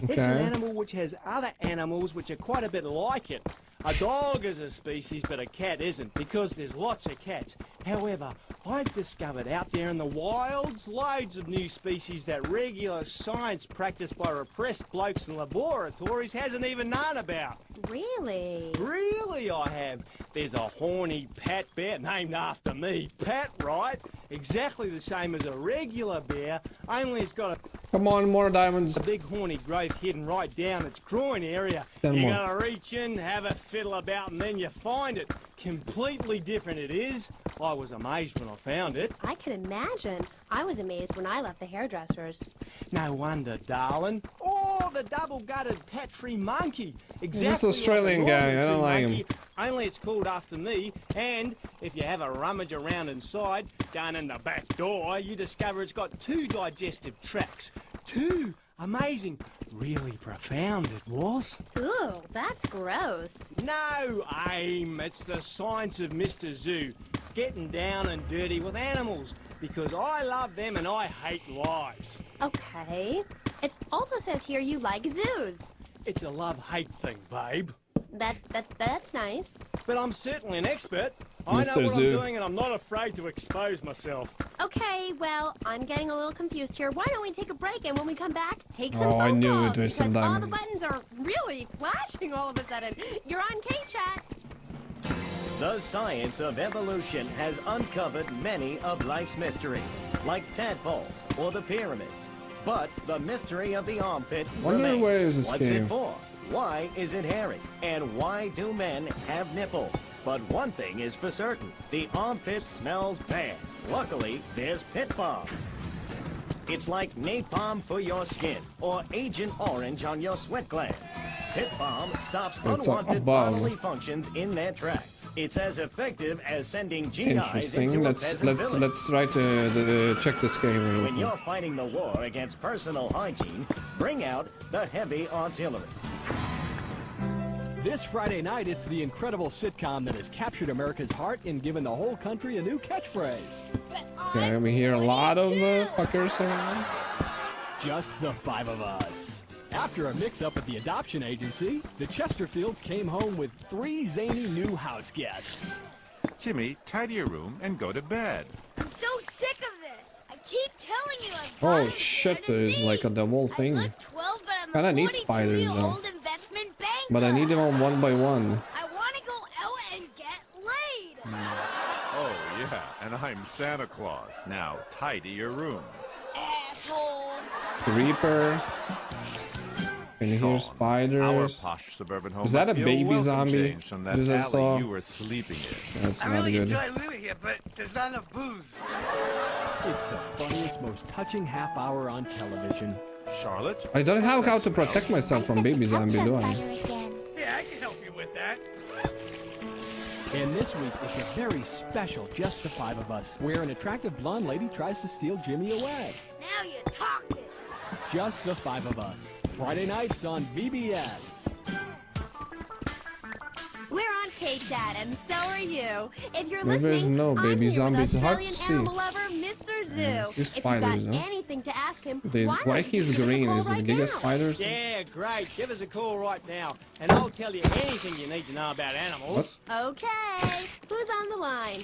It's an animal which has other animals which are quite a bit like it. A dog is a species, but a cat isn't, because there's lots of cats. However, I've discovered out there in the wilds loads of new species that regular science practiced by repressed blokes in laboratories hasn't even known about. Really? Really, I have. There's a horny Pat bear named after me. Pat, right? Exactly the same as a regular bear, only it's got a... Come on, more diamonds. A big horny growth hidden right down its groin area. Ten You more. gotta reach in, have a fiddle about, and then you find it. Completely different it is. I was amazed when I found it. I can imagine. I was amazed when I left the hairdressers. No wonder, darling. Oh, the double-gutted petri monkey. Exactly This Australian like a guy, I don't like him. monkey, only it's called after me. And if you have a rummage around inside, down in the back door, you discover it's got 2 digestive tracts. 2. Amazing. Really profound it was. Ooh, that's gross. No, Aim. It's the science of Mr. Zoo. Getting down and dirty with animals. Because I love them and I hate lies. Okay. It also says here you like zoos. It's a love-hate thing, babe. That's nice. But I'm certainly an expert. I know what I'm doing and I'm not afraid to expose myself. Okay, well, I'm getting a little confused here. Why don't we take a break, and when we come back, take some Oh, I phone knew calls, it was some because all the diamond. buttons are really flashing all of a sudden. You're on K-Chat. The science of evolution has uncovered many of life's mysteries, like tadpoles or the pyramids. But the mystery of the armpit Wonder remains. where is this What's game? it for? Why is it hairy? And why do men have nipples? But one thing is for certain, the armpit smells bad. Luckily, there's Pit Balm. It's like napalm for your skin, or Agent Orange on your sweat glands. Pit Balm stops It's unwanted above. bodily functions in their tracks. It's as effective as sending GIs Interesting. into a Let's peasant village. let's try to check this game real When quick. you're fighting the war against personal hygiene, bring out the heavy artillery. This Friday night, it's the incredible sitcom that has captured America's heart and given the whole country a new catchphrase. Okay, we hear a lot of fuckers around. Just the 5 of us. After a mix-up at the adoption agency, the Chesterfields came home with 3 zany new house guests. Jimmy, tidy your room and go to bed. I'm so sick of this. I keep telling you Oh shit, there's like the whole thing. 12, but I'm Kinda a need spiders though. 42-year-old investment banker. But I need them all one by one. I want to go out and get laid. Oh, yeah, and I'm Santa Claus. Now, tidy your room. Asshole. Creeper. Can you hear Our spiders? posh suburban home Is that a must be baby welcome zombie? change from that Just I alley saw. you were sleeping in. That's not good. living here, but there's not enough booze. It's the funniest, most touching half hour on television. Charlotte? I don't have how to protect myself from baby zombie, do I? Yeah, I can help you with that. And this week, it's a very special Just the 5 of Us, where an attractive blonde lady tries to steal Jimmy away. Now you're talking. Just the 5 of Us. Friday nights on VBS. We're on K-Chat, and so are you. If you're Maybe there's listening, no I'm baby here with zombies. It's hard to Australian see. animal lover, Mr. Zoo. Yeah, it's if you've spiders, got no? anything to ask him, There's, why why don't you he's give us a green? call Is it right giga now? spiders? Yeah, great. Give us a call right now, and I'll tell you anything you need to know about animals. Okay. Who's on the line?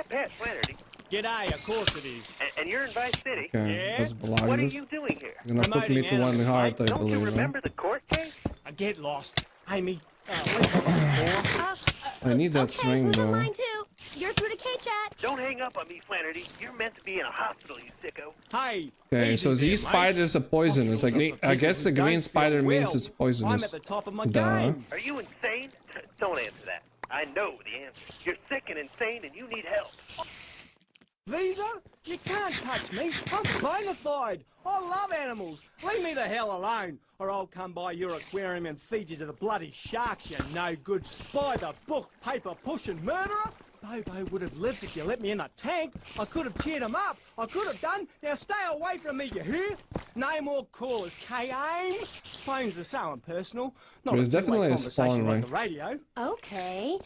Pat Flannery. G'day, of course it is. And you're in Vice City. Okay, let's block What are this. you doing here? You're gonna put me to one heart, I Don't you believe. Huh? remember the court case? I get lost. Amy, I need that string Who's on though. line two? You're through to K-Chat. Don't hang up on me, Flannery. You're meant to be in a hospital, you sicko. Hey. Okay, so these spiders are poisonous. I guess the green spider means it's poisonous. I'm at the top of my Duh. game. Are you insane? Don't answer that. I know the answer. You're sick and insane and you need help. Visa? You can't touch me. I'm bona fide. I love animals. Leave me the hell alone, or I'll come by your aquarium and feed you to the bloody sharks, you no good. By the book, paper pushing murderer. Bobo would have lived if you let me in a tank. I could have cheered him up. I could have done. Now stay away from me, you hear? No more callers, K-Aim. Phones are so impersonal. Not There's a two-way definitely a conversation spawn, like right? the radio. Okay.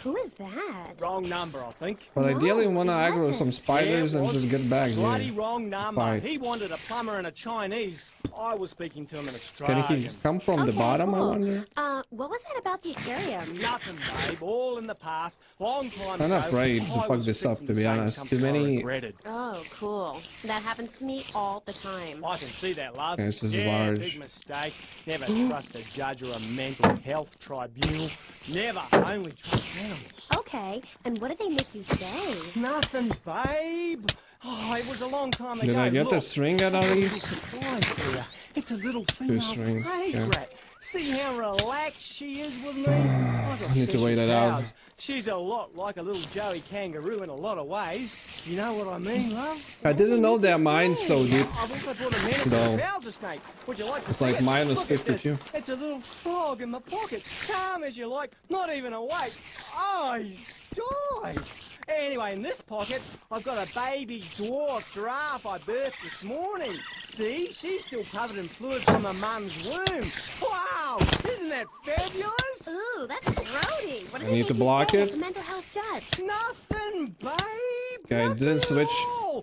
Who is that? Wrong number, I think. But ideally, we want to aggro some spiders and just get back Bloody here. wrong number. Fight. He wanted a plumber and a Chinese. I was speaking to him in Can Australian. he come from the bottom, I wonder? What was that about the aquarium? Nothing, babe. All in the past. Long time I'm ago. afraid to I fuck was this up, fixing to be say honest. something Too I many... regretted. Oh, cool. That happens to me all the time. I can see that, love. Okay, this is yeah, large. big mistake. Never trust a judge or a mental health tribunal. Never. Only trust animals. Okay, and what did they make you say? Nothing, babe. Oh, it was a long time ago. Did I get Look, a string out of these? surprise for you. It's a little female strings, prey yeah. rat. See how relaxed she is with me? I need to wait it out. She's a lot like a little Joey kangaroo in a lot of ways. You know what I mean, love? I didn't know their minds so deep. I've also brought a manatee No. trouser snake. Would you like to It's see like it? minus Look at this. 52. It's a little frog in the pocket. Calm as you like, not even awake. Oh, he's died. Anyway, in this pocket, I've got a baby dwarf giraffe I birthed this morning. See, she's still covered in fluid from her mum's womb. Wow, isn't that fabulous? Ooh, that's grody. What did I they need to make you block say it. at the mental health judge? Nothing, babe. Okay, I didn't switch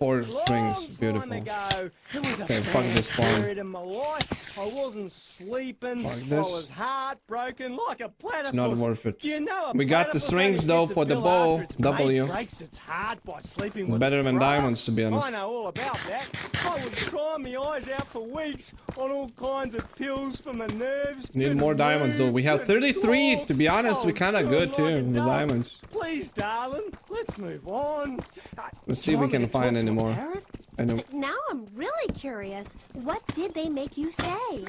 four Long strings. time Beautiful. ago. It was a Okay, fuck bad this spawn. period in my life. I wasn't sleeping. Fuck I this. was heartbroken like a platypus. It's not worth it. Do you know a We got the platypus strings only though gets a for the bill bow. after its W. mate breaks its heart by sleeping It's with better a than brother. diamonds, to be honest. I know all about that. I was crying my eyes out for weeks on all kinds of pills for my nerves. Need Couldn't more diamonds though. move, We have couldn't 33. talk. To be honest, I we're was kind of feeling good like too a with dog. diamonds. Please, darling, let's move on. Let's see if we can find any more. And Now I'm really curious. What did they make you say?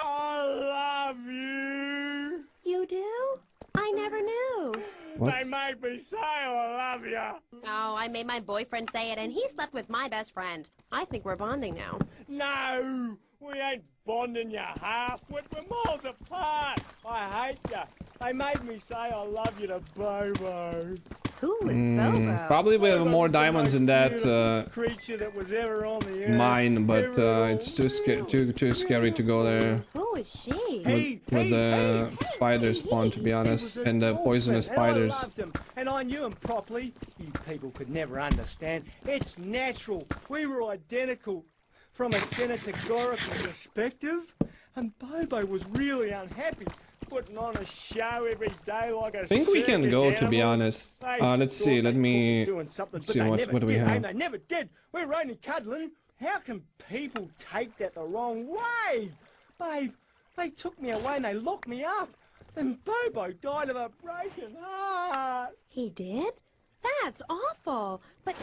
I love you. You do? I never knew. What? They made me say I love you. Oh, I made my boyfriend say it, and he slept with my best friend. I think we're bonding now. No, we ain't bonding you half. We're miles apart. I hate you. They made me say I love you to Bobo. Who is Bobo? probably we have more diamonds in that Creature that was ever on the earth. mine, but Ever it's too scary to go there Who is she? with the spider spawn, to be honest, and the poisonous spiders. And I loved him, and I knew him properly. You people could never understand. It's natural. We were identical from a genetical perspective, and Bobo was really unhappy, putting on a show every day like a I think we can circus go, to be animal. honest. They Let's see. thought Let they me could be doing something, but see they what never do we did. have. They never did. We were only cuddling. How can people take that the wrong way? Babe, they took me away and they locked me up. Then Bobo died of a broken heart. He did? That's awful. But,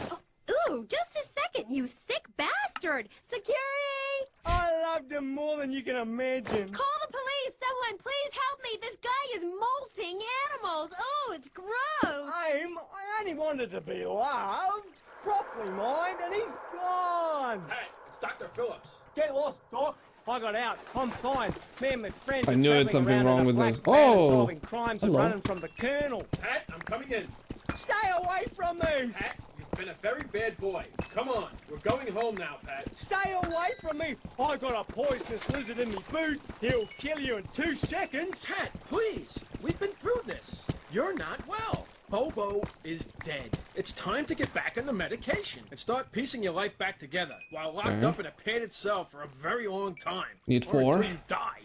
ooh, just a second, you sick bastard! Security! I loved him more than you can imagine. Call the police! Someone, please help me! This guy is molting animals! Ooh, it's gross! I only wanted to be loved, properly mind, and he's gone. Hey, it's Dr. Phillips. Get lost, Doc. I got out. I'm fine. Me and my friends I are knew traveling it's something around wrong in a with black this. van and Oh, solving crimes and hello. running from the colonel. Pat, I'm coming in. Stay away from me. Pat, you've been a very bad boy. Come on, we're going home now, Pat. Stay away from me. I got a poisonous lizard in me food. He'll kill you in 2 seconds. Pat, please. We've been through this. You're not well. Bobo is dead. It's time to get back on the medication and start piecing your life back together while locked Okay. up in a padded cell for a very long time. Need Or 4. until you die.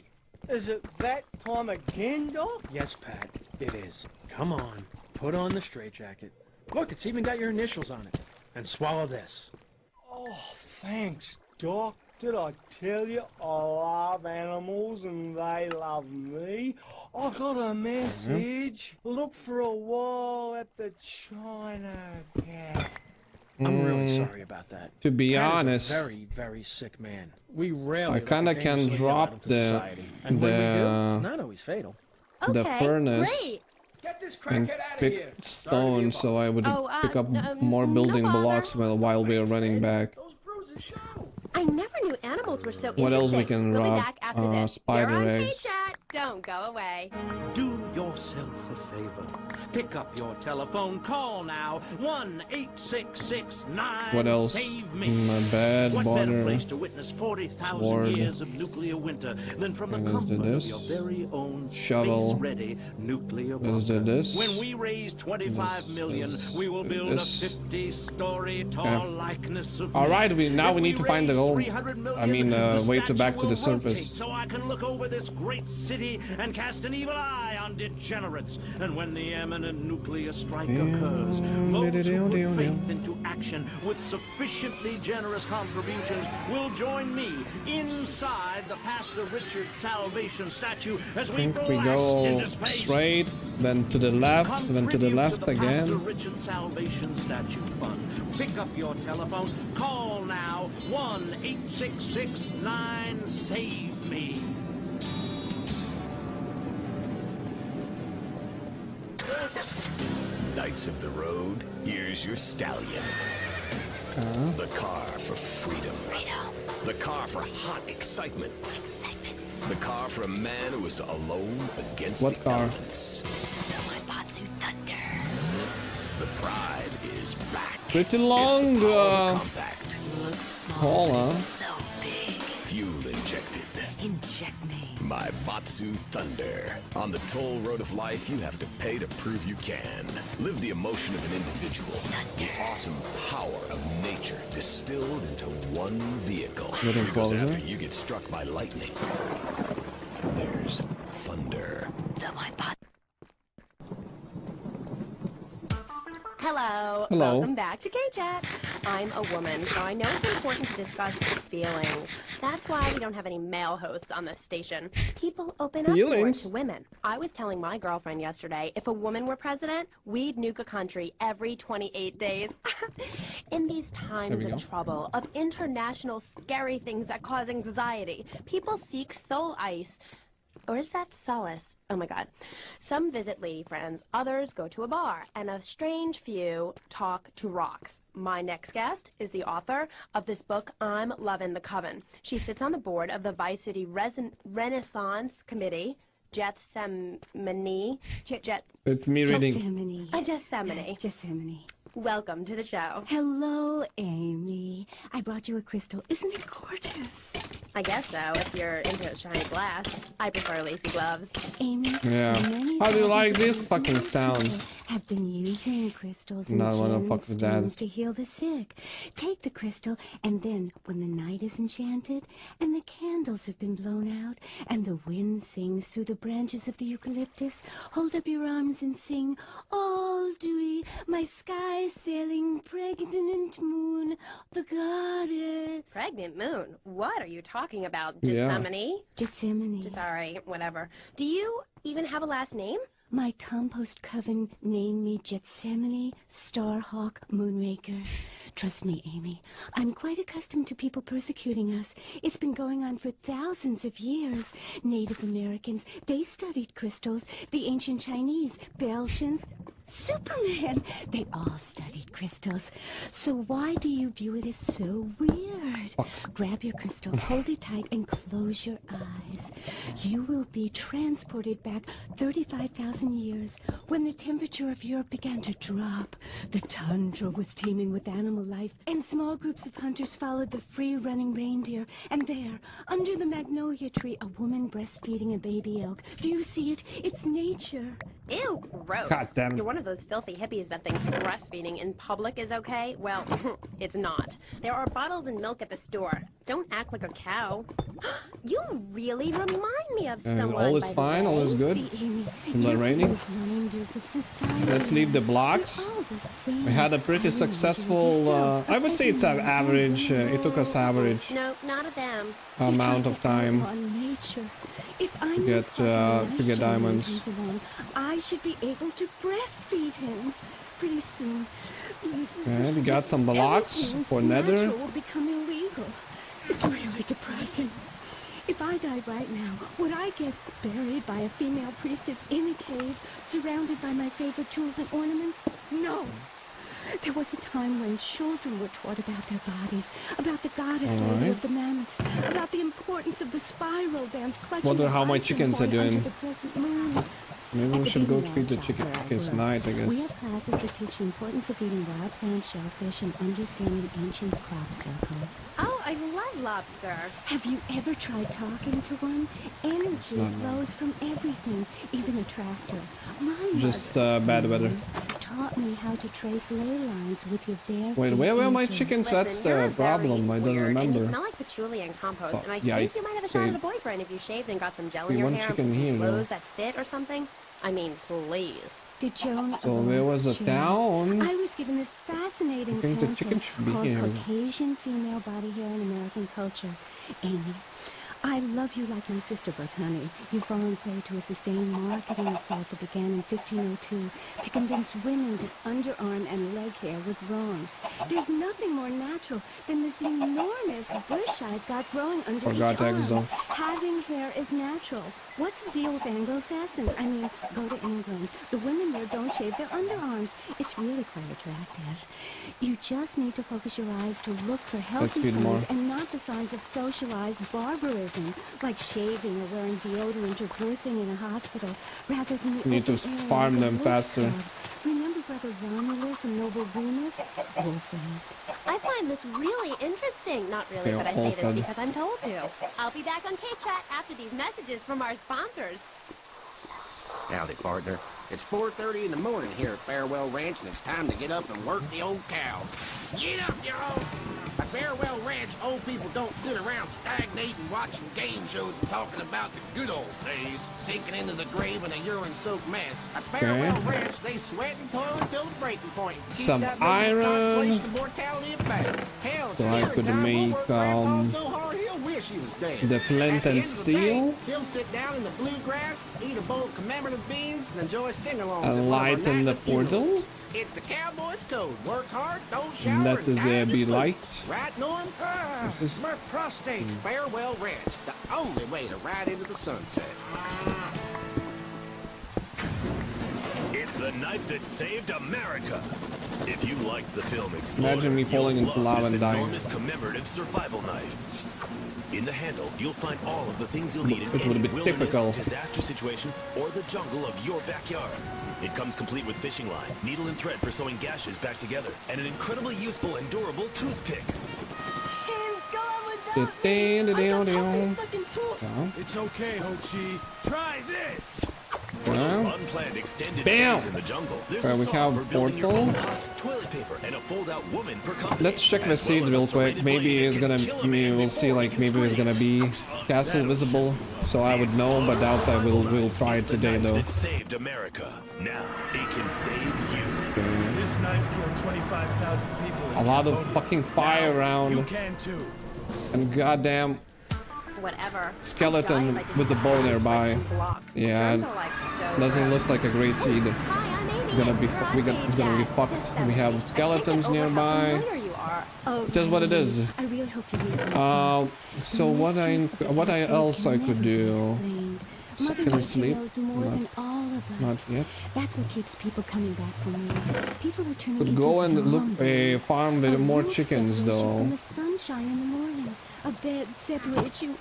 Is it that time again, Doc? Yes, Pat, it is. Come on, put on the straitjacket. Look, it's even got your initials on it. And swallow this. Oh, thanks, Doc. Did I tell you I love animals and they love me? I got a message. Look for a while at the China Cat. I'm really sorry about that. To be Pat is a honest, very, very sick man. We rarely I kind of let can dangerously go out drop into the society. And when we do, it's not always fatal. the furnace Get this and crackhead out of pick here. stone so I would Oh, pick up more no building bother. blocks while we are running back. Those bruises show. I never knew animals were so What else we interesting. can We'll be rob? back after this. Spider You're on eggs. K-Chat. Don't go away. Do yourself a favor. Pick up your telephone. Call now. 1-866-9 What else? Save me. My bed, What better water, place to witness 40,000 sword. years of nuclear winter than from the And let's do comfort of this. your very own Shovel. space-ready nuclear Let's do bunker? this. When we raise 25 million, we will build this. a 50-story tall Yeah. likeness of All right, me. now If we need to find the raise gold. 300 million, I mean, the way to back to statue the will rotate surface. so I can look over this great city and cast an evil eye on degenerates. And when the imminent nuclear strike occurs, those who put faith into action with sufficiently generous contributions will join me inside the Pastor Richard Salvation statue as I we think we blast go into space. straight, then to the left, then to the left Pastor again. Richard Salvation Statue Fund. Pick up your telephone. Call now. 1-866-9 Save Me. Knights of the road, here's your stallion. The car for freedom. The car for hot excitement. The car for a man who is alone against What the car? elements. The pride is back. Pretty long Compact. haul, huh? Fuel injected. Inject me. My Batsu Thunder. On the toll road of life, you have to pay to prove you can. Live the emotion of an individual. The awesome power of nature distilled into one vehicle. Getting Because closer. after you get struck by lightning, there's thunder. Hello. Hello. Welcome back to K-Chat. I'm a woman, so I know it's important to discuss feelings. That's why we don't have any male hosts on this station. People open up more Feelings? to women. I was telling my girlfriend yesterday, if a woman were president, we'd nuke a country every 28 days. In these times There we of go. trouble, of international scary things that cause anxiety, people seek soul ice. Or is that solace? Oh my god. Some visit lady friends, others go to a bar, and a strange few talk to rocks. My next guest is the author of this book, I'm Lovin' the Coven. She sits on the board of the Vice City Renaissance Committee, Gethsemane. It's me reading. Gethsemane. Gethsemane. Welcome to the show. Hello, Amy. I brought you a crystal. Isn't it gorgeous? I guess so, if you're into shiny glass. I prefer lacy gloves. Amy, Yeah. many How do you thousands like of this years fucking ago, sound? people have been using crystals and Not wanna fuck with that. gemstones to heal the sick. Take the crystal, and then when the night is enchanted, and the candles have been blown out, and the wind sings through the branches of the eucalyptus, hold up your arms and sing, all dewy, my sky sailing pregnant moon, the goddess. Pregnant moon? What are you talking about? Yeah. Gethsemane? Gethsemane. Sorry, whatever. Do you even have a last name? My compost coven named me Gethsemane Starhawk Moonraker. Trust me, Amy, I'm quite accustomed to people persecuting us. It's been going on for thousands of years. Native Americans, they studied crystals. The ancient Chinese, Belgians, Superman, they all studied crystals. So why do you view it as so weird? Grab your crystal, hold it tight, and close your eyes. You will be transported back 35,000 years when the temperature of Europe began to drop. The tundra was teeming with animal life, and small groups of hunters followed the free-running reindeer. And there, under the magnolia tree, a woman breastfeeding a baby elk. Do you see it? It's nature. Ew, gross. God damn it. You're one of those filthy hippies that thinks breastfeeding in public is okay? Well, it's not. There are bottles and milk at the store. Don't act like a cow. You really remind me of And someone. all is by the fine, all way. is good. It's not raining. Let's leave the blocks. We had a pretty successful, I would say it's an average, it took us average No, not of them. amount of time to get diamonds. I should be able to breastfeed him pretty soon. And we got some blocks for nether. Natural will become illegal. It's really depressing. If I died right now, would I get buried by a female priestess in a cave, surrounded by my favorite tools and ornaments? No. There was a time when children were taught about their bodies, about the goddess lady of the mammoths, about the importance of the spiral dance, clutching Wonder how my ice and chickens are point under doing. the crescent moon. Maybe we should go feed the chicken tonight, I We guess. have classes that teach the importance of eating wild plant shellfish and understanding ancient crop circles. Oh, I love lobster. Have you ever tried talking to one? Energy flows from everything, even a tractor. My Just mother bad weather. taught me how to trace ley lines with your bare Wait, feet where were in my dirt. chickens? That's the problem. I don't Weird, and you remember. smell like patchouli and compost, Oh, and I yeah, think you might have a shot okay. at a boyfriend if you shaved and got some gel in See, your one hair chicken and put here, some though. clothes that fit or something. I mean, please. Did Joan So there was a town. I was given this fascinating I think the pamphlet chicken should be called here. Caucasian Female Body Hair in American Culture. Amy, I love you like my sister, but honey, you've fallen prey to a sustained marketing assault that began in 1502 to convince women that underarm and leg hair was wrong. There's nothing more natural than this enormous bush I've got growing under Forgot each arm. eggs, though. Having hair is natural. What's the deal with Anglo-Saxons? I mean, go to England. The women there don't shave their underarms. It's really quite attractive. You just need to focus your eyes to look for healthy feed more. signs and not the signs of socialized barbarism, like shaving or wearing deodorant or birthing in a hospital, rather than the Need to open air farm like a them wolf faster. club. Remember Brother Romulus and Noble Remus? Wolf-raised. I find this really interesting. Not really, Okay, but I all say fed. this because I'm told to. I'll be back on K-Chat after these messages from our sponsors. Howdy, partner. It's 4:30 in the morning here at Farewell Ranch, and it's time to get up and work the old cow. Get up, y'all! At Farewell Ranch, old people don't sit around stagnating, watching game shows and talking about the good old days, sinking into the grave in a urine-soaked mess. At Farewell Ranch, they sweat and toil until the breaking point. Keep Some that miserable iron. constellation of mortality at bay. Hell, So I could make so hard he'll wish he was dead. the flint At the and end of the day, steel. he'll sit down in the bluegrass, eat a bowl of commemorative beans, and enjoy sing-alongs. A light in the portal. It's the cowboy's code. Work hard, don't shower, Let and there die be in the light. boots. Right, Norm? This is- Smurf Prostate, Farewell Ranch. The only way to ride into the sunset. It's the knife that saved America. If you liked the film Explorer, Imagine me falling you'll into love lava this and dying. enormous commemorative survival knife. In the handle, you'll find all of the things you'll need in It would any be wilderness, typical. disaster situation, or the jungle of your backyard. It comes complete with fishing line, needle and thread for sewing gashes back together, and an incredibly useful and durable toothpick. It's okay, Ho-Chi. Try this. For Yeah. those unplanned extended Bam! stays in the jungle, there's Where a we saw have for building your portal. own hut, toilet paper, and a fold-out woman for company. Let's check the as well seed as a real quick. serrated Maybe blade it's that gonna. can kill a man We'll see. before Like he can maybe it's gonna be castle visible. So I would know, but doubt I will. We'll try it today though. It saved America. Now it can save you. This knife killed 25,000 people. A lot of fucking fire around. You can too. And goddamn Whatever. skeleton with a bow nearby. Yeah, doesn't look like a great seed. Gonna be it's gonna be fucked. We have skeletons nearby. It is what it is. I really hope you read So what else I could do? Mother Can I Nature sleep? knows more than all of us. Not yet. That's what keeps people coming back from war. People are turning Could into go and look zombies. a farm with more roof chickens separates you though. From the sunshine in the morning. A bed separates you.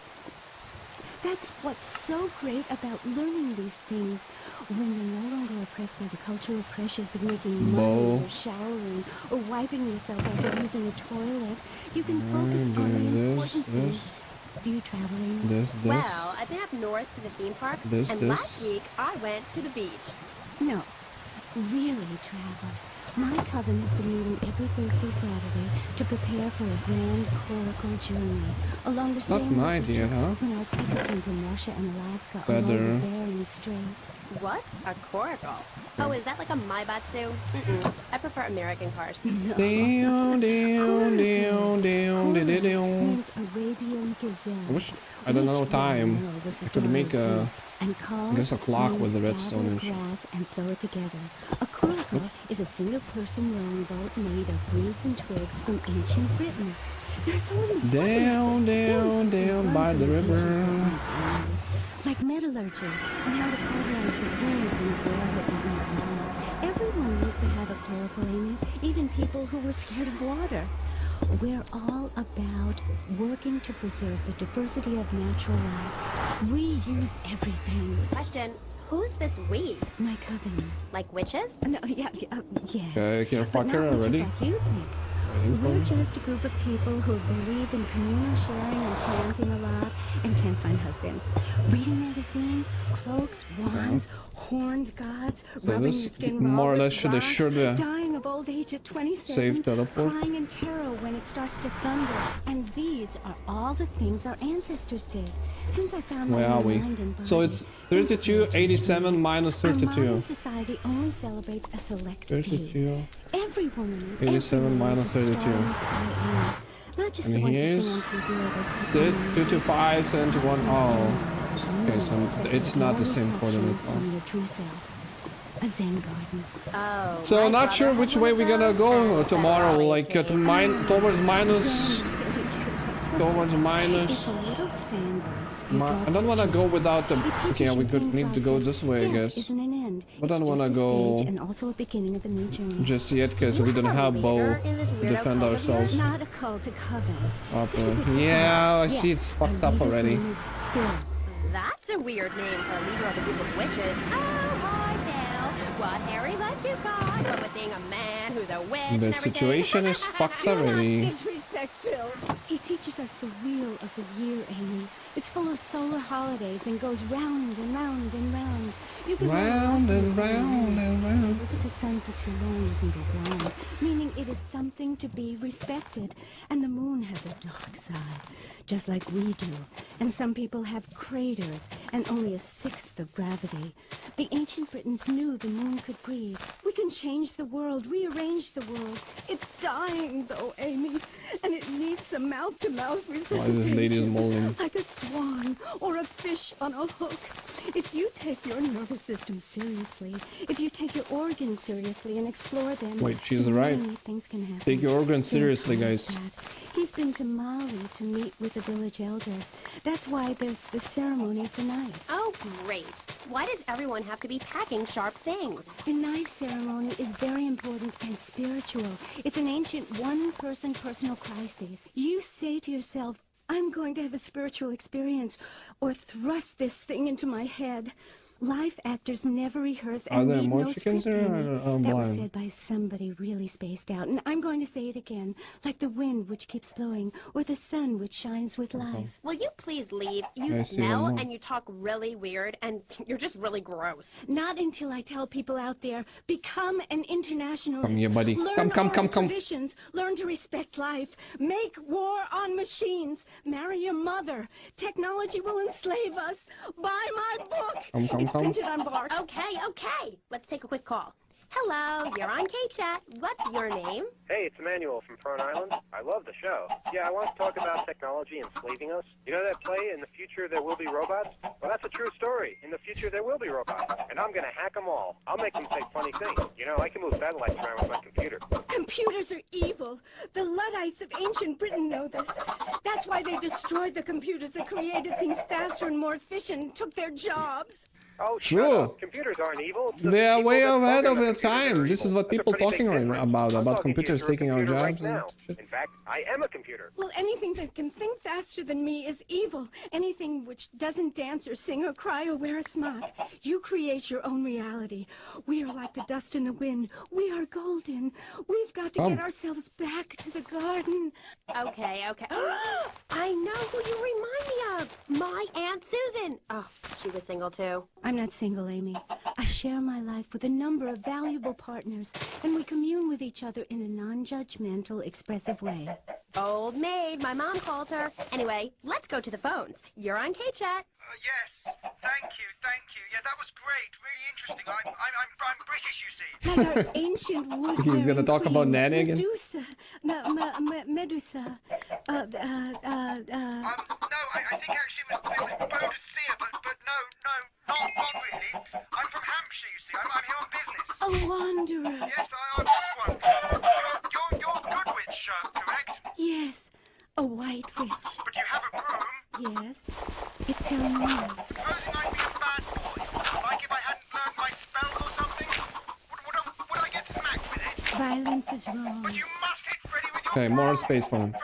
That's what's so great about learning these things. When you're no longer oppressed by the cultural pressures of making money or showering or wiping yourself after using a toilet, you can focus on the important things. Do you travel, Amy? This. Well, I've been up north to the theme park, and last week I went to the beach. No, really travel. My coven has been meeting every Thursday, Saturday to prepare for a grand coracle journey along the Not same night route yet, huh? when our people came from Russia and Alaska Better. along the Bering Strait. What's a coracle? Oh, is that like a maibatsu? I prefer American cars. Down. Means Arabian gazelle. I don't know time. I could make a, I guess a clock with the redstone and shit. Grass and sew it together. A coracle is a single-person rowing boat made of reeds and twigs from ancient Britain. There's so many Down by the river. like metallurgy and how to cauterize the flame when the ore has eaten the iron. Everyone used to have a coracle, Amy. Even We're all about working to preserve the diversity of natural life. We use everything. Question. Who's this we? My coven. Like witches? No, yes. Okay, can you fuck her already? Like you think. We're just a group of people who believe in communal sharing and chanting a lot and can't find husbands. Reading magazines, cloaks, wands, horned gods, rubbing your skin raw more or with less should rocks, assure the dying of old age at 27, save teleport. crying in terror when it starts to thunder. And these are all the things our ancestors did. Since I found my Where are own we? mind and body, So it's 32, 87 minus our 32. modern society only celebrates a select few. 32. Every woman, 87 minus 32. Not just And the ones that here's sing on TV 225, 71. Oh. Okay, so it's not the same coordinate. your true self. A Zen garden. Oh. So not sure which way we're gonna go tomorrow. Like towards minus. Towards minus. I don't want to go without the. Yeah, we could need to go this way, I guess. I don't want to go and also a beginning of a new journey. just yet because we don't have bow to defend ourselves. Not a cult, a coven. Yeah, I see it's fucked up already. That's a weird name for a leader of a group of witches. Oh, hi now. What Harry let you got? But with being a man who's a witch. The situation is fucked already. Disrespect, Phil. He teaches us the wheel of the year, Amy. It's full of solar holidays and goes round and round and round. You can Round and round and round. Look at the sun for too long, you can go blind. Meaning it is something to be respected. And the moon has a dark side, just like we do. And some people have craters and only a sixth of gravity. The ancient Britons knew the moon could breathe. We can change the world, rearrange the world. It's dying, though, Amy. And it needs some mouth-to-mouth resuscitation. Why this lady is molding? Like a swan or a fish on a hook. If you take your nervous system seriously, if you take your organs seriously and explore them, Wait, she's so right. many things can happen. Take your organs seriously, guys. He's been to Mali to meet with the village elders. That's why there's the ceremony of the knife. Oh, great. Why does everyone have to be packing sharp things? The knife ceremony is very important and spiritual. It's an ancient one-person personal crisis. You say to yourself, I'm going to have a spiritual experience, or thrust this thing into my head. Life actors never rehearse and Are there need more no chickens script, there? Amy. I'm That was blind. said by somebody really spaced out. And I'm going to say it again, like the wind which keeps blowing, or the sun which shines with life. Will you please leave? I You see smell one more. and you talk really weird and you're just really gross. Not until I tell people out there, become an internationalist. Come here, buddy. Learn Come. our traditions. Learn to respect life. Make war on machines. Marry your mother. Technology will enslave us. Buy my book. It's printed on bark. Okay. Let's take a quick call. Hello, you're on K-Chat. What's your name? Hey, it's Emmanuel from Front Island. I love the show. Yeah, I want to talk about technology enslaving us. You know that play, In the Future There Will Be Robots? Well, that's a true story. In the future, there will be robots. And I'm going to hack them all. I'll make them say funny things. You know, I can move satellites around with my computer. Computers are evil. The Luddites of ancient Britain know this. That's why they destroyed the computers that created things faster and more efficient and took their jobs. Oh, True. computers aren't evil. It's the They are people way that ahead of program their the computers that time. are This is evil. what That's a people pretty big talking difference. I'm about talking computers to you through a taking our computer right jobs. and now. shit. In fact, I am a computer. Well, anything that can think faster than me is evil. Anything which doesn't dance or sing or cry or wear a smock. You create your own reality. We are like the dust in the wind. We are golden. We've got to get ourselves back to the garden. Okay. I know who you remind me of. My Aunt Susan. Oh, she was single too. I'm not single, Amy. I share my life with a number of valuable partners, and we commune with each other in a non-judgmental, expressive way. Old maid, my mom calls her. Anyway, let's go to the phones. You're on K-Chat. Yes, thank you. Yeah, that was great, really interesting. I'm British, you see. Like our ancient wood. He's gonna talk about Nanny again? Medusa. Medusa. No, I think actually it was Bodicea, but no, not really. I'm from Hampshire, you see. I'm here on business. A wanderer. Yes, I was one. You're good witch, correct? Yes, a white witch. But you have a broom. Yes, it's ceremonial. Supposing I'd be a bad boy, like if I hadn't learned my spell or something, would I get smacked with it? Violence is wrong. But you must hit Freddy with your Okay, more space for him.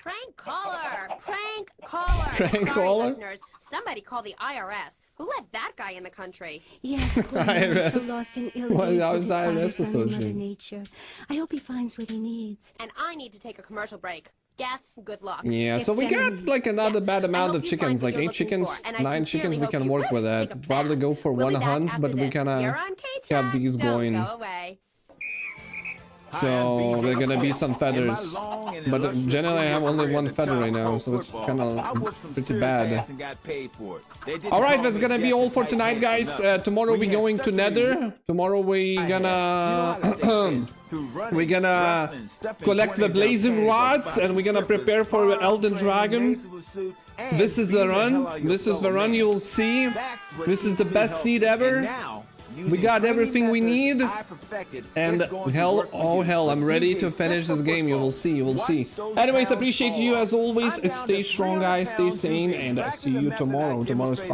Prank caller! Prank caller! Prank Sorry, caller? listeners. Somebody call the IRS. Who let that guy in the country? Yes, poor man is so lost in ill Well, days how with is his IRS father's son and Mother associated? Nature. I hope he finds what he needs. And I need to take a commercial break. Gaff, good luck. Yeah, so we got like another bad amount of chickens, like 8 chickens, 9 chickens. We can work with that. Probably go for one hunt, but we kinda have these going. So there are gonna be some feathers, but generally I have only one feather right now, so it's kind of pretty bad. All right, that's gonna be all for tonight, guys. Tomorrow we're going to Nether. Tomorrow we're gonna collect the blazing rods, and we're gonna prepare for Elden Dragon. This is the run. This is the run you'll see. This is the best seed ever. We got everything we need, and hell, oh hell, I'm ready to finish this game. You will see, you will see. Anyways, appreciate you as always. Stay strong, guys, stay sane, and see you tomorrow. Tomorrow's Friday.